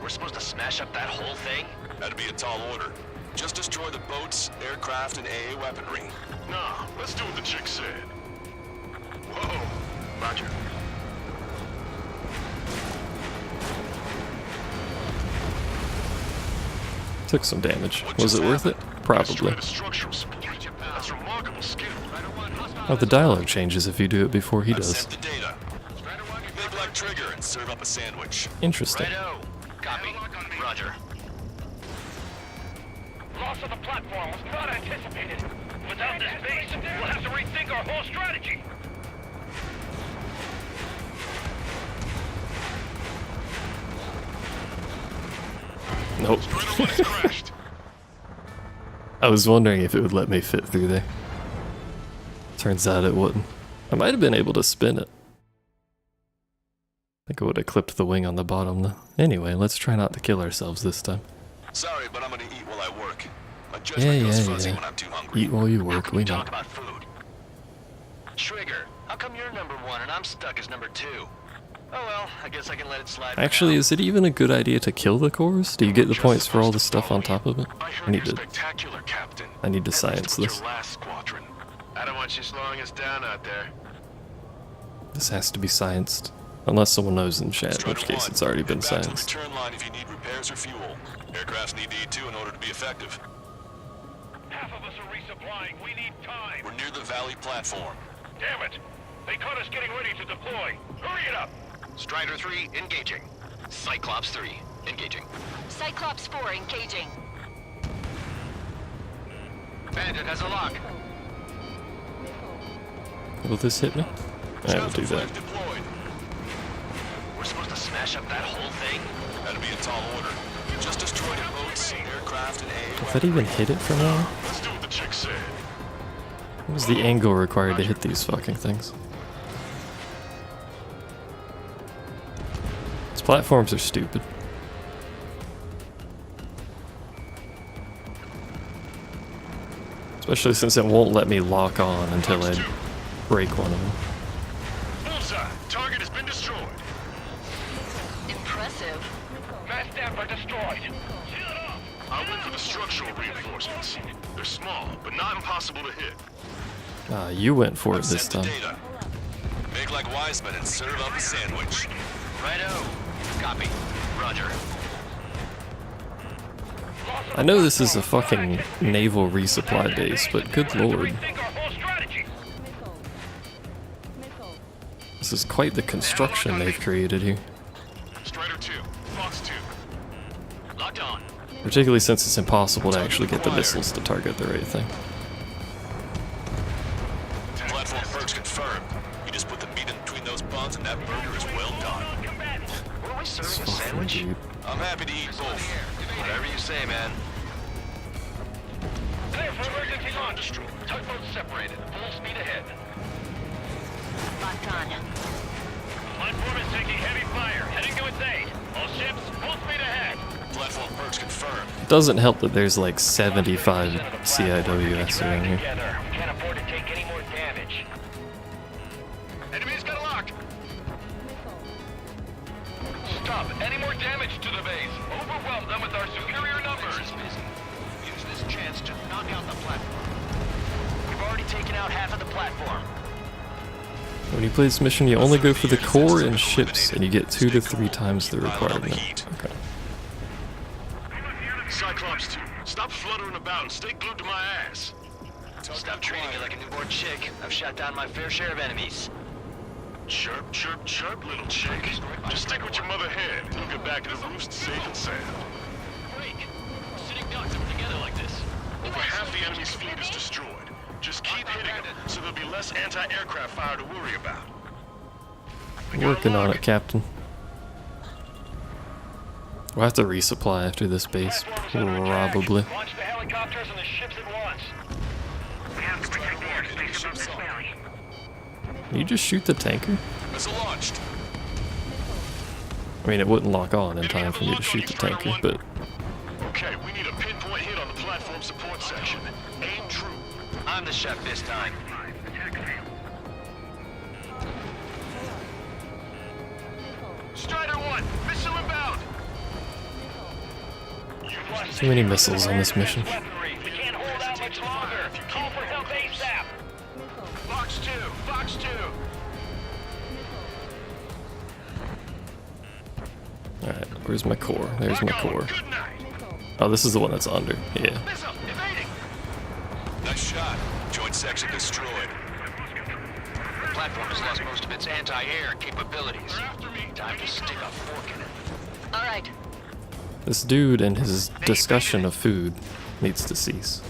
Speaker 2: We're supposed to smash up that whole thing?
Speaker 3: That'd be a tall order. Just destroy the boats, aircraft, and AA weaponry. Nah, let's do what the chick said. Whoa.
Speaker 2: Roger.
Speaker 1: Took some damage.
Speaker 3: What
Speaker 1: Was
Speaker 3: just
Speaker 1: it worth it?
Speaker 3: happened?
Speaker 1: Probably.
Speaker 3: Destroyed a structural support. That's remarkable skill.
Speaker 1: Oh, the dialogue changes if you do it before he
Speaker 3: I've
Speaker 1: does.
Speaker 3: sent the data. Make like trigger and serve up a sandwich.
Speaker 1: Interesting.
Speaker 2: Righto. Copy. Roger.
Speaker 4: Loss of the platform was not anticipated. Without this base, we'll have to rethink our whole strategy.
Speaker 1: Nope.
Speaker 3: Strider 1 has crashed.
Speaker 1: I was wondering if it would let me fit through there. Turns out it wouldn't. I might have been able to spin it. I think I would have clipped the wing on the bottom though. Anyway, let's try not to kill ourselves this time.
Speaker 3: Sorry, but I'm gonna eat while I work. My judgment goes fuzzy when I'm too hungry.
Speaker 1: Eat while you work,
Speaker 2: How can
Speaker 1: we
Speaker 2: you
Speaker 1: know.
Speaker 2: talk about food? Trigger, how come you're number 1 and I'm stuck as number 2? Oh well, I guess I can let it slide. for
Speaker 1: Actually,
Speaker 2: now.
Speaker 1: is it even a good idea to kill the cores? Do you get the points for all the stuff on top of it?
Speaker 3: I
Speaker 1: I
Speaker 3: heard
Speaker 1: need
Speaker 3: you're
Speaker 1: to
Speaker 3: spectacular, Captain.
Speaker 1: I need to
Speaker 3: At least
Speaker 1: science
Speaker 3: with
Speaker 1: this.
Speaker 3: Your last squadron. I don't want you slowing us down out there.
Speaker 1: This has to be scienced. Unless someone knows in chat, in
Speaker 3: Strider
Speaker 1: which case
Speaker 3: 1,
Speaker 1: it's already been
Speaker 3: head back to the
Speaker 1: scienced.
Speaker 3: return line if you need repairs or fuel. Aircrafts need E2 in order to be effective.
Speaker 4: Half of us are resupplying. We need time.
Speaker 3: We're near the valley platform.
Speaker 4: Damn it. They caught us getting ready to deploy. Hurry it up.
Speaker 2: Strider 3 engaging. Cyclops 3 engaging.
Speaker 11: Cyclops 4 engaging.
Speaker 2: Bandit has a lock.
Speaker 1: Will this hit me? I will do that.
Speaker 3: Flag deployed.
Speaker 2: We're supposed to smash up that whole thing?
Speaker 3: That'd be a tall order. Just destroy the boats, aircraft, and AA
Speaker 1: Does that even hit it from now?
Speaker 3: Let's do what the chick said.
Speaker 1: What was the angle required to hit these fucking things? These platforms are stupid. Especially since it won't let me lock on until I break one of them.
Speaker 3: Bullseye. Target has been destroyed.
Speaker 11: Impressive.
Speaker 4: Mass Stamper destroyed. Seal it off.
Speaker 3: I went for the structural reinforcements. They're small, but not impossible to hit.
Speaker 1: You went for it this time.
Speaker 3: Data. Make like Wiseman and serve up a sandwich.
Speaker 2: Righto. Copy. Roger.
Speaker 1: I know this is a fucking naval resupply base, but good lord.
Speaker 4: Rethink our whole strategy.
Speaker 1: This is quite the construction they've created here.
Speaker 3: Strider 2. Fox 2.
Speaker 2: Locked on.
Speaker 1: Particularly since it's impossible to actually get the missiles to target the right thing.
Speaker 3: Platform perks confirmed. You just put the meat in between those buns and that burger is well done.
Speaker 2: Were we serving a
Speaker 1: Fucking
Speaker 2: sandwich?
Speaker 1: dude.
Speaker 3: I'm happy to eat both.
Speaker 2: Whatever you say, man.
Speaker 4: Clear for emergency launch. Tugboats separated. Full speed ahead.
Speaker 11: Locked on.
Speaker 4: Platform is taking heavy fire. Heading to its aid. All ships, full speed ahead.
Speaker 3: Platform perks confirmed.
Speaker 1: It doesn't help that there's like 75 CIWS around here.
Speaker 4: Together. We can't afford to take any more damage.
Speaker 3: Enemy's got a lock.
Speaker 4: Stop. Any more damage to the base. Overwhelm them with our superior numbers.
Speaker 2: Use this chance to knock out the platform. We've already taken out half of the platform.
Speaker 1: When you play this mission, you only go for the core and ships, and you get 2 to 3 times the requirement. Okay.
Speaker 3: Cyclops 2. Stop fluttering about and stay glued to my ass.
Speaker 2: Stop treating me like a newborn chick. I've shot down my fair share of enemies.
Speaker 3: Chirp, chirp, chirp, little chick. Just stick with your mother hen. You'll get back to the roost safe and sound.
Speaker 2: Break. Sitting ducks are together like this.
Speaker 3: Over half the enemy's fleet is destroyed. Just keep hitting them, so there'll be less anti-aircraft fire to worry about.
Speaker 1: Working on it, Captain. We'll have to resupply after this base, probably.
Speaker 4: Launch the helicopters and the ships at once.
Speaker 8: We have to protect the airspace above this valley.
Speaker 1: Can you just shoot the tanker?
Speaker 3: Missile launched.
Speaker 1: I mean, it wouldn't lock on in time for me to shoot the tanker, but
Speaker 3: Okay, we need a pinpoint hit on the platform support section. Aim true.
Speaker 2: I'm the chef this time.
Speaker 3: Strider 1, missile inbound.
Speaker 1: too many missiles on this mission.
Speaker 4: We can't hold out much longer. Call for help ASAP.
Speaker 3: Fox 2, Fox 2.
Speaker 1: Alright, where's my core? There's my core.
Speaker 3: Good night.
Speaker 1: Oh, this is the one that's under. Yeah.
Speaker 3: Missile, evading. Nice shot. Joint section destroyed.
Speaker 2: The platform has lost most of its anti-air capabilities. Time to stick a fork in it.
Speaker 11: All right.
Speaker 1: This dude and his discussion of food needs to cease.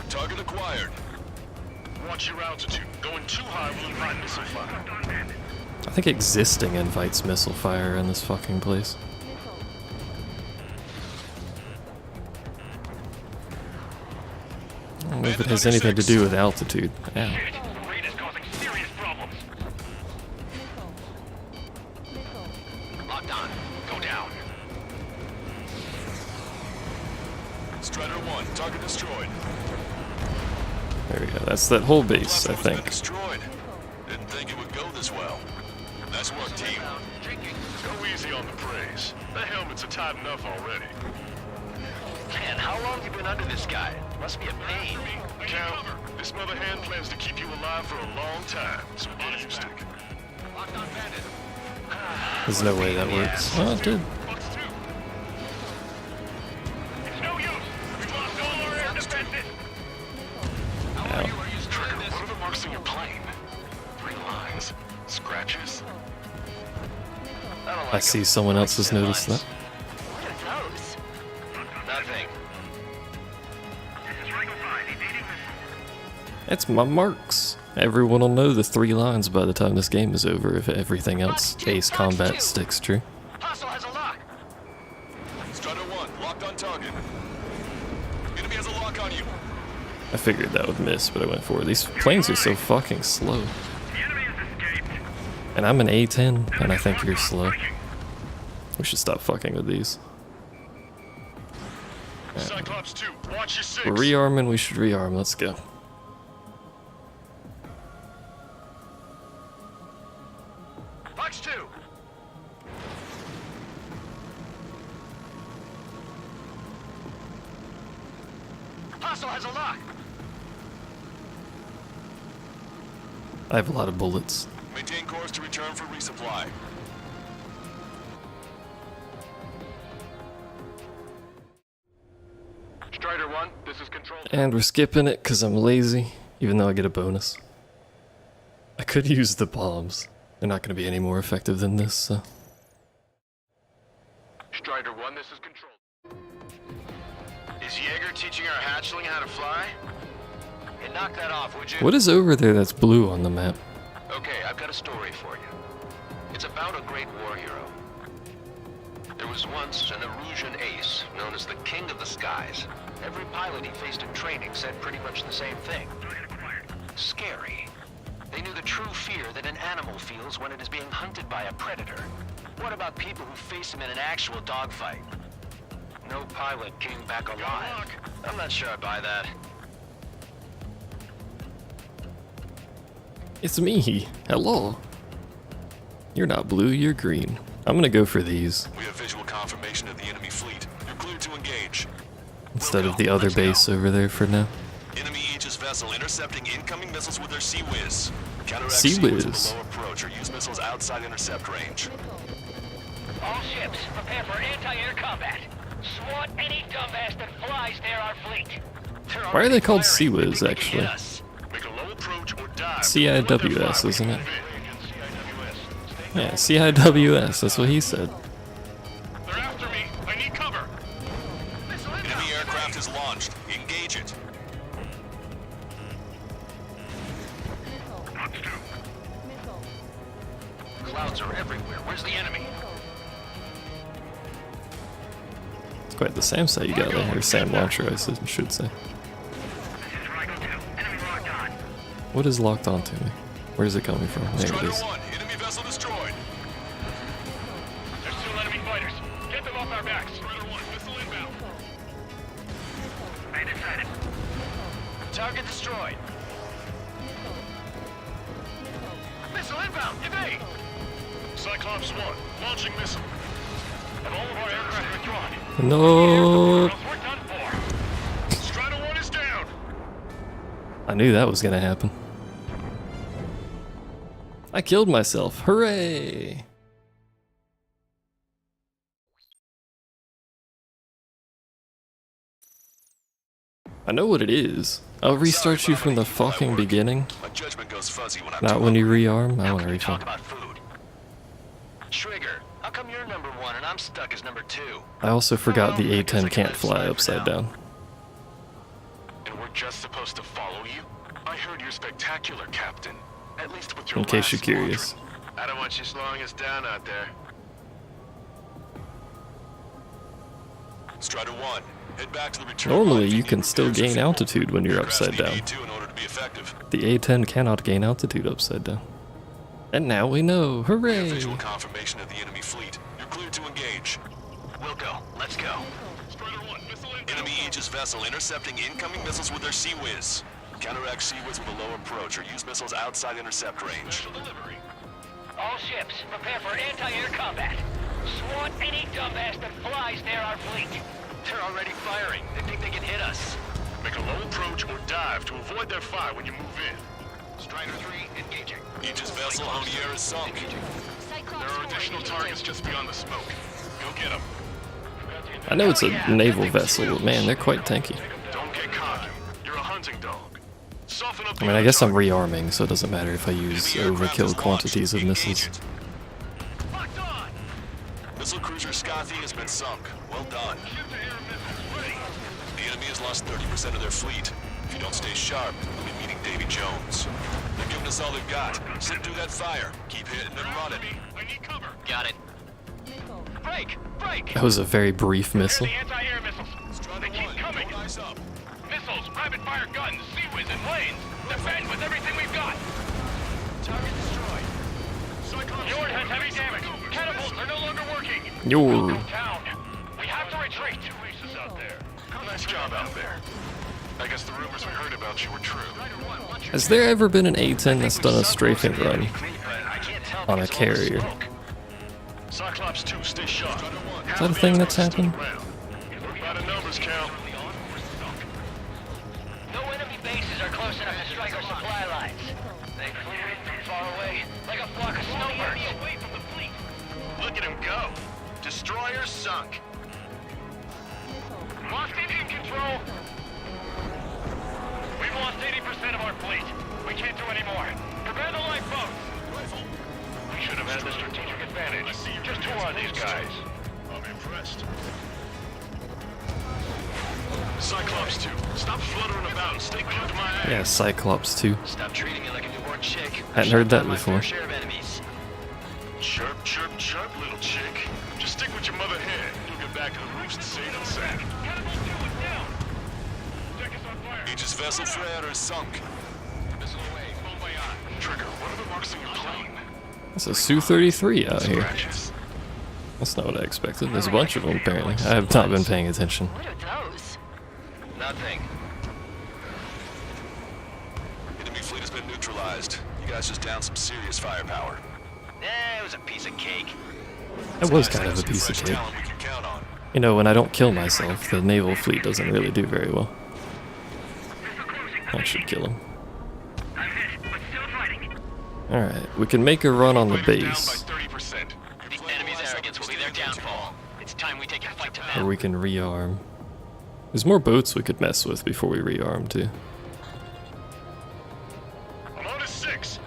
Speaker 3: Target acquired. Watch your altitude. Going too high will invite missile fire.
Speaker 1: I think existing invites missile fire in this fucking place. I don't know if it has anything to do with altitude. Ow.
Speaker 4: Raid is causing serious problems.
Speaker 2: Locked on. Go down.
Speaker 3: Strider 1, target destroyed.
Speaker 1: There we go. That's that whole base, I
Speaker 3: Platform's been
Speaker 1: think.
Speaker 3: destroyed. Didn't think it would go this well. Nice work, team. Go easy on the praise. The helmets are tight enough already.
Speaker 2: Man, how long have you been under this guy? Must be a pain.
Speaker 3: Count, this mother hen plans to keep you alive for a long time, so get used to it.
Speaker 2: Locked on bandit.
Speaker 1: There's no way that works. Oh, it did.
Speaker 3: Fox 2.
Speaker 4: It's no use. We've lost all our air defenses.
Speaker 1: Ow.
Speaker 3: What are the marks on your plane? 3 lines. Scratches?
Speaker 1: I see someone else has noticed that.
Speaker 11: What are those?
Speaker 2: Nothing.
Speaker 8: This is Rango 5, evading missile.
Speaker 1: It's my marks. Everyone will know the 3 lines by the time this game is over if everything else base combat sticks true.
Speaker 2: Hostile has a lock.
Speaker 3: Strider 1, locked on target. Enemy has a lock on you.
Speaker 1: I figured that would miss, but I went for it. These planes are so fucking slow.
Speaker 8: The enemy has escaped.
Speaker 1: And I'm an A10, and I think you're slow. We should stop fucking with these.
Speaker 3: Cyclops 2, watch your 6.
Speaker 1: We're rearming, we should rearm. Let's go.
Speaker 2: hostile has a lock.
Speaker 1: I have a lot of bullets.
Speaker 3: Maintain course to return for resupply.
Speaker 5: Strider 1, this is Control.
Speaker 1: And we're skipping it because I'm lazy, even though I get a bonus. I could use the bombs. They're not going to be any more effective than this, so.
Speaker 5: Strider 1, this is Control.
Speaker 2: Is Jaeger teaching our hatchling how to fly? Hey, knock that off, would you?
Speaker 1: What is over there that's blue on the map?
Speaker 2: Okay, I've got a story for you. It's about a great war hero. There was once an Erusian ace, known as the King of the Skies. Every pilot he faced in training said pretty much the same thing. Scary. They knew the true fear that an animal feels when it is being hunted by a predator. What about people who face him in an actual dogfight? No pilot came back alive. I'm not sure I buy that.
Speaker 1: It's me. Hello. You're not blue, you're green. I'm gonna go for these
Speaker 3: We have visual confirmation of the enemy fleet. You're cleared to engage.
Speaker 1: instead of the other base over there for now.
Speaker 3: Enemy Aegis vessel intercepting incoming missiles with their Sea Whiz. Counteract
Speaker 1: Sea
Speaker 3: Sea Whiz
Speaker 1: Whiz.
Speaker 3: with a low approach or use missiles outside intercept range.
Speaker 4: All ships, prepare for anti-air combat. SWAT any dumbass that flies near our fleet.
Speaker 1: Why are they called Sea Whiz, actually?
Speaker 3: Make a low approach or dive.
Speaker 1: CIWS, isn't it? Yeah, CIWS, that's what he said.
Speaker 3: They're after me. I need cover. Enemy aircraft is launched. Engage it.
Speaker 2: Clouds are everywhere. Where's the enemy?
Speaker 1: It's quite the SAM site you got there, or SAM launcher, I should say. What is locked onto me? Where is it coming from? There it
Speaker 3: Strider
Speaker 1: is.
Speaker 3: 1, enemy vessel destroyed.
Speaker 5: There's 2 enemy fighters. Get them off our backs. Strider 1, missile inbound.
Speaker 4: Right inside it.
Speaker 2: Target destroyed. Missile inbound. Evade.
Speaker 5: Cyclops 1, launching missile. And all of our aircraft withdrawn.
Speaker 1: No,
Speaker 5: We're done for. Strider 1 is down.
Speaker 1: I knew that was gonna happen. I killed myself. Hooray! I know what it is. I'll restart you from the fucking beginning.
Speaker 3: My judgment goes fuzzy when I'm
Speaker 1: Not
Speaker 3: too
Speaker 1: when you
Speaker 3: hungry.
Speaker 1: rearm. I
Speaker 2: How
Speaker 1: want
Speaker 2: can
Speaker 1: to
Speaker 2: we talk
Speaker 1: refund.
Speaker 2: about food? Trigger, how come you're number 1 and I'm stuck as number 2?
Speaker 1: I also forgot the A-10 can't fly upside down.
Speaker 5: And we're just supposed to follow you? I heard you're spectacular, Captain. At least with your
Speaker 1: In case
Speaker 5: last
Speaker 1: you're curious.
Speaker 5: squadron. I don't want you slowing us down out there.
Speaker 3: Strider 1, head back to the return.
Speaker 1: Normally,
Speaker 3: line.
Speaker 1: you can still gain altitude when you're upside down.
Speaker 3: In order to be effective.
Speaker 1: The A-10 cannot gain altitude upside down. And now we know. Hooray!
Speaker 3: Visual confirmation of the enemy fleet. You're cleared to engage.
Speaker 2: We'll go. Let's go.
Speaker 5: Strider 1, missile inbound.
Speaker 3: Enemy Aegis vessel intercepting incoming missiles with their Sea Whiz. Counteract Sea Whiz with a low approach or use missiles outside intercept range.
Speaker 5: Delivery.
Speaker 4: All ships, prepare for anti-air combat. SWAT any dumbass that flies near our fleet.
Speaker 2: They're already firing. They think they can hit us.
Speaker 5: Make a low approach or dive to avoid their fire when you move in.
Speaker 2: Strider 3, engaging.
Speaker 3: Aegis vessel Honier is sunk.
Speaker 5: There are additional targets just beyond the smoke. Go get them.
Speaker 1: I know it's a naval vessel, but man, they're quite tanky.
Speaker 5: Don't get cocky. You're a hunting dog. Soften up
Speaker 1: I mean, I guess I'm rearming, so it doesn't matter if I use overkill quantities of missiles.
Speaker 5: Locked on.
Speaker 3: Missile cruiser Scothy has been sunk. Well done.
Speaker 5: Ship-to-air missiles ready.
Speaker 3: The enemy has lost 30% of their fleet. If you don't stay sharp, you'll be meeting Davy Jones. They're giving us all they've got. Sit through that fire. Keep hitting and running.
Speaker 5: I need cover.
Speaker 2: Got it. Break! Break!
Speaker 1: That was a very brief missile.
Speaker 5: The anti-air missiles. They keep coming.
Speaker 3: Rise up.
Speaker 5: Missiles, rapid-fire guns, Sea Whiz, and planes. Defend with everything we've got.
Speaker 2: Target destroyed.
Speaker 5: Cyclops Yord has heavy damage. Catapults are no longer working.
Speaker 1: Yord.
Speaker 5: Down. We have to retreat. 2 aces out there. Nice job out there. I guess the rumors we heard about you were true.
Speaker 1: Has there ever been an A-10 that's done a strafing run on a carrier?
Speaker 5: Cyclops 2, stay sharp.
Speaker 1: Is that a thing that's happened?
Speaker 5: We're out of numbers, Cal.
Speaker 2: sunk.
Speaker 4: Lost engine control. We've lost 80% of our fleet. We can't do any more. Prepare the lifeboats. We should have had the strategic advantage. Just who are these guys?
Speaker 3: I'm impressed. Cyclops 2, stop fluttering about and stay close to my ass.
Speaker 1: Yeah, Cyclops 2.
Speaker 2: Stop treating me like a newborn chick.
Speaker 1: Hadn't heard that
Speaker 2: My
Speaker 1: before.
Speaker 2: fair share of enemies.
Speaker 3: Chirp, chirp, chirp, little chick. Just stick with your mother hen. You'll get back to the roost safe and sound.
Speaker 4: Cannibal 2 is down. Deck is on fire.
Speaker 3: Aegis vessel flare is sunk.
Speaker 4: Missile away. Bon voyage.
Speaker 3: Trigger, what are the marks on your plane?
Speaker 1: It's a Su-33 out here.
Speaker 3: Scratches.
Speaker 1: That's not what I expected. There's a bunch of them apparently. I have not been paying attention.
Speaker 11: What are those?
Speaker 2: Nothing.
Speaker 3: Enemy fleet has been neutralized. You guys just downed some serious firepower.
Speaker 2: It was a piece of cake.
Speaker 1: It was kind of a piece of cake.
Speaker 3: Talent we can count on.
Speaker 1: You know, when I don't kill myself, the naval fleet doesn't really do very well. I should kill him.
Speaker 4: I'm hit, but still fighting.
Speaker 1: Alright, we can make a run on the
Speaker 3: Fighters down
Speaker 1: base.
Speaker 3: by 30%.
Speaker 2: The enemy's arrogance will be their downfall. It's time we take a fight to
Speaker 1: Or
Speaker 2: them.
Speaker 1: we can rearm. There's more boats we could mess with before we rearm too.
Speaker 3: I'm on to 6.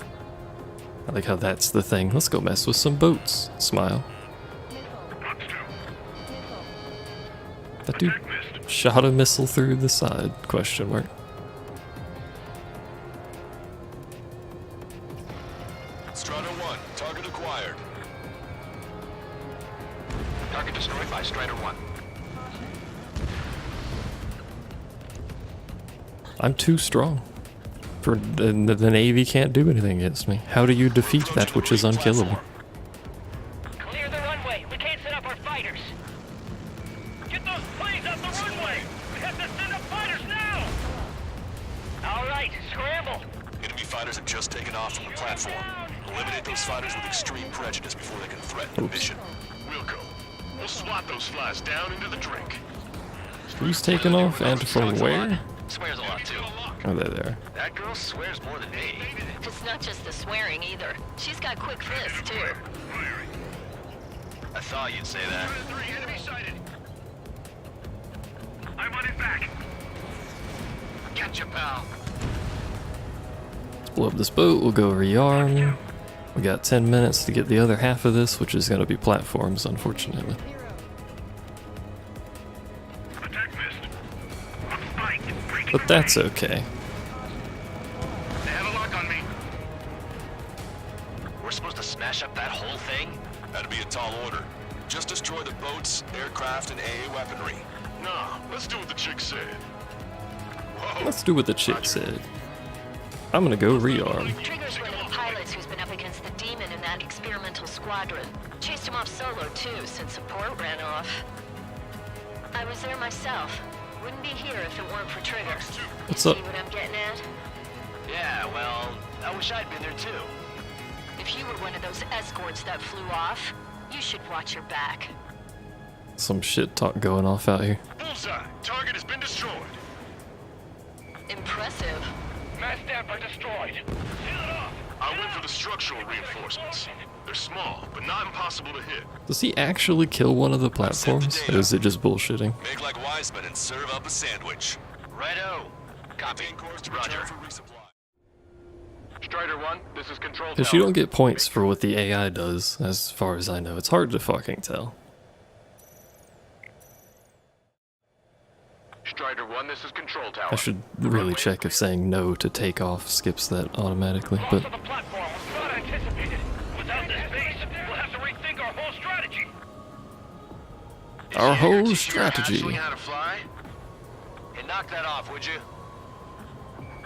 Speaker 1: I like how that's the thing. Let's go mess with some boats. Smile. That dude shot a missile through the side, question mark.
Speaker 3: Strider 1, target acquired.
Speaker 2: Target destroyed by Strider 1.
Speaker 1: I'm too strong. For the Navy can't do anything against me. How do you defeat that which is unkillable?
Speaker 4: Clear the runway. We can't set up our fighters. Get those planes off the runway. We have to send up fighters now. All right, scramble.
Speaker 3: Enemy fighters have just taken off from the platform. Eliminate those fighters with extreme prejudice before they can threaten the mission. Wilco, we'll swat those flies down into the drink.
Speaker 1: Who's taking off and from where?
Speaker 2: Swears a lot too.
Speaker 1: Oh, they're there.
Speaker 2: That girl swears more than me.
Speaker 11: It's not just the swearing either. She's got quick fists, too.
Speaker 2: I thought you'd say that.
Speaker 4: 3 enemy sighted. I'm on it back.
Speaker 2: Gotcha, pal.
Speaker 1: Let's blow up this boat. We'll go rearm. We got 10 minutes to get the other half of this, which is going to be platforms, unfortunately.
Speaker 4: Attack missed. I'm spiked. Breaking
Speaker 1: But that's okay.
Speaker 4: They have a lock on me.
Speaker 2: We're supposed to smash up that whole thing?
Speaker 3: That'd be a tall order. Just destroy the boats, aircraft, and AA weaponry. Nah, let's do what the chick said. Whoa.
Speaker 1: Let's do what the chick said. I'm gonna go rearm.
Speaker 11: Trigger's one of the pilots who's been up against the demon in that experimental squadron. Chased him off solo, too, since support ran off. I was there myself. Wouldn't be here if it weren't for Trigger.
Speaker 1: What's
Speaker 11: You
Speaker 1: up?
Speaker 11: See what I'm getting at?
Speaker 2: Yeah, well, I wish I'd been there too.
Speaker 11: If you were one of those escorts that flew off, you should watch your back.
Speaker 1: Some shit talk going off out here.
Speaker 3: Bullseye, target has been destroyed.
Speaker 11: Impressive.
Speaker 4: Mass Dapper destroyed. Seal it off.
Speaker 3: I went for the structural reinforcements. They're small, but not impossible to hit.
Speaker 1: Does he actually kill one of the platforms? Or is it just bullshitting?
Speaker 3: Make like Wiseman and serve up a sandwich.
Speaker 2: Righto. Copy.
Speaker 3: Course to
Speaker 2: Roger.
Speaker 3: return for resupply.
Speaker 4: Strider 1, this is Control
Speaker 1: Because you don't get points for what the AI does, as far as I know. It's hard to fucking tell.
Speaker 4: Strider 1, this is Control Tower.
Speaker 1: I should really check if saying no to take off skips that automatically, but
Speaker 4: The platform was not anticipated. Without this base, we'll have to rethink our whole strategy.
Speaker 1: our
Speaker 2: Did you
Speaker 1: whole
Speaker 2: teach
Speaker 1: strategy.
Speaker 2: Ashley how to fly? Hey, knock that off, would you?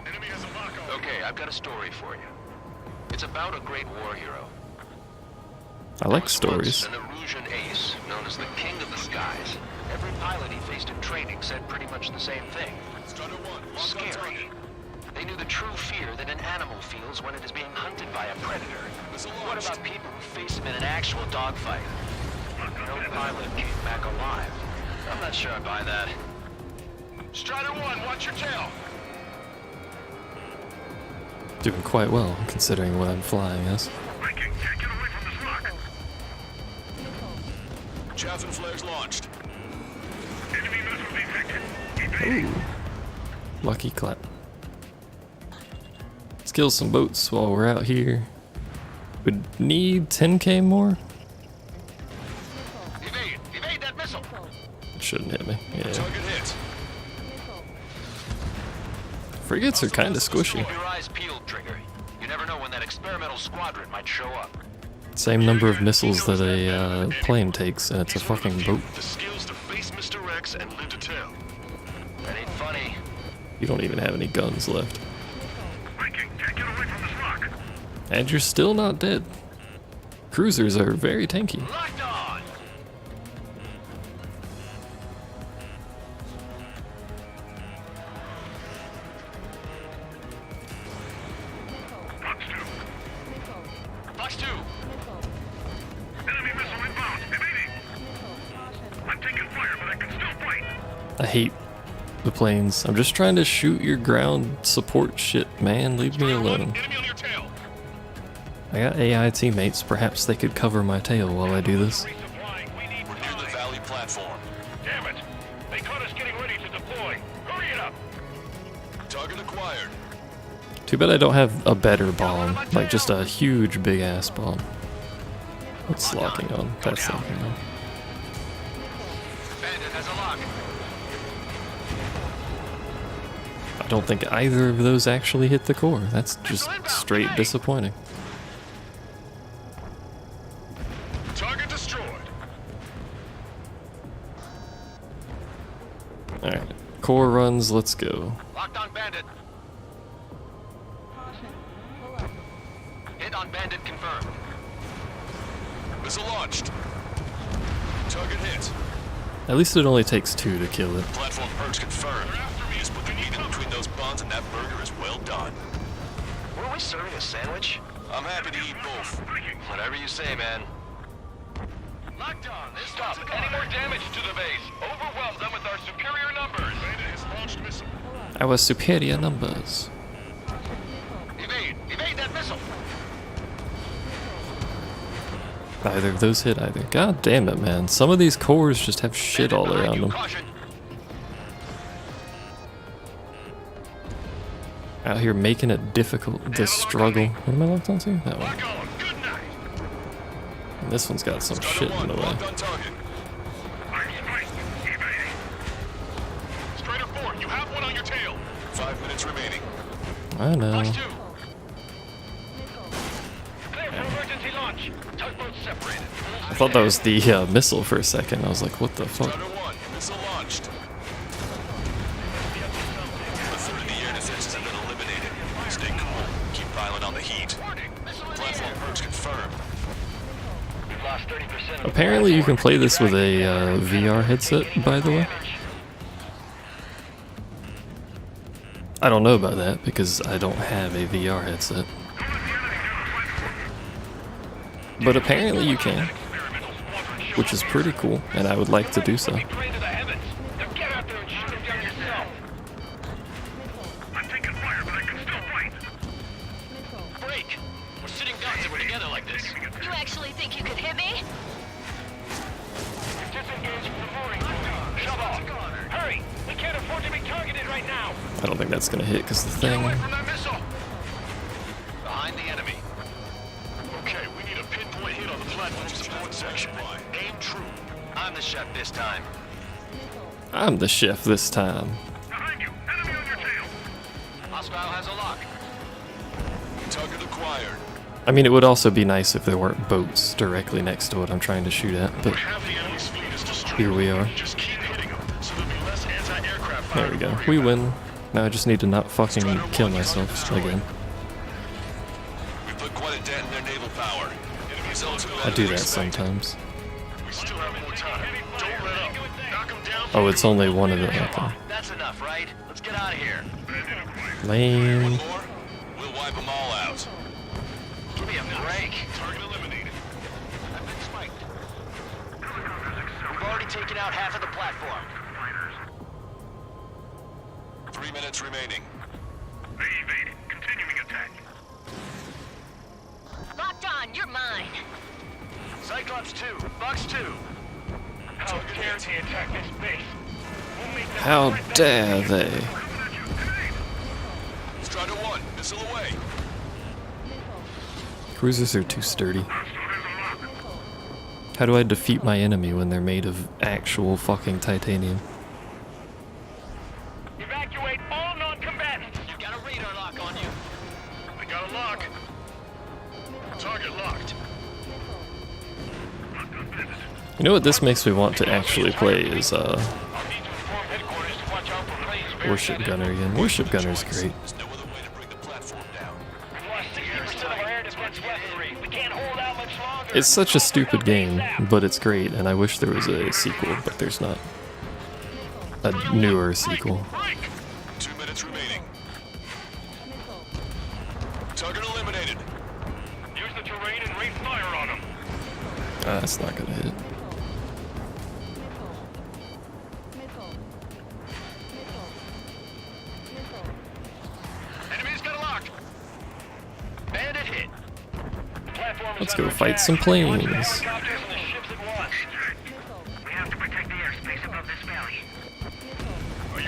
Speaker 3: Enemy has a Mako.
Speaker 2: Okay, I've got a story for you. It's about a great war hero.
Speaker 1: I like
Speaker 2: Was
Speaker 1: stories.
Speaker 2: once an Erusian ace, known as the King of the Skies. Every pilot he faced in training said pretty much the same thing.
Speaker 3: Strider 1, lock on
Speaker 2: Scary.
Speaker 3: target.
Speaker 2: They knew the true fear that an animal feels when it is being hunted by a predator.
Speaker 3: Missile
Speaker 2: What
Speaker 3: launched.
Speaker 2: about people who face him in an actual dogfight? No pilot came back alive. I'm not sure I buy that.
Speaker 3: Strider 1, watch your tail.
Speaker 1: Doing quite well, considering what I'm flying as.
Speaker 4: Breaking, can't get away from this lock.
Speaker 3: Chaffin flares launched.
Speaker 4: Enemy missile detected.
Speaker 1: Ooh. Lucky clap. Let's kill some boats while we're out here. Would need 10k more?
Speaker 2: Evade that missile!
Speaker 1: It shouldn't hit me. Yeah.
Speaker 3: Target hit.
Speaker 1: Frigates are kind of squishy.
Speaker 2: Keep your eyes peeled, Trigger. You never know when that experimental squadron might show up.
Speaker 1: Same number of missiles that a plane takes, and it's a fucking boat.
Speaker 3: The skills to face Mr. X and live to tell.
Speaker 2: That ain't funny.
Speaker 1: You don't even have any guns left.
Speaker 4: Viking, can't get away from this rock.
Speaker 1: And you're still not dead. Cruisers are very tanky.
Speaker 2: Locked on! Fox 2!
Speaker 4: Enemy missile inbound. Evading. I'm taking fire, but I can still fight.
Speaker 1: I hate the planes. I'm just trying to shoot your ground support shit, man. Leave me alone.
Speaker 3: Enemy on your tail.
Speaker 1: I got AI teammates. Perhaps they could cover my tail while I do this.
Speaker 4: Resupplying. We need
Speaker 3: We're near the Valley platform.
Speaker 4: Damn it. They caught us getting ready to deploy. Hurry it up.
Speaker 3: Target acquired.
Speaker 1: Too bad I don't have a better bomb. Like just a huge big ass bomb. What's locking on? That's locking on.
Speaker 2: Bandit has a lock.
Speaker 1: I don't think either of those actually hit the core. That's just straight disappointing.
Speaker 3: Target destroyed.
Speaker 1: Alright. Core runs, let's go.
Speaker 2: Locked on Bandit. Hit on Bandit confirmed.
Speaker 3: Missile launched. Target hit.
Speaker 1: At least it only takes 2 to kill it.
Speaker 3: Platform perks confirmed. Just put the meat in between those buns and that burger is well done.
Speaker 2: Were we serving a sandwich?
Speaker 3: I'm happy to eat both.
Speaker 2: Whatever you say, man. Locked on. This
Speaker 5: Stop. Any more damage to the base? Overwhelm them with our superior numbers.
Speaker 3: Bandit has launched missile.
Speaker 1: Our superior numbers.
Speaker 2: Evade that missile.
Speaker 1: Neither of those hit either. God damn it, man. Some of these cores just have shit all around them.
Speaker 2: Caution.
Speaker 1: Out here making it difficult to struggle. What am I locked onto? That one.
Speaker 3: Lock on. Good night.
Speaker 1: And this one's got some shit in the way.
Speaker 3: Locked on target.
Speaker 4: I'm spiked. Evading.
Speaker 3: Strider 4, you have one on your tail. 5 minutes remaining.
Speaker 1: I know.
Speaker 2: Fox 2. Clear for emergency launch. Tugboats separated.
Speaker 1: I thought that was the missile for a second. I was like, what the fuck?
Speaker 3: Strider 1, missile launched. The third of the air defenses have been eliminated. Stay cool. Keep piling on the heat. Platform perks confirmed.
Speaker 2: We've lost 30% of
Speaker 1: Apparently you can play this with a VR headset, by the way. I don't know about that because I don't have a VR headset. But apparently you can, which is pretty cool, and I would like to do so.
Speaker 4: I'm taking fire, but I can still fight.
Speaker 2: break. We're sitting ducks if we're together like this.
Speaker 11: You actually think you could hit me?
Speaker 4: Disengage from the mooring. Shove off. Hurry! We can't afford to be targeted right now.
Speaker 1: I don't think that's gonna hit because the thing.
Speaker 2: From that missile. Behind the enemy.
Speaker 3: Okay, we need a pinpoint hit on the platform support section. Aim true.
Speaker 2: I'm the chef this time.
Speaker 1: I'm the chef this time.
Speaker 4: Behind you. Enemy on your tail.
Speaker 2: Hostile has a lock.
Speaker 3: Target acquired.
Speaker 1: I mean, it would also be nice if there weren't boats directly next to what I'm trying to shoot at, but
Speaker 3: Half the enemy's fleet is destroyed.
Speaker 1: here we are.
Speaker 3: Just keep hitting them, so there'll be less anti-aircraft fire.
Speaker 1: There we go. We win. Now I just need to not fucking kill myself again.
Speaker 3: We put quite a dent in their naval power. Enemies
Speaker 1: I do that sometimes.
Speaker 3: We still have more time. Don't let up. Knock them down.
Speaker 1: Oh, it's only one of the. Okay.
Speaker 2: That's enough, right? Let's get out of here.
Speaker 1: Lame.
Speaker 3: One more. We'll wipe them all out.
Speaker 2: Give me a break.
Speaker 3: Target eliminated.
Speaker 2: I've been spiked. We've already taken out half of the platform.
Speaker 3: 3 minutes remaining.
Speaker 4: They evaded. Continuing attack.
Speaker 11: Locked on, you're mine.
Speaker 2: Cyclops 2, Fox 2.
Speaker 4: How dare they attack this base? We'll make them
Speaker 1: How
Speaker 4: regret that
Speaker 1: dare
Speaker 4: day.
Speaker 1: they?
Speaker 3: Strider 1, missile away.
Speaker 1: Cruisers are too sturdy. How do I defeat my enemy when they're made of actual fucking titanium?
Speaker 4: Evacuate all non-combatants.
Speaker 2: You got a radar lock on you.
Speaker 4: I got a lock. Target locked.
Speaker 1: You know what this makes me want to actually play is
Speaker 4: I'll need to inform headquarters to watch out for planes bearing
Speaker 1: Warship
Speaker 4: that
Speaker 1: Gunner again. Warship Gunner's great.
Speaker 3: There's no other way to bring the platform down.
Speaker 4: We've lost 60% of our air defense weaponry. We can't hold out much longer.
Speaker 1: It's such a stupid game, but it's great, and I wish there was a sequel, but there's not. A newer sequel.
Speaker 3: 2 minutes remaining. Target eliminated.
Speaker 4: Use the terrain and raise fire on them.
Speaker 1: Ah, that's not gonna hit.
Speaker 2: Enemy's got a lock. Bandit hit.
Speaker 4: The platform is
Speaker 1: Let's
Speaker 4: under
Speaker 1: go fight
Speaker 4: attack.
Speaker 1: some
Speaker 4: Watch the
Speaker 1: planes.
Speaker 4: helicopters and the ships at once.
Speaker 8: We have to protect the airspace above this valley.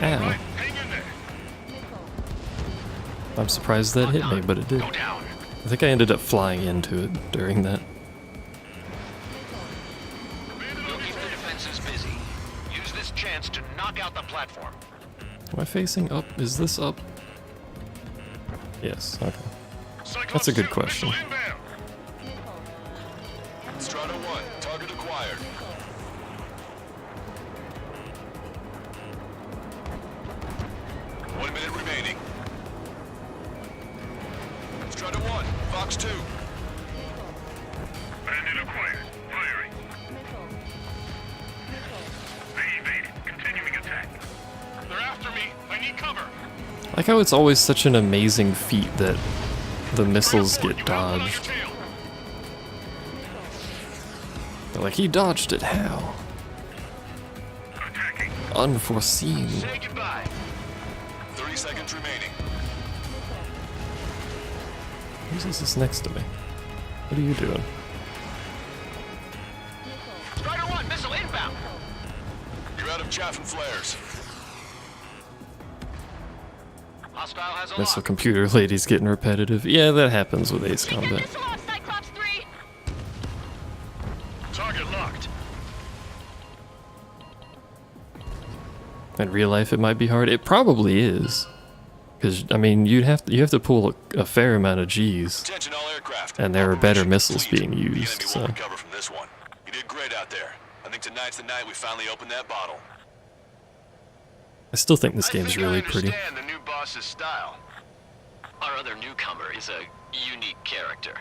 Speaker 1: Ow.
Speaker 4: Hang in there.
Speaker 1: I'm surprised that hit me, but it did.
Speaker 2: Go down.
Speaker 1: I think I ended up flying into it during that.
Speaker 2: We'll keep the defenses busy. Use this chance to knock out the platform.
Speaker 1: Am I facing up? Is this up? Yes, okay. That's a good question.
Speaker 3: Strider 1, target acquired. One minute remaining. Strider 1, Fox 2.
Speaker 4: Bandit acquired. Firing. They evaded. Continuing attack. They're after me. I need cover.
Speaker 1: I like how it's always such an amazing feat that the missiles get dodged. They're like, he dodged it, how?
Speaker 4: Attacking.
Speaker 1: Unforeseen.
Speaker 2: Say goodbye.
Speaker 3: 30 seconds remaining.
Speaker 1: Who's this next to me? What are you doing?
Speaker 2: Strider 1, missile inbound.
Speaker 3: You're out of chaff and flares.
Speaker 2: Hostile has a
Speaker 1: Missile
Speaker 2: lock.
Speaker 1: computer lady's getting repetitive. Yeah, that happens with Ace Combat.
Speaker 11: Cyclops 3!
Speaker 4: Target locked.
Speaker 1: In real life, it might be hard. It probably is, because I mean, you have to pull a fair amount of G's,
Speaker 3: Attention all aircraft.
Speaker 1: and there are better
Speaker 3: Operation
Speaker 1: missiles
Speaker 3: complete.
Speaker 1: being
Speaker 3: The
Speaker 1: used.
Speaker 3: enemy
Speaker 1: So
Speaker 3: won't recover from this one. You did great out there. I think tonight's the night we finally open that bottle.
Speaker 1: I still think this
Speaker 2: I
Speaker 1: game's
Speaker 2: think
Speaker 1: really
Speaker 2: I
Speaker 1: pretty.
Speaker 2: understand the new boss's style. Our other newcomer is a unique character.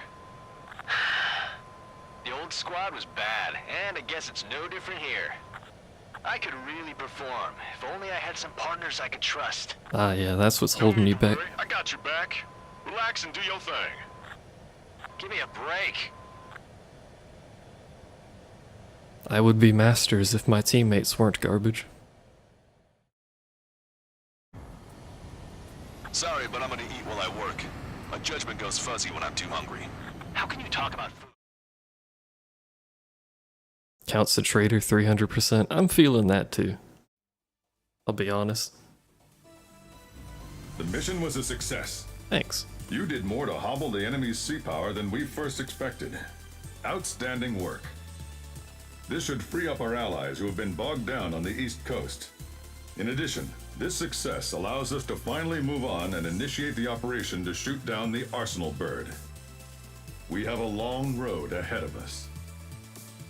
Speaker 2: The old squad was bad, and I guess it's no different here. I could really perform, if only I had some partners I could trust.
Speaker 1: Ah, yeah, that's what's holding you back.
Speaker 4: I got your back. Relax and do your thing.
Speaker 2: Give me a break.
Speaker 1: I would be masters if my teammates weren't garbage.
Speaker 3: Sorry, but I'm gonna eat while I work. My judgment goes fuzzy when I'm too hungry.
Speaker 2: How can you talk about food?
Speaker 1: Counts the traitor 300%. I'm feeling that too. I'll be honest.
Speaker 10: The mission was a success.
Speaker 1: Thanks.
Speaker 10: You did more to hobble the enemy's sea power than we first expected. Outstanding work. This should free up our allies who have been bogged down on the East Coast. In addition, this success allows us to finally move on and initiate the operation to shoot down the Arsenal bird. We have a long road ahead of us.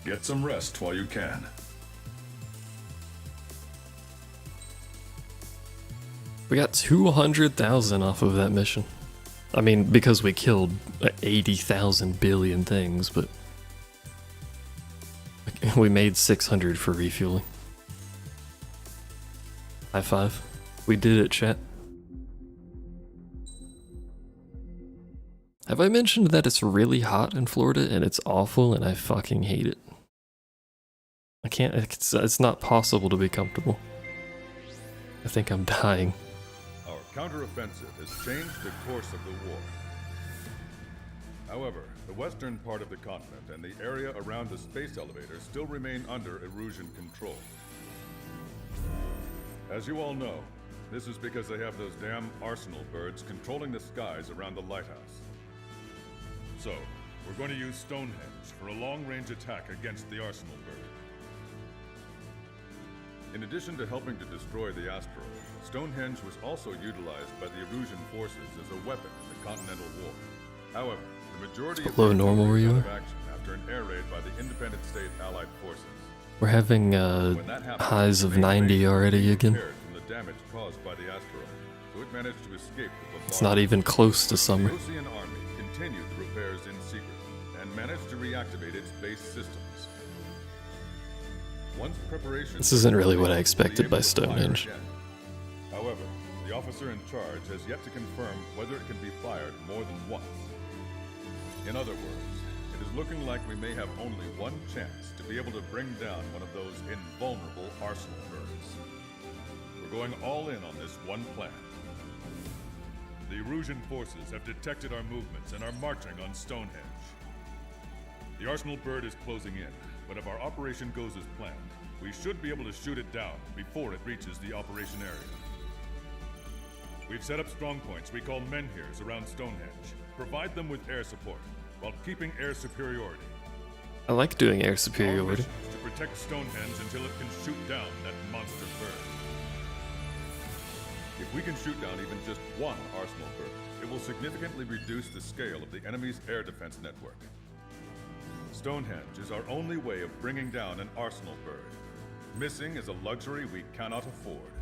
Speaker 10: Get some rest while you can.
Speaker 1: We got 200,000 off of that mission. I mean, because we killed 80,000 billion things, but we made 600 for refueling. High five. We did it, chat. Have I mentioned that it's really hot in Florida and it's awful and I fucking hate it? I can't, it's not possible to be comfortable. I think I'm dying.
Speaker 10: Our counteroffensive has changed the course of the war. However, The western part of the continent and the area around the space elevator still remain under Erusian control. As you all know, this is because they have those damn arsenal birds controlling the skies around the lighthouse. So, we're going to use Stonehenge for a long-range attack against the arsenal bird. In addition to helping to destroy the asteroid, Stonehenge was also utilized by the Erusian forces as a weapon in the Continental War. However, the majority of
Speaker 1: Below normal where you
Speaker 10: out
Speaker 1: are?
Speaker 10: of action after an air raid by the Independent State Allied forces.
Speaker 1: We're having
Speaker 10: When that happened,
Speaker 1: highs of
Speaker 10: the main
Speaker 1: 90
Speaker 10: base
Speaker 1: already
Speaker 10: was
Speaker 1: again.
Speaker 10: repaired from the damage caused by the asteroid, so it managed to escape the
Speaker 1: It's not even close to summer.
Speaker 10: The Ocean Army continued the repairs in secret and managed to reactivate its base systems. Once preparations
Speaker 1: This isn't really what I
Speaker 10: were
Speaker 1: expected
Speaker 10: able
Speaker 1: by
Speaker 10: to fire
Speaker 1: Stonehenge.
Speaker 10: again. However, the officer in charge has yet to confirm whether it can be fired more than once. In other words, it is looking like we may have only one chance to be able to bring down one of those invulnerable arsenal birds. We're going all in on this one plan. The Erusian forces have detected our movements and are marching on Stonehenge. The arsenal bird is closing in, but if our operation goes as planned, we should be able to shoot it down before it reaches the operation area. We've set up strong points we call menhirs around Stonehenge. Provide them with air support, while keeping air superiority.
Speaker 1: I like doing air
Speaker 10: Our
Speaker 1: superiority.
Speaker 10: mission is to protect Stonehenge until it can shoot down that monster bird. If we can shoot down even just one arsenal bird, it will significantly reduce the scale of the enemy's air defense network. Stonehenge is our only way of bringing down an arsenal bird. Missing is a luxury we cannot afford.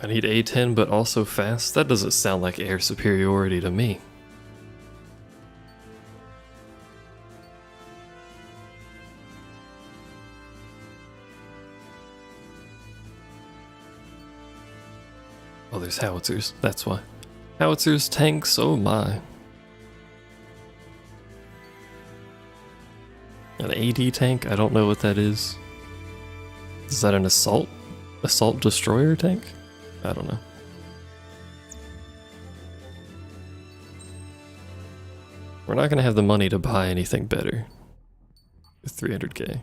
Speaker 1: I need A10 but also fast? That doesn't sound like air superiority to me. Oh, there's howitzers, that's why. Howitzers, tanks, oh my. An AD tank? I don't know what that is. Is that an assault destroyer tank? I don't know. We're not gonna have the money to buy anything better. With 300k.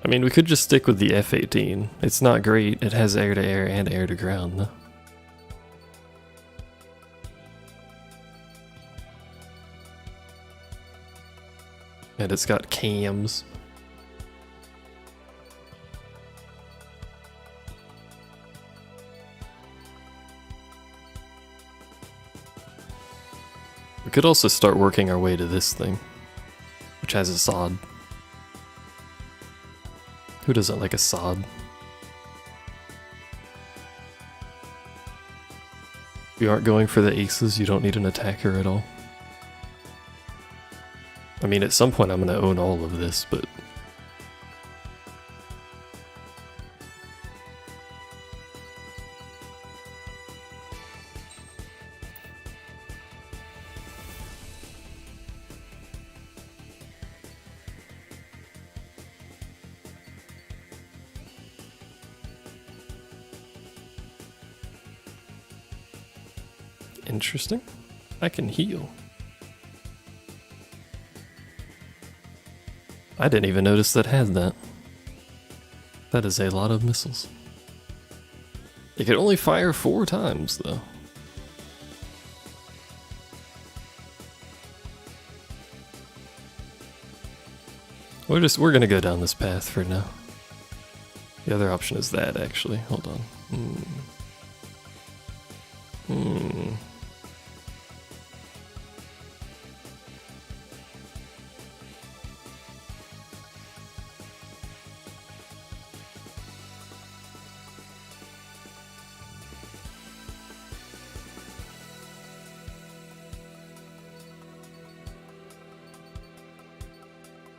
Speaker 1: I mean, we could just stick with the F-18. It's not great. It has air-to-air and air-to-ground, though. And it's got cams. We could also start working our way to this thing, which has a sod. Who doesn't like a sod? If you aren't going for the aces, you don't need an attacker at all. I mean, at some point I'm gonna own all of this, but... Interesting. I can heal. I didn't even notice that had that. That is a lot of missiles. It can only fire 4 times, though. We're gonna go down this path for now. The other option is that, actually. Hold on.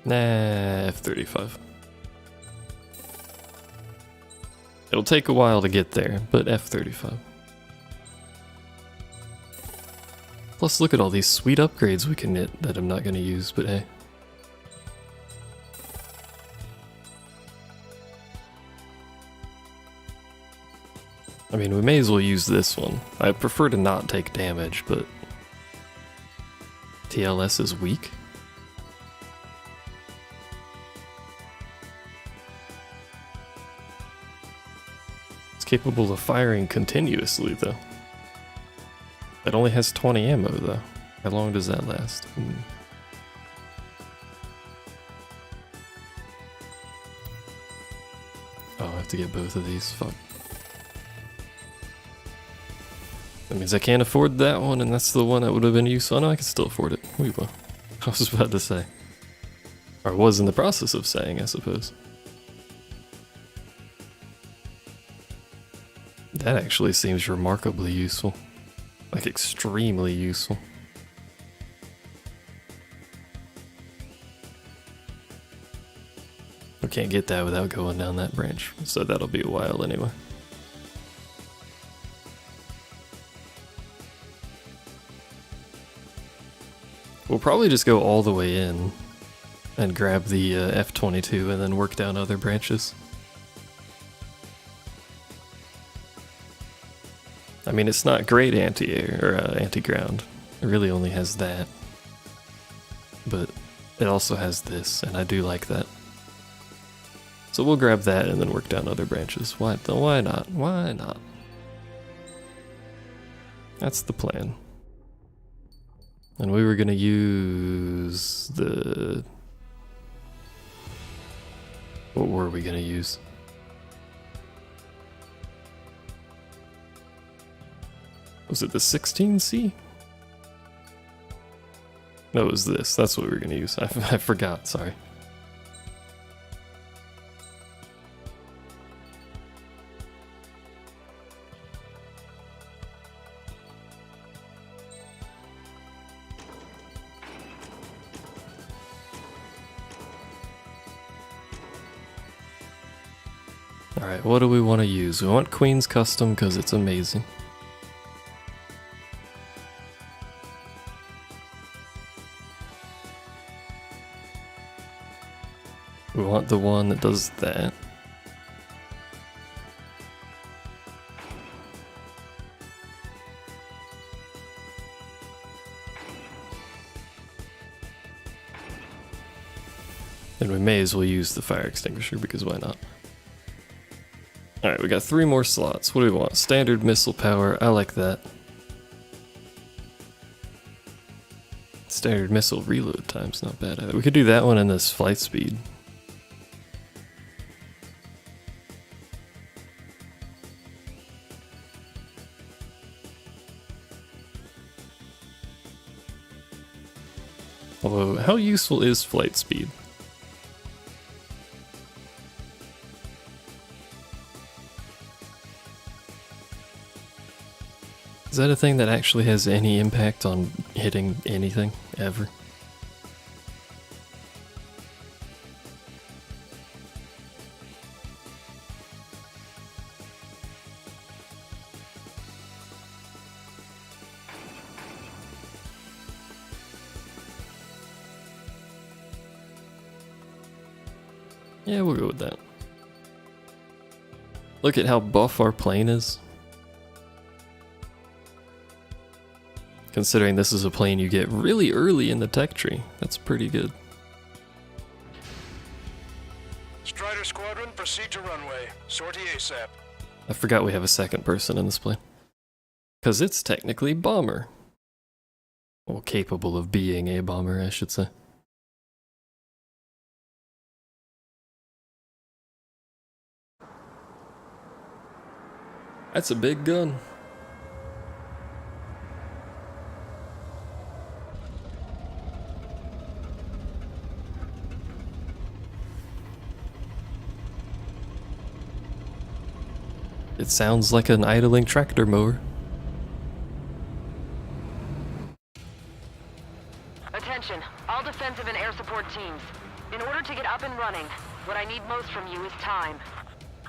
Speaker 1: Nah, F-35. It'll take a while to get there, but F-35. Plus, look at all these sweet upgrades we can get that I'm not going to use, but hey. mean, we may as well use this one. I prefer to not take damage, but TLS is weak. It's capable of firing continuously, though. It only has 20 ammo, though. How long does that last? Oh, I have to get both of these. Fuck. That means I can't afford that one, and that's the one that would have been useful. Oh, no, I can still afford it. We will. I was about to say. Or was in the process of saying, I suppose. That actually seems remarkably useful. Like, extremely useful. We can't get that without going down that branch, so that'll be a while anyway. We'll probably just go all the way in and grab the F-22 and then work down other branches. I mean, it's not great anti-air or anti-ground. It really only has that. But it also has this, and I do like that. So we'll grab that and then work down other branches. Why not? Why not? That's the plan. And we were gonna use the... What were we gonna use? Was it the 16C? No, it was this. That's what we were gonna use. I forgot, sorry. Alright, what do we want to use? We want Queen's Custom because it's amazing. We want the one that does that. And we may as well use the fire extinguisher because why not? Alright, we got 3 more slots. What do we want? Standard missile power. I like that. Standard missile reload time's not bad either. We could do that one and this flight speed. Although, how useful is flight speed? Is that a thing that actually has any impact on hitting anything, ever? Yeah, we'll go with that. Look at how buff our plane is. Considering this is a plane you get really early in the tech tree. That's pretty good.
Speaker 3: Strider Squadron, proceed to runway. Sortie ASAP.
Speaker 1: I forgot we have a second person in this plane. Because it's technically bomber. Well, capable of being a bomber, I should say. That's a big gun. It sounds like an idling tractor mower.
Speaker 11: Attention, all defensive and air support teams. In order to get up and running, what I need most from you is time.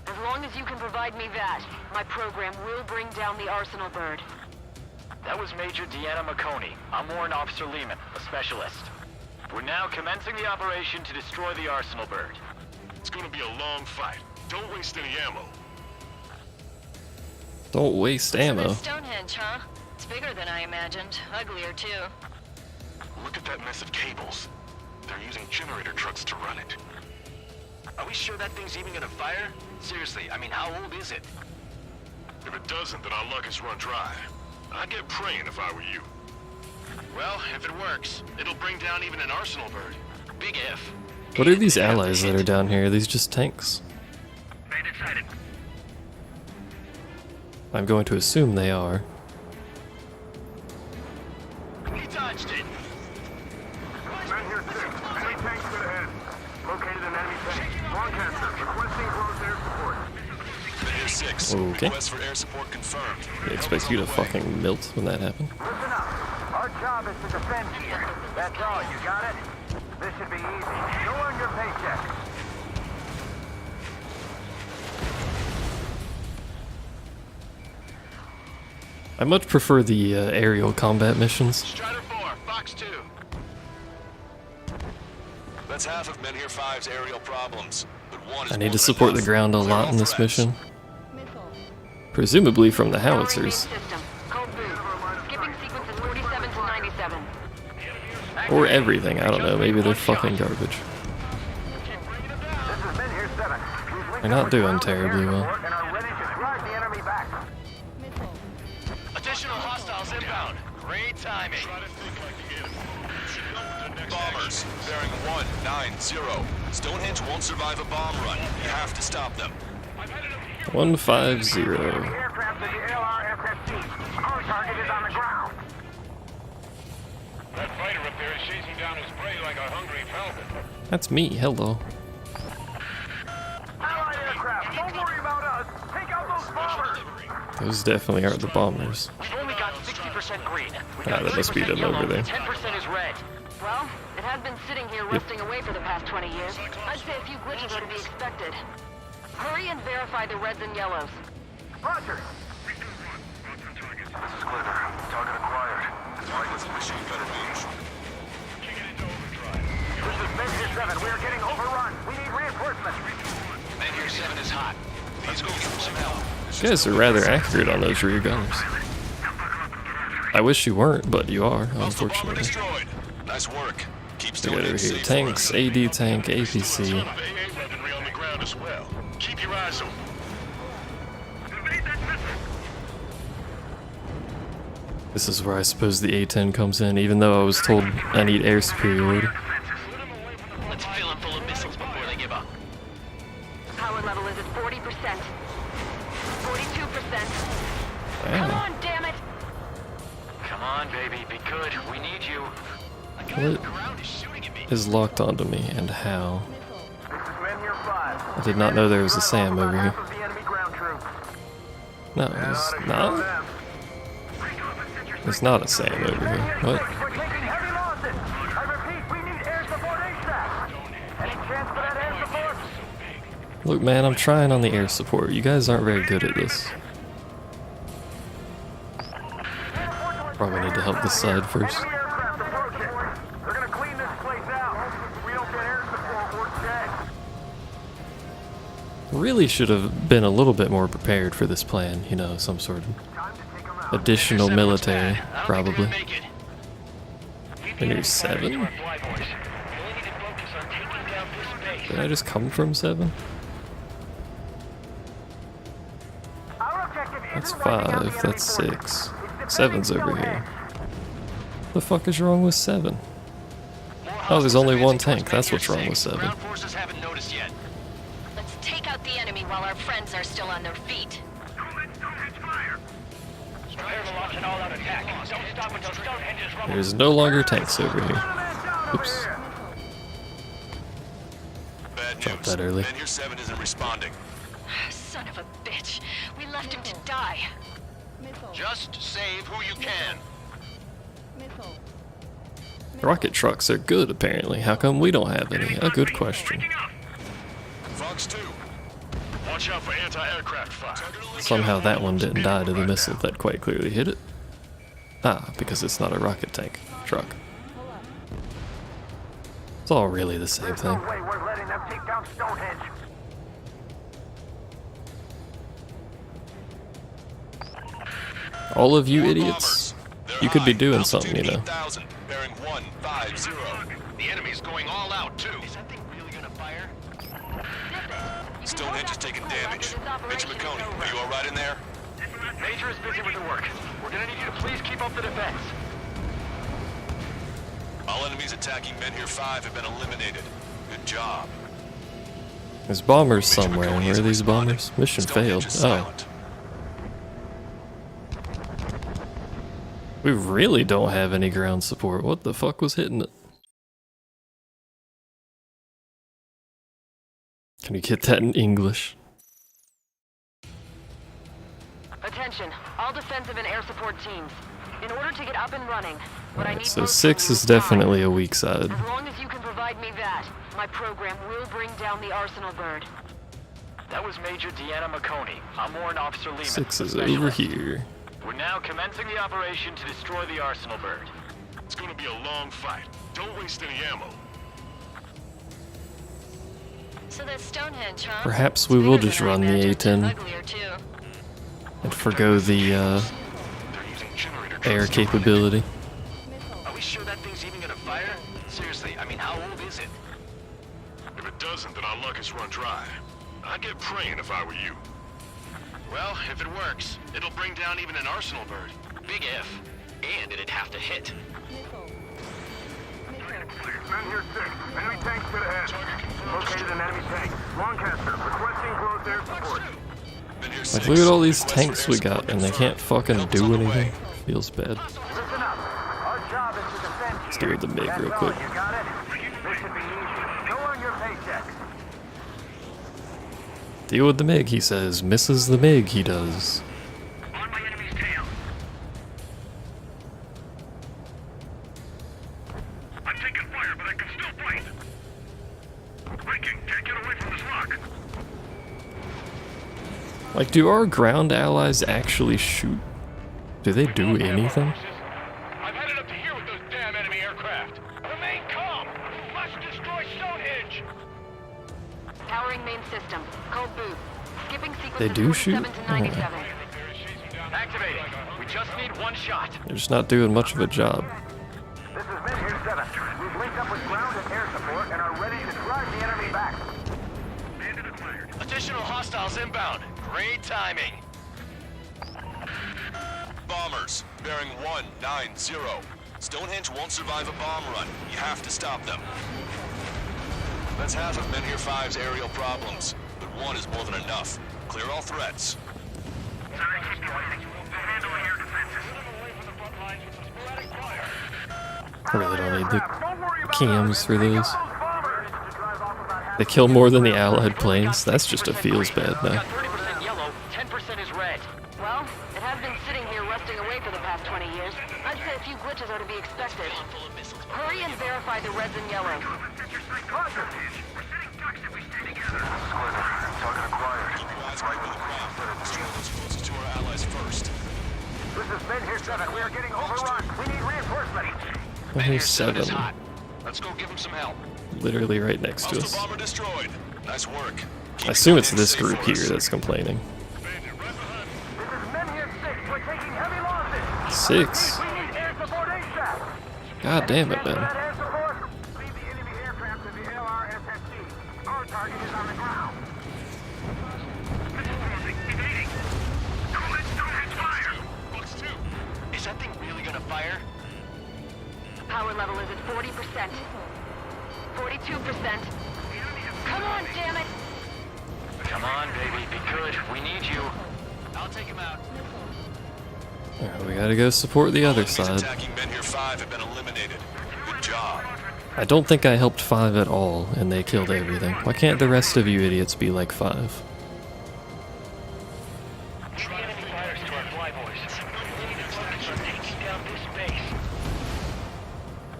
Speaker 11: As long as you can provide me that, my program will bring down the Arsenal bird.
Speaker 2: That was Major Deanna McConey. I'm Warrant Officer Lehman, a specialist. We're now commencing the operation to destroy the Arsenal bird.
Speaker 3: It's gonna be a long fight. Don't waste any ammo.
Speaker 1: Don't waste
Speaker 11: So
Speaker 1: ammo.
Speaker 11: that's Stonehenge, huh? It's bigger than I imagined. Uglier, too.
Speaker 3: Look at that mess of cables. They're using generator trucks to run it.
Speaker 2: Are we sure that thing's even gonna fire? Seriously, I mean, how old is it?
Speaker 3: If it doesn't, then our luck has run dry. I'd get praying if I were you.
Speaker 2: Well, if it works, it'll bring down even an arsenal bird. Big if.
Speaker 1: What are these allies that are down here? Are these just tanks?
Speaker 4: Bandit sighted.
Speaker 1: I'm going to assume they are.
Speaker 2: He dodged it.
Speaker 8: Men here too. Enemy tanks to the head. Located an enemy tank. Lancaster, requesting close air support.
Speaker 3: Air 6.
Speaker 1: Okay.
Speaker 3: Request for air support confirmed.
Speaker 1: I expect you to fucking melt when that happened.
Speaker 8: Listen up. Our job is to defend here. That's all. You got it? This should be easy. Go on your paycheck.
Speaker 1: I much prefer the aerial combat missions.
Speaker 2: Strider 4, Fox 2.
Speaker 3: That's half of Men Here 5's aerial problems. But one is
Speaker 1: I need
Speaker 3: more
Speaker 1: to
Speaker 3: than
Speaker 1: support the
Speaker 3: enough.
Speaker 1: ground a
Speaker 3: Clear
Speaker 1: lot
Speaker 3: all
Speaker 1: in this
Speaker 3: threats.
Speaker 1: mission. Presumably from the howitzers.
Speaker 11: System. Code blue. Skipping sequence is 47 to 97.
Speaker 1: Or everything, I don't know, maybe they're fucking garbage.
Speaker 8: This is Men here 7. We've linked
Speaker 1: They're not
Speaker 8: up
Speaker 1: doing
Speaker 8: with ground
Speaker 1: terribly
Speaker 8: air
Speaker 1: well.
Speaker 8: support and are ready to drive the enemy back.
Speaker 2: Additional hostiles inbound. Great timing.
Speaker 3: Bombers, bearing 190. Stonehenge won't survive a bomb run. You have to stop them.
Speaker 1: 150.
Speaker 8: Aircraft in the LRSFC. Our target is on the ground.
Speaker 4: That fighter up there is chasing down his prey like a hungry falcon.
Speaker 1: That's me, hello.
Speaker 8: Allied aircraft, don't worry about us. Take out those bombers.
Speaker 1: Those definitely are the bombers.
Speaker 2: We've only got 60% green. We
Speaker 1: Ah,
Speaker 2: got
Speaker 1: that must be
Speaker 2: 30%
Speaker 1: them
Speaker 2: yellow,
Speaker 1: over there.
Speaker 2: 10% is red.
Speaker 11: Well, it has been sitting here rusting away for the past 20 years. I'd say a few glitches are to be expected. Hurry and verify the reds and yellows.
Speaker 8: Roger.
Speaker 3: This is Glitter. Target acquired. Target is machine gunner range.
Speaker 8: This is Men here 7. We are getting overrun. We need reinforcements.
Speaker 2: Men here 7 is hot. Let's go give him some help.
Speaker 1: You guys are rather accurate on those rear gunners. I wish you weren't, but you are,
Speaker 3: Hostile bomber
Speaker 1: unfortunately.
Speaker 3: destroyed. Nice work. Keep
Speaker 1: We got over
Speaker 3: Stonehenge
Speaker 1: here
Speaker 3: safe for
Speaker 1: tanks,
Speaker 3: us.
Speaker 1: AD tank, APC.
Speaker 3: AA weaponry on the ground as well. Keep your eyes open.
Speaker 4: Evade that missile.
Speaker 1: This is where I suppose the A-10 comes in, even though I was told I need air superiority.
Speaker 2: Let's fill him full of missiles before they give up.
Speaker 11: Power level is at 40%. 42%. Come
Speaker 1: Wow.
Speaker 11: on, damn it!
Speaker 2: Come on, baby. Be good. We need you. A guy on
Speaker 1: What
Speaker 2: the ground is shooting at me.
Speaker 1: is locked onto me, and how?
Speaker 8: This is Men here 5.
Speaker 1: I did not know there was a SAM over here.
Speaker 8: Half of the enemy ground troops.
Speaker 1: No, it's not. There's not a SAM over here. What?
Speaker 8: We're taking heavy losses. I repeat, we need air support ASAP. Any chance for that air support?
Speaker 1: Look, man, I'm trying on the air support. You guys aren't very good at this. Probably need to help this side first.
Speaker 8: Enemy aircraft approaching. They're gonna clean this place out. If we don't get air support, we're dead.
Speaker 1: Really should have been a little bit more prepared for this plan. You know, some sort of
Speaker 8: Time to take them out.
Speaker 1: additional
Speaker 2: Men here 7 looks
Speaker 1: military,
Speaker 2: bad. I don't think
Speaker 1: probably.
Speaker 2: they're gonna make it.
Speaker 1: And you're 7?
Speaker 2: We only need to focus on taking down this base.
Speaker 1: Did I just come from 7?
Speaker 8: Our objective
Speaker 1: That's
Speaker 8: isn't wiping out the
Speaker 1: 5,
Speaker 8: enemy
Speaker 1: that's
Speaker 8: forces.
Speaker 1: 6.
Speaker 8: It's defending
Speaker 1: 7's over
Speaker 8: Stonehenge.
Speaker 1: here. The fuck is wrong with 7?
Speaker 2: More
Speaker 1: Oh, there's only
Speaker 2: hostiles
Speaker 1: one
Speaker 2: advancing
Speaker 1: tank.
Speaker 2: towards
Speaker 1: That's
Speaker 2: Men
Speaker 1: what's
Speaker 2: here
Speaker 1: wrong with
Speaker 2: 6.
Speaker 1: 7.
Speaker 2: Ground forces haven't noticed yet.
Speaker 11: Let's take out the enemy while our friends are still on their feet.
Speaker 2: Prepare to launch an all-out attack. Don't stop until Stonehenge is rubble.
Speaker 1: There's no longer tanks over here. Oops.
Speaker 3: Bad
Speaker 1: Dropped
Speaker 3: news.
Speaker 1: that early.
Speaker 3: Men Here 7 isn't responding.
Speaker 11: Son of a bitch. We left him to die.
Speaker 2: Just save who you can.
Speaker 1: Rocket trucks are good, apparently. How come we don't have any? A good question.
Speaker 3: Fox 2.
Speaker 4: Watch out for anti-aircraft fire.
Speaker 1: Somehow that one didn't die to the missile that quite clearly hit it. Ah, because it's not a rocket tank truck. It's all really the same
Speaker 8: There's no
Speaker 1: thing.
Speaker 8: way we're letting them take down Stonehenge.
Speaker 1: All of you
Speaker 3: More
Speaker 1: idiots.
Speaker 3: bombers. They're
Speaker 1: You could be
Speaker 3: high.
Speaker 1: doing something, you know.
Speaker 3: 80,000, bearing 150.
Speaker 4: The enemy's going all out, too.
Speaker 2: Is that thing really gonna fire?
Speaker 3: Stonehenge is taking damage. Major McConey, are you alright in there?
Speaker 2: Major is busy with the work. We're gonna need you to please keep up the defense.
Speaker 3: All enemies attacking Men Here 5 have been eliminated. Good job.
Speaker 1: There's bombers
Speaker 3: Major
Speaker 1: somewhere.
Speaker 3: McConey
Speaker 1: Where
Speaker 3: is
Speaker 1: are these
Speaker 3: responding.
Speaker 1: bombers? Mission
Speaker 3: Stonehenge
Speaker 1: failed.
Speaker 3: is
Speaker 1: Oh.
Speaker 3: silent.
Speaker 1: We really don't have any ground support. What the fuck was hitting it? Can you get that in English?
Speaker 11: Attention, all defensive and air support teams. In order to get up and running, what I need
Speaker 1: So
Speaker 11: most
Speaker 1: 6
Speaker 11: from you
Speaker 1: is definitely
Speaker 11: time.
Speaker 1: a weak side.
Speaker 11: As long as you can provide me that, my program will bring down the Arsenal bird.
Speaker 2: That was Major Deanna McConey. I'm Warrant Officer Lehman.
Speaker 1: 6 is
Speaker 2: Specialist.
Speaker 1: over here.
Speaker 2: We're now commencing the operation to destroy the Arsenal bird.
Speaker 4: It's gonna be a long fight. Don't waste any ammo.
Speaker 11: So that's Stonehenge, huh?
Speaker 1: Perhaps we will
Speaker 11: Bigger
Speaker 1: just
Speaker 11: than I
Speaker 1: run the
Speaker 11: imagined,
Speaker 1: A-10
Speaker 11: uglier, too.
Speaker 1: and forgo the
Speaker 4: They're using generator
Speaker 1: air
Speaker 4: trucks to run it.
Speaker 1: capability.
Speaker 2: Are we sure that thing's even gonna fire? Seriously, I mean, how old is it?
Speaker 4: If it doesn't, then our luck is run dry. I'd get praying if I were you.
Speaker 2: Well, if it works, it'll bring down even an Arsenal bird. Big if. And it'd have to hit.
Speaker 8: Men here 6. Enemy tanks to the head. Located an enemy tank. Lancaster, requesting close air support.
Speaker 3: Men Here
Speaker 1: Like,
Speaker 3: 6.
Speaker 1: look at all these
Speaker 3: Request
Speaker 1: tanks
Speaker 3: for
Speaker 1: we
Speaker 3: air
Speaker 1: got,
Speaker 3: support
Speaker 1: and they
Speaker 3: confirmed.
Speaker 1: can't fucking
Speaker 3: Help is
Speaker 1: do
Speaker 3: on the
Speaker 1: anything.
Speaker 3: way.
Speaker 1: Feels bad.
Speaker 8: Listen up. Our job is to defend
Speaker 1: Let's do the MiG real quick.
Speaker 8: You got it? This should be easy. Go on your paycheck.
Speaker 1: Deal with the MiG, he says. Misses the MiG, he does.
Speaker 4: On my enemy's tail. I'm taking fire, but I can still fight. Breaking. Can't get away from this lock.
Speaker 1: Like, do our ground allies actually shoot? Do they do anything?
Speaker 4: I'm headed up to here with those damn enemy aircraft. Remain calm. Must destroy Stonehenge.
Speaker 11: Powering main system. Cold boot. Skipping sequence
Speaker 1: They
Speaker 11: of
Speaker 1: do shoot?
Speaker 11: 47 to 97.
Speaker 2: Activating. We just need one shot.
Speaker 1: They're just not doing much of a job.
Speaker 8: This is Men here 7. We've linked up with ground and air support and are ready to drive the enemy back.
Speaker 4: Bandit acquired.
Speaker 2: Additional hostiles inbound. Great timing.
Speaker 3: Bombers, bearing 190. Stonehenge won't survive a bomb run. You have to stop them. That's half of Men Here 5's aerial problems, but one is more than enough. Clear all threats.
Speaker 4: Sirens deploying. We'll handle air defenses. Away from the front lines with some sporadic fire.
Speaker 1: I really don't need the
Speaker 8: Don't worry about
Speaker 1: cams for those.
Speaker 8: those bombers. To drive off about half
Speaker 1: They kill more than the allied planes. That's just a feels bad
Speaker 2: We
Speaker 1: now.
Speaker 2: got 30% yellow, 10% is red.
Speaker 11: Well, it has been sitting here rusting away for the past 20 years. I'd say a few glitches are to be expected. Hurry and verify the reds and yellows.
Speaker 8: Roger.
Speaker 4: We're sitting ducks if we stay together.
Speaker 8: Target acquired.
Speaker 3: Keep your eyes open the ground. Destroy those closest to our allies first.
Speaker 8: This is Men here 7. We are getting overrun. We need reinforcements.
Speaker 1: Well, here's 7.
Speaker 2: Let's go give him some help.
Speaker 1: Literally right next to
Speaker 3: Hostile
Speaker 1: us.
Speaker 3: bomber destroyed. Nice work.
Speaker 1: I assume it's this group here that's complaining.
Speaker 8: This is Men here 6. We're taking heavy losses.
Speaker 1: 6.
Speaker 8: We need air support ASAP.
Speaker 1: God damn it,
Speaker 8: That
Speaker 1: man.
Speaker 8: air support. Lead the enemy aircraft to the LRSFC. Our target is on the ground.
Speaker 4: Evading. Don't let Stonehenge fire.
Speaker 2: Bucks 2. Is that thing really gonna fire?
Speaker 11: Power level is at 40%. 42%. Come on, damn it!
Speaker 2: Come on, baby. Be good. We need you. I'll take him out.
Speaker 1: Alright, we gotta go support the other
Speaker 3: Enemies
Speaker 1: side.
Speaker 3: attacking Men Here 5 have been eliminated. Good job.
Speaker 1: I don't think I helped 5 at all, and they killed everything. Why can't the rest of you idiots be like 5?
Speaker 2: The enemy fires to our flyboys. Taking down this base.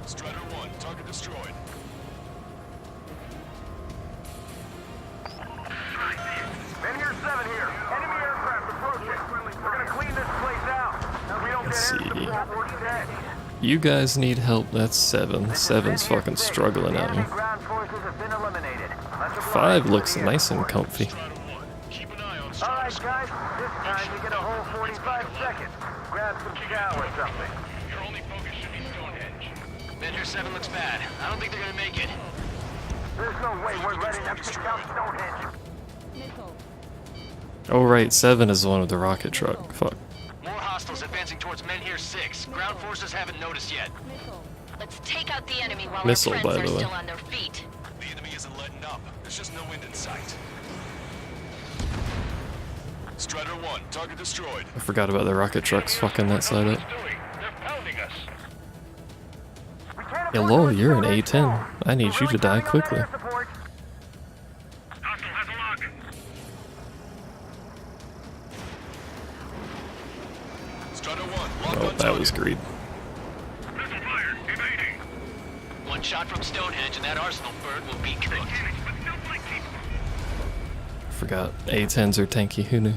Speaker 3: Strider 1, target destroyed.
Speaker 8: Men here 7 here. Enemy aircraft approaching. We're gonna clean this place out. If we don't
Speaker 1: Let's
Speaker 8: get air
Speaker 1: see.
Speaker 8: support, we're dead.
Speaker 1: You guys need help. That's 7. 7's fucking struggling out here.
Speaker 8: Ground forces have been eliminated. Let's apply
Speaker 1: 5
Speaker 8: to
Speaker 1: looks
Speaker 8: the
Speaker 1: nice and
Speaker 8: airport.
Speaker 1: comfy.
Speaker 4: Keep an eye on
Speaker 8: All right, guys. This time you get a whole 45 seconds. Grab some chow or something.
Speaker 4: Your only focus should be Stonehenge.
Speaker 2: Measure 7 looks bad. I don't think they're gonna make it.
Speaker 8: There's no way we're letting them take out Stonehenge.
Speaker 1: Oh right, 7 is the one with the rocket truck. Fuck.
Speaker 2: More hostiles advancing towards Menhir 6. Ground forces haven't noticed yet.
Speaker 11: Let's take out the enemy while
Speaker 1: Missile,
Speaker 11: our
Speaker 1: by
Speaker 11: friends
Speaker 1: the
Speaker 11: are
Speaker 1: way.
Speaker 11: still on their feet.
Speaker 3: The enemy isn't letting up. There's just no wind in sight. Strider 1, target destroyed.
Speaker 1: I forgot about the rocket trucks fucking that side up.
Speaker 4: Doing? They're pounding us.
Speaker 1: Hello, you're an A10. I need you to die quickly.
Speaker 4: Hostile has a lock.
Speaker 3: Strider 1, lock
Speaker 1: Oh,
Speaker 3: on
Speaker 1: that was
Speaker 3: target.
Speaker 1: greed.
Speaker 4: Missile fired. Evading.
Speaker 2: One shot from Stonehenge and that arsenal bird will be cooked.
Speaker 4: But nobody keeps
Speaker 1: Forgot A10s are tanky. Who knew?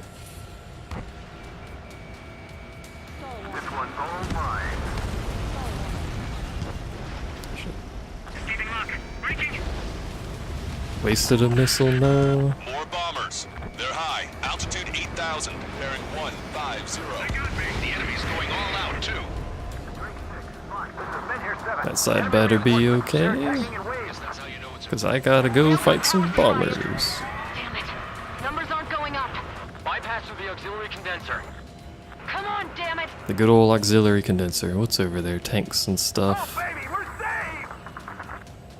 Speaker 8: This one's all mine.
Speaker 4: keeping lock. Breaking.
Speaker 1: Wasted a missile. No.
Speaker 3: More bombers. They're high. Altitude 8,000. Bearing 150.
Speaker 2: The enemy's going all out, too.
Speaker 8: This is Menhir 7.
Speaker 1: That side better be okay.
Speaker 8: Attacking in waves.
Speaker 2: That's how you know it's...
Speaker 1: Cause I gotta go fight some bombers.
Speaker 11: Damn it. Numbers aren't going up.
Speaker 2: Bypass through the auxiliary condenser.
Speaker 11: Come on, damn it.
Speaker 1: The good old auxiliary condenser. What's over there? Tanks and stuff.
Speaker 8: Oh, baby, we're saved!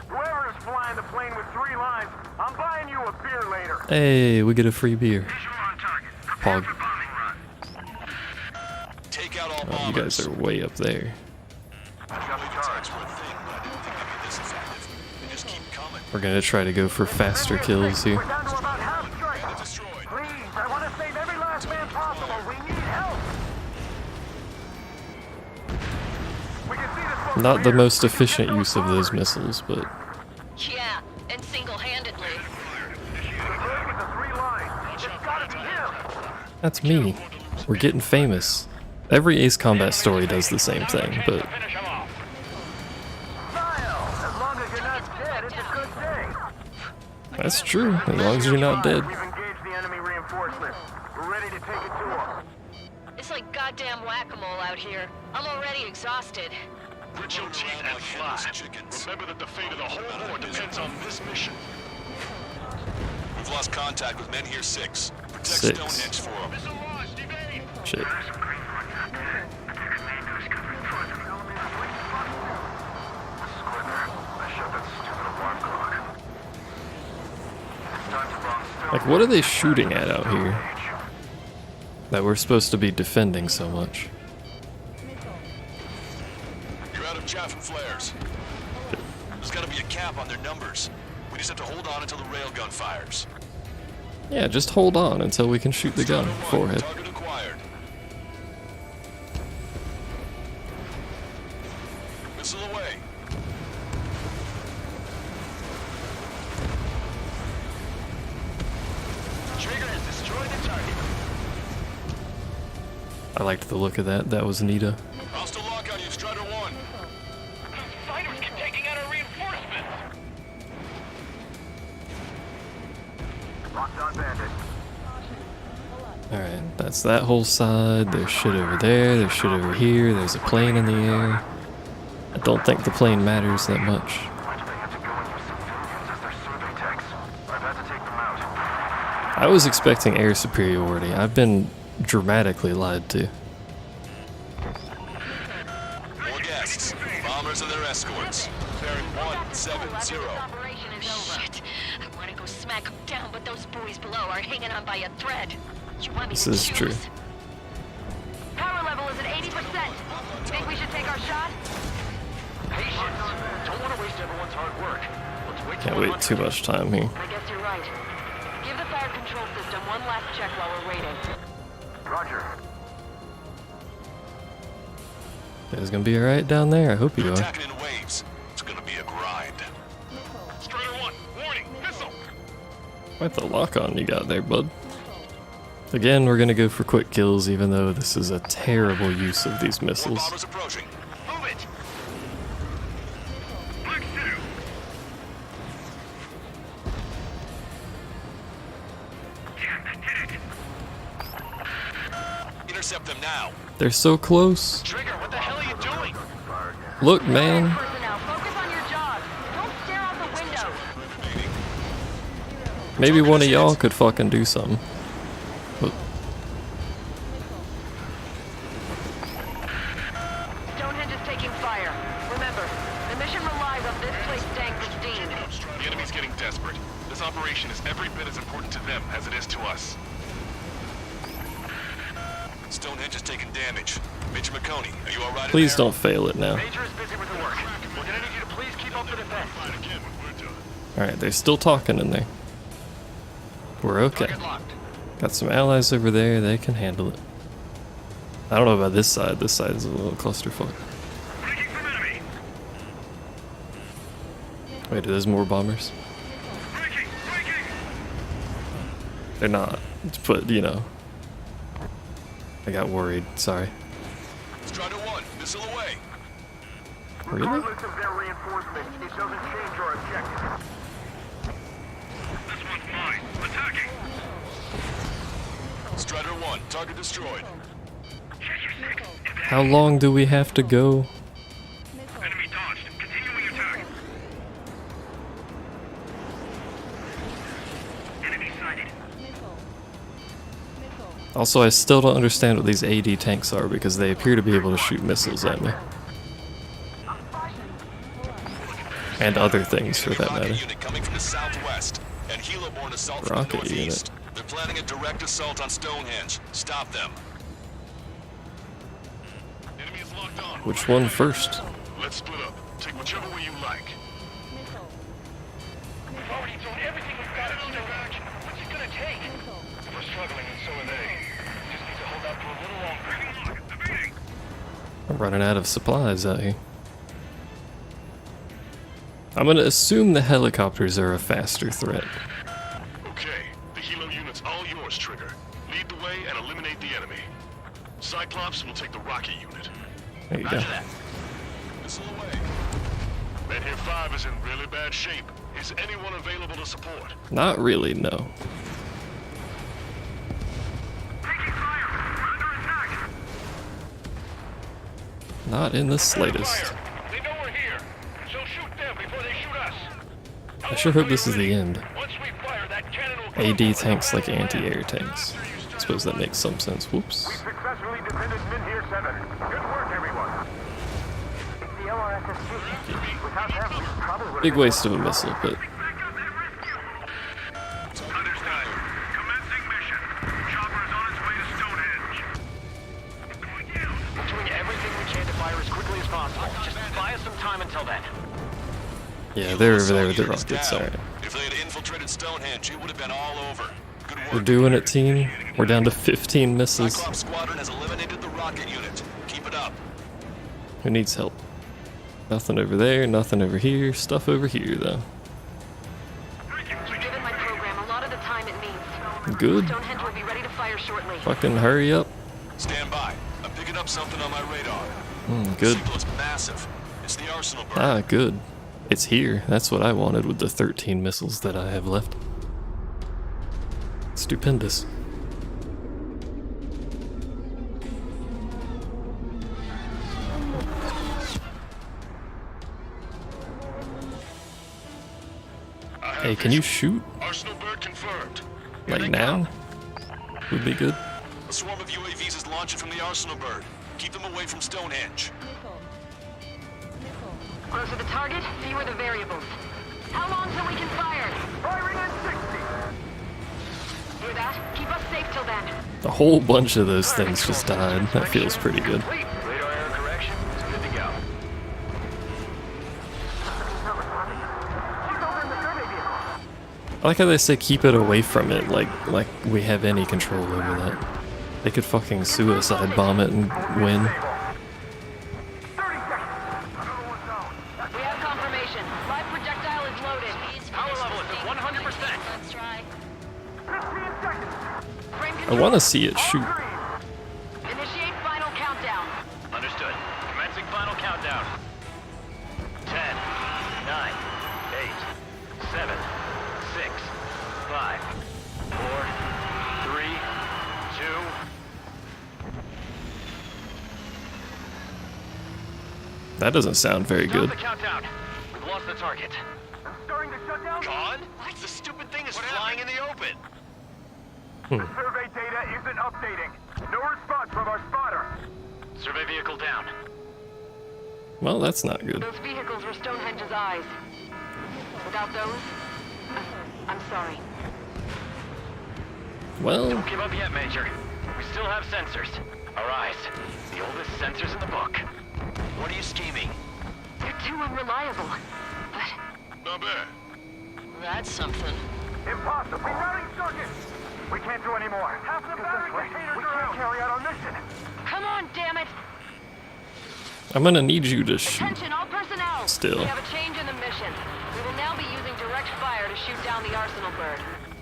Speaker 8: Whoever is flying the plane with 3 lines, I'm buying you a beer later.
Speaker 1: Hey, we get a free beer.
Speaker 4: Visual on target. Prepare
Speaker 1: Pog.
Speaker 4: for bombing run.
Speaker 3: Take out all
Speaker 1: Oh,
Speaker 3: bombers.
Speaker 1: you guys are way up there.
Speaker 3: Attacks were a thing, but I didn't think they'd be this effective. They just keep coming.
Speaker 1: We're gonna try to go for faster kills here.
Speaker 8: We're down to about half strength.
Speaker 3: Destroyed.
Speaker 8: Please, I want to save every last man possible. We need help. We can see this one
Speaker 1: Not the
Speaker 8: clear.
Speaker 1: most efficient use of those missiles, but
Speaker 11: Yeah, and single-handedly.
Speaker 8: The bird with the 3 lines. It's gotta be him.
Speaker 1: that's me. We're getting famous. Every Ace Combat story does the same thing, but
Speaker 4: Finish him off.
Speaker 8: Smile. As long as you're not dead, it's a good day.
Speaker 1: that's true. As long as you're not dead.
Speaker 8: We've engaged the enemy reinforcements. We're ready to take it to them.
Speaker 11: It's like goddamn whack-a-mole out here. I'm already exhausted.
Speaker 5: Grit your teeth and fly. Remember that the fate of the whole horde depends on this mission.
Speaker 3: We've lost contact with Menhir 6. Protect
Speaker 1: 6.
Speaker 3: Stonehenge for them.
Speaker 4: Missile launched. Evade.
Speaker 1: Shit. Like, what are they shooting at out here? That we're supposed to be defending so much.
Speaker 3: You're out of chaff and flares. There's gotta be a cap on their numbers. We just have to hold on until the railgun fires.
Speaker 1: Yeah, just hold on until we can shoot the gun.
Speaker 3: Strider 1,
Speaker 1: Forehead.
Speaker 3: target acquired. Missile away.
Speaker 2: Trigger has destroyed the target.
Speaker 1: I liked the look of that. That was Nita.
Speaker 3: Hostile lock on you, Strider 1.
Speaker 4: Fighters keep taking out our reinforcements.
Speaker 8: Locked on bandit.
Speaker 1: Alright, that's that whole side. There's shit over there. There's shit over here. There's a plane in the air. I don't think the plane matters that much.
Speaker 8: Why do they have to go in with civilians as their survey techs? I've had to take them out.
Speaker 1: I was expecting air superiority. I've been dramatically lied to.
Speaker 3: More guests. Bombers and their escorts. Bearing 170.
Speaker 11: Operation is over. Shit. I want to go smack them down, but those boys below are hanging on by a thread. You want me
Speaker 1: This
Speaker 11: to
Speaker 1: is
Speaker 11: choose?
Speaker 1: true.
Speaker 11: Power level is at 80%. Think we should take our shot?
Speaker 2: Patience. Don't want to waste everyone's hard work. Let's wait till
Speaker 1: Can't
Speaker 2: we're
Speaker 1: wait too much time here.
Speaker 11: I guess you're right. Give the fire control system one last check while we're waiting.
Speaker 8: Roger.
Speaker 1: You guys gonna be alright down there? I hope you are.
Speaker 3: Attacking in waves. It's gonna be a grind.
Speaker 4: Strider 1, warning. Missile.
Speaker 1: Quite the lock on you got there, bud. Again, we're gonna go for quick kills, even though this is a terrible use of these
Speaker 3: More
Speaker 1: missiles.
Speaker 3: bombers approaching.
Speaker 4: Move it. Black 2.
Speaker 3: Intercept them now.
Speaker 1: They're so close.
Speaker 2: Trigger, what the hell are you doing?
Speaker 1: Look, man.
Speaker 11: Personnel, focus on your job. Don't stare out the windows.
Speaker 1: Maybe one of y'all could fucking do something. But
Speaker 11: Stonehenge is taking fire. Remember, the mission relies on this place staying pristine.
Speaker 5: The enemy's getting desperate. This operation is every bit as important to them as it is to us.
Speaker 3: Stonehenge is taking damage. Major McConey, are you alright?
Speaker 1: please don't fail it now.
Speaker 2: Major is busy with the work. We're gonna need you to please keep up the defense.
Speaker 1: Alright, they're still talking in there. We're okay.
Speaker 2: Target locked.
Speaker 1: Got some allies over there, they can handle it. I don't know about this side. This side is a little clusterfuck.
Speaker 4: Breaking from enemy.
Speaker 1: Wait, there's more bombers?
Speaker 4: Breaking.
Speaker 1: They're not. But, you know. I got worried. Sorry.
Speaker 3: Strider 1, missile away.
Speaker 1: Really?
Speaker 8: Regardless of their reinforcements, it doesn't change our objective.
Speaker 4: This one's mine. Attacking.
Speaker 3: Strider 1, target destroyed.
Speaker 4: Chaser 6.
Speaker 1: How long do we have to go?
Speaker 4: Enemy dodged. Continuing attack. Enemy sighted.
Speaker 1: Also, I still don't understand what these AD tanks are because they appear to be able to shoot missiles at me. And other things, for that
Speaker 3: Rocket
Speaker 1: matter.
Speaker 3: unit coming from the southwest, and helo-borne assault from the
Speaker 1: Rocket
Speaker 3: northeast.
Speaker 1: unit.
Speaker 3: They're planning a direct assault on Stonehenge. Stop them.
Speaker 5: Enemy is locked on.
Speaker 1: Which one first?
Speaker 5: Let's split up. Take whichever way you like.
Speaker 4: We've already thrown everything we've got at Stonehenge. What's it gonna take?
Speaker 5: We're struggling, and so are they. Just need to hold out for a little longer.
Speaker 4: Evading.
Speaker 1: I'm running out of supplies out here. I'm gonna assume the helicopters are a faster threat.
Speaker 5: Okay, the helo unit's all yours, Trigger. Lead the way and eliminate the enemy. Cyclops will take the rocket unit.
Speaker 1: There you go.
Speaker 2: Roger that.
Speaker 3: Missile away.
Speaker 5: Men here 5 is in really bad shape. Is anyone available to support?
Speaker 1: Not really, no.
Speaker 4: Taking fire. We're under attack.
Speaker 1: Not in the
Speaker 5: Fire.
Speaker 1: slightest.
Speaker 5: They know we're here, so shoot them before they shoot us.
Speaker 1: I sure hope this is the end.
Speaker 5: Once we fire, that cannon will
Speaker 1: AD tanks like anti-air tanks. I suppose that makes some sense. Whoops.
Speaker 8: We successfully defended Minhir 7. Good work, everyone. It's the LRSSG. Without them, we probably would have
Speaker 1: Big waste of a missile, but
Speaker 4: Understood. Commencing mission. Chopper is on its way to Stonehenge. Going down.
Speaker 2: We're doing everything we can to fire as quickly as possible. Just buy us some time until then.
Speaker 1: yeah, they're over there with the
Speaker 3: Unit is
Speaker 1: rockets.
Speaker 3: down.
Speaker 1: Alright.
Speaker 3: If they had infiltrated Stonehenge, it would have been all over. Good work.
Speaker 1: We're doing it, team. We're down to 15 missiles.
Speaker 3: Cyclops Squadron has eliminated the rocket unit. Keep it up.
Speaker 1: Who needs help? Nothing over there, nothing over here. Stuff over here, though.
Speaker 11: Given my program, a lot of the time it means
Speaker 1: Good.
Speaker 11: Stonehenge will be ready to fire shortly.
Speaker 1: Fucking hurry up.
Speaker 3: Stand by. I'm picking up something on my radar.
Speaker 1: Good.
Speaker 3: Sequel's massive. It's the arsenal bird.
Speaker 1: Ah, good. It's here. That's what I wanted with the 13 missiles that I have left. Stupendous. Hey, can you shoot?
Speaker 5: Arsenal bird confirmed.
Speaker 1: Like now? Would be good.
Speaker 3: A swarm of UAVs is launching from the arsenal bird. Keep them away from Stonehenge.
Speaker 11: Closer the target, fewer the variables. How long till we can fire?
Speaker 8: Firing at 60.
Speaker 11: Hear that? Keep us safe till then.
Speaker 1: A whole bunch of those things just died. That feels pretty good.
Speaker 2: Radar error correction is good to go.
Speaker 1: I like how they say keep it away from it, like we have any control over that. They could fucking suicide bomb it and win.
Speaker 8: 30 seconds. Another one down.
Speaker 11: We have confirmation. Live projectile is loaded.
Speaker 2: Power level is at 100%.
Speaker 11: Let's try.
Speaker 8: 15 seconds.
Speaker 11: Frame
Speaker 1: I
Speaker 11: control.
Speaker 1: want to see it shoot.
Speaker 11: Initiate final countdown.
Speaker 2: Understood. Commencing final countdown. 10, 9, 8, 7, 6, 5, 4, 3, 2,
Speaker 1: That doesn't sound very
Speaker 2: Stop
Speaker 1: good.
Speaker 2: the countdown. We've lost the target.
Speaker 8: Starting to shut down?
Speaker 2: Gone? The stupid thing is flying in the open.
Speaker 8: The survey data isn't updating. No response from our spotter.
Speaker 2: Survey vehicle down.
Speaker 1: Well, that's not good.
Speaker 11: Those vehicles were Stonehenge's eyes. Without those, I'm sorry.
Speaker 1: Well,
Speaker 2: Don't give up yet, Major. We still have sensors. Our eyes. The oldest sensors in the book. What are you scheming?
Speaker 11: They're too unreliable. But
Speaker 3: Not bad.
Speaker 11: that's something.
Speaker 8: Impossible. Rerouting circuit. We can't do any more. Half the battery containers are out. We can't carry out our mission.
Speaker 11: Come on, damn it!
Speaker 1: I'm gonna need you to shoot.
Speaker 11: Attention, all personnel!
Speaker 1: Still.
Speaker 11: We have a change in the mission. We will now be using direct fire to shoot down the Arsenal bird.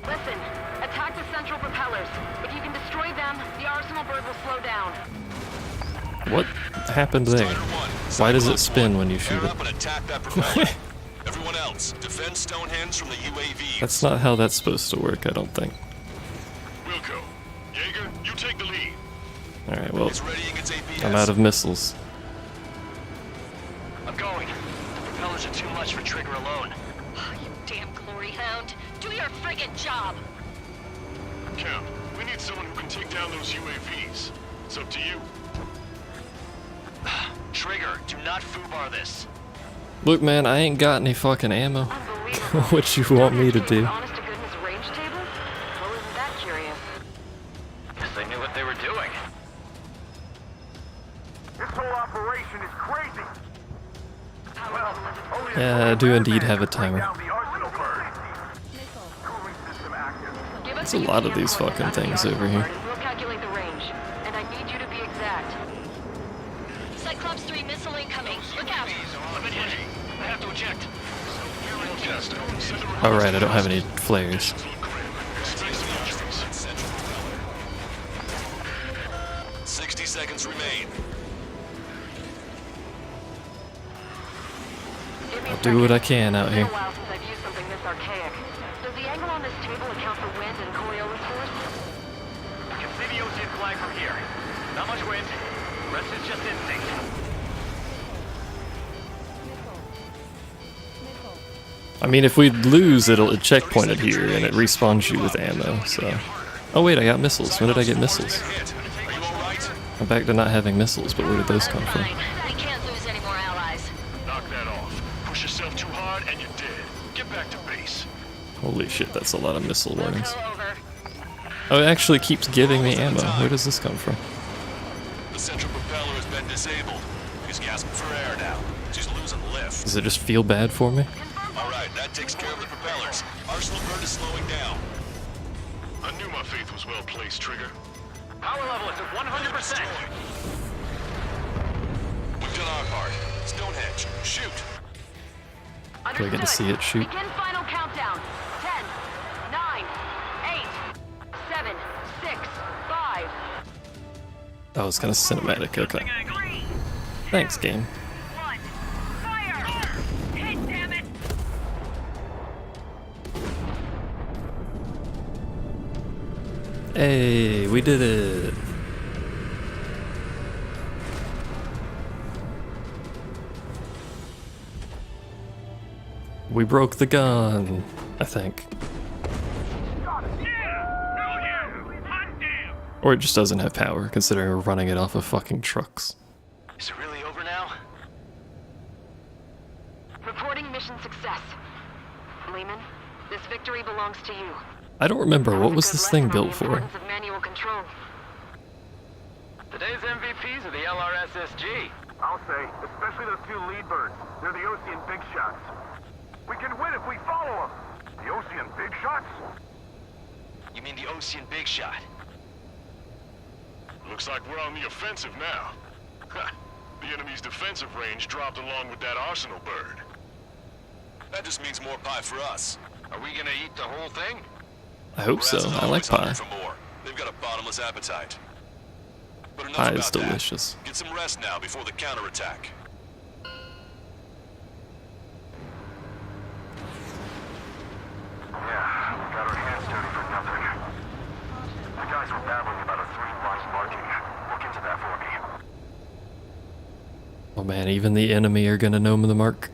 Speaker 11: Listen, attack the central propellers. If you can destroy them, the Arsenal bird will slow down.
Speaker 1: What happened there? Why does it spin when you shoot
Speaker 3: Pair
Speaker 1: it?
Speaker 3: up and attack that propeller. Everyone else, defend Stonehenge from the UAVs.
Speaker 1: That's not how that's supposed to work, I don't think.
Speaker 3: Wilco, Jaeger, you take the lead.
Speaker 1: Alright, well,
Speaker 3: It's readying its APS.
Speaker 1: I'm out of missiles.
Speaker 2: I'm going. The propellers are too much for Trigger alone.
Speaker 11: Oh, you damn glory hound. Do your friggin' job!
Speaker 3: Cap, we need someone who can take down those UAVs. It's up to you.
Speaker 2: Trigger, do not foobar this.
Speaker 1: Look, man, I ain't got any fucking ammo.
Speaker 11: Unbelievable.
Speaker 1: What you want me to do?
Speaker 11: Honest to goodness range table? Well, isn't that curious?
Speaker 2: Guess they knew what they were doing.
Speaker 8: This whole operation is crazy. Well, only
Speaker 1: Yeah, I do indeed have a timer.
Speaker 8: down the Arsenal bird. Cooling system active.
Speaker 11: Give us
Speaker 1: There's a
Speaker 11: the
Speaker 1: lot of
Speaker 11: UTM
Speaker 1: these
Speaker 11: coordinates
Speaker 1: fucking
Speaker 11: on the
Speaker 1: things
Speaker 11: Arsenal
Speaker 1: over here.
Speaker 11: bird. We'll calculate the range. And I need you to be exact.
Speaker 12: Cyclops 3 missile incoming. Look out.
Speaker 2: I've been hit. I have to eject.
Speaker 1: Alright, I don't have any flares.
Speaker 3: Central propeller. 60 seconds remain.
Speaker 11: Give me
Speaker 1: I'll
Speaker 11: a
Speaker 1: do what I
Speaker 11: second.
Speaker 1: can out
Speaker 11: It's
Speaker 1: here.
Speaker 11: been a while since I've used something this archaic. Does the angle on this table account for wind and Coriolis force?
Speaker 2: I can see the ocean flag from here. Not much wind. The rest is just instinct.
Speaker 1: I mean, if we lose, it'll checkpointed here, and it respawns you with ammo, so... Oh wait, I got missiles. When did I get missiles?
Speaker 3: Hit. Are you alright?
Speaker 1: I'm back to not having missiles, but where did those come from?
Speaker 12: Fine. We can't lose any more allies.
Speaker 3: Knock that off. Push yourself too hard and you're dead. Get back to base.
Speaker 1: Holy shit, that's a lot of missile warnings.
Speaker 12: Wilco over.
Speaker 1: Oh, it actually keeps giving me ammo. Where does this come from?
Speaker 3: The central propeller has been disabled. He's gasping for air now. She's losing lift.
Speaker 1: Does it just feel bad for me?
Speaker 3: Alright, that takes care of the propellers. Arsenal bird is slowing down. I knew my faith was well placed, Trigger.
Speaker 2: Power level is at 100%.
Speaker 3: We've done our part. Stonehenge, shoot.
Speaker 1: Do I get to see it shoot?
Speaker 11: Begin final countdown. 10, 9, 8, 7, 6, 5.
Speaker 1: Oh, it's kind of cinematic. Okay. Thanks, game.
Speaker 11: 1. Fire! Hit, damn it!
Speaker 1: Hey, we did it. We broke the gun, I think. Or it just doesn't have power, considering we're running it off of fucking trucks.
Speaker 2: Is it really over now?
Speaker 11: Reporting mission success. Lehman, this victory belongs to you.
Speaker 1: I don't remember, what was this thing built for?
Speaker 11: Of manual control.
Speaker 2: Today's MVPs are the LRSSG.
Speaker 8: I'll say, especially those two lead birds. They're the Ocean big shots. We can win if we follow them. The Ocean big shots?
Speaker 2: You mean the Ocean Big Shot?
Speaker 3: Looks like we're on the offensive now. The enemy's defensive range dropped along with that Arsenal bird. That just means more pie for us.
Speaker 2: Are we gonna eat the whole thing?
Speaker 1: I hope so,
Speaker 3: Brass is
Speaker 1: I like
Speaker 3: always hungry
Speaker 1: pie.
Speaker 3: for more. They've got a bottomless appetite. But enough
Speaker 1: Pie is
Speaker 3: about that.
Speaker 1: delicious.
Speaker 3: Get some rest now before the counterattack.
Speaker 8: Yeah, we got our hands dirty for nothing. The guys were babbling about a 3-line marking. Look into that for me.
Speaker 1: Oh man, even the enemy are gonna know the mark.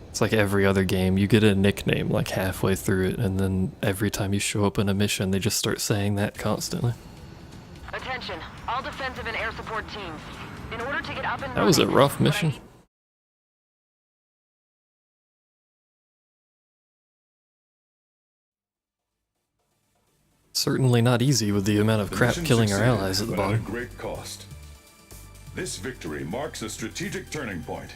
Speaker 1: It's like every other game, you get a nickname like halfway through it, and then every time you show up in a mission, they just start saying that constantly.
Speaker 12: Attention, all defensive and air support teams. In order to get up and
Speaker 1: That was a
Speaker 12: running,
Speaker 1: rough mission. Certainly not easy with the amount of
Speaker 10: The
Speaker 1: crap
Speaker 10: mission
Speaker 1: killing our
Speaker 10: succeeded,
Speaker 1: allies at the
Speaker 10: but at a
Speaker 1: bottom.
Speaker 10: great cost. This victory marks a strategic turning point.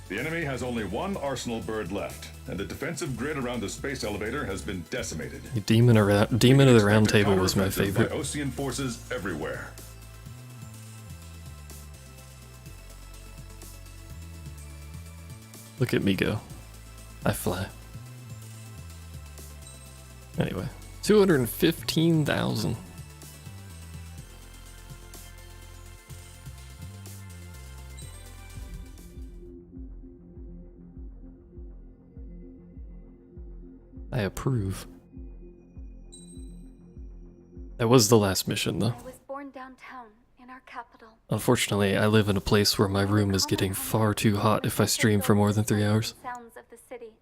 Speaker 10: The enemy has only one arsenal bird left, and the defensive grid around the space elevator has been decimated.
Speaker 1: Demon of the Round
Speaker 10: Expect a
Speaker 1: Table was my
Speaker 10: counteroffensive
Speaker 1: favorite.
Speaker 10: by Osean forces everywhere.
Speaker 1: Look at me go. I fly. Anyway, 215,000. I approve. That was the last mission, though.
Speaker 13: I was born downtown in our capital.
Speaker 1: Unfortunately, I live in a place where my room is getting far too hot if I stream for more than 3 hours.
Speaker 13: Sounds of the city.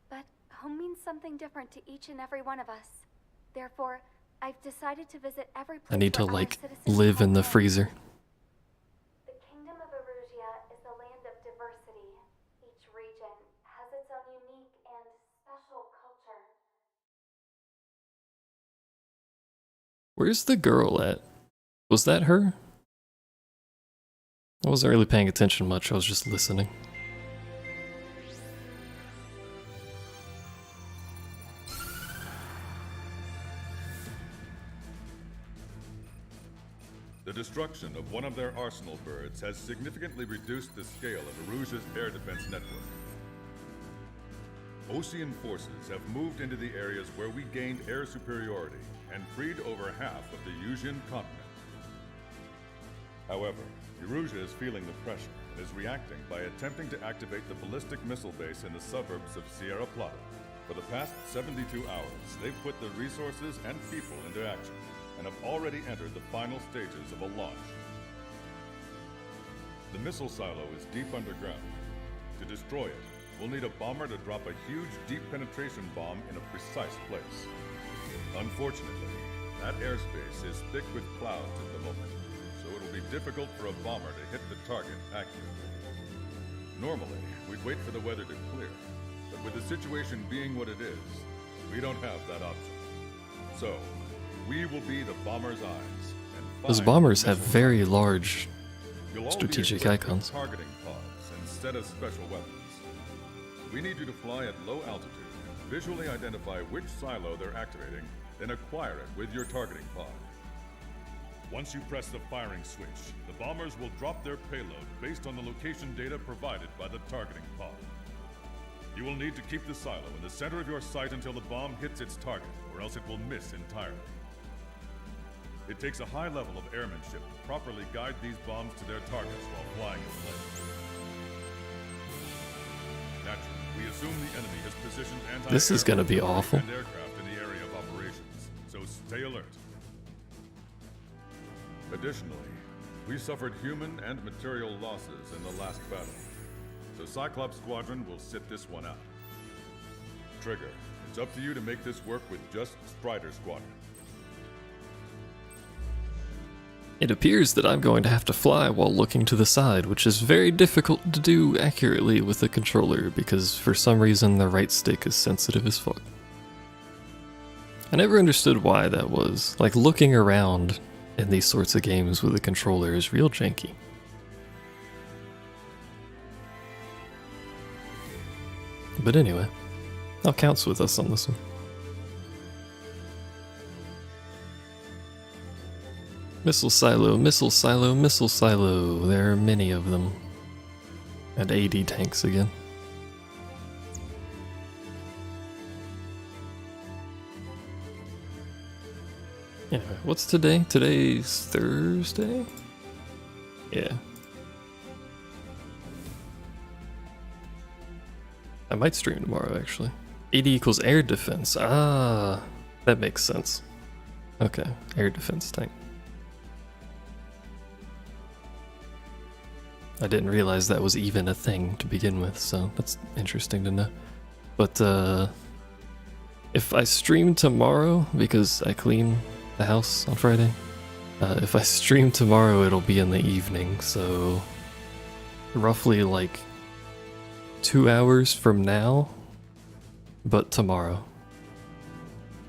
Speaker 13: But home means something different to each and every one of us. Therefore, I've decided to visit every place
Speaker 1: I need to,
Speaker 13: where our
Speaker 1: like,
Speaker 13: citizens
Speaker 1: live in the
Speaker 13: call home.
Speaker 1: freezer.
Speaker 13: The Kingdom of Erusia is a land of diversity. Each region has its own unique and special culture.
Speaker 1: Where's the girl at? Was that her? I wasn't really paying attention much, I was just listening.
Speaker 10: The destruction of one of their arsenal birds has significantly reduced the scale of Erusia's air defense network. Osean forces have moved into the areas where we gained air superiority and freed over half of the Yusian continent. However, Erusia is feeling the pressure and is reacting by attempting to activate the ballistic missile base in the suburbs of Sierra Plata. For the past 72 hours, they've put the resources and people into action and have already entered the final stages of a launch. The missile silo is deep underground. To destroy it, we'll need a bomber to drop a huge deep penetration bomb in a precise place. Unfortunately, that airspace is thick with clouds at the moment, so it'll be difficult for a bomber to hit the target accurately. Normally, we'd wait for the weather to clear, but with the situation being what it is, we don't have that option. So, we will be the bomber's eyes. And
Speaker 1: Those
Speaker 10: find
Speaker 1: bombers
Speaker 10: the
Speaker 1: have
Speaker 10: missile
Speaker 1: very
Speaker 10: silos.
Speaker 1: large
Speaker 10: You'll all be
Speaker 1: strategic
Speaker 10: equipped with
Speaker 1: icons.
Speaker 10: targeting pods instead of special weapons. We need you to fly at low altitude and visually identify which silo they're activating, then acquire it with your targeting pod. Once you press the firing switch, the bombers will drop their payload based on the location data provided by the targeting pod. You will need to keep the silo in the center of your sight until the bomb hits its target, or else it will miss entirely. It takes a high level of airmanship to properly guide these bombs to their targets while flying in place. Naturally, we assume the enemy has positioned anti-aircraft
Speaker 1: This is gonna be awful.
Speaker 10: and aircraft in the area of operations, so stay alert. Additionally, we suffered human and material losses in the last battle, so Cyclops Squadron will sit this one out. Trigger, it's up to you to make this work with just Strider Squadron.
Speaker 1: It appears that I'm going to have to fly while looking to the side, which is very difficult to do accurately with the controller because for some reason the right stick is sensitive as fuck. I never understood why that was. Like, looking around in these sorts of games with a controller is real janky. But anyway, that counts with us on this one. Missile silo, missile silo, missile silo. There are many of them. And AD tanks again. Anyway, what's today? Today's Thursday? Yeah. I might stream tomorrow, actually. AD equals air defense. Ah, that makes sense. Okay, air defense tank. I didn't realize that was even a thing to begin with, so that's interesting to know. But if I stream tomorrow, because I clean the house on Friday, if I stream tomorrow it'll be in the evening, so roughly like 2 hours from now, but tomorrow.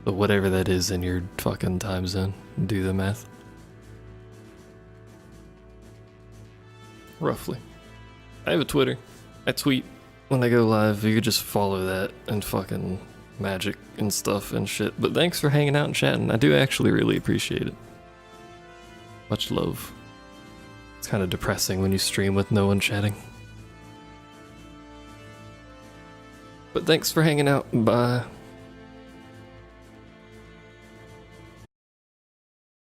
Speaker 1: But whatever that is in your fucking time zone, do the math. Roughly. I have a Twitter. I tweet when I go live. You could just follow that and fucking magic and stuff and shit. But thanks for hanging out and chatting. I do actually really appreciate it. Much love. It's kind of depressing when you stream with no one chatting. But thanks for hanging out. Bye.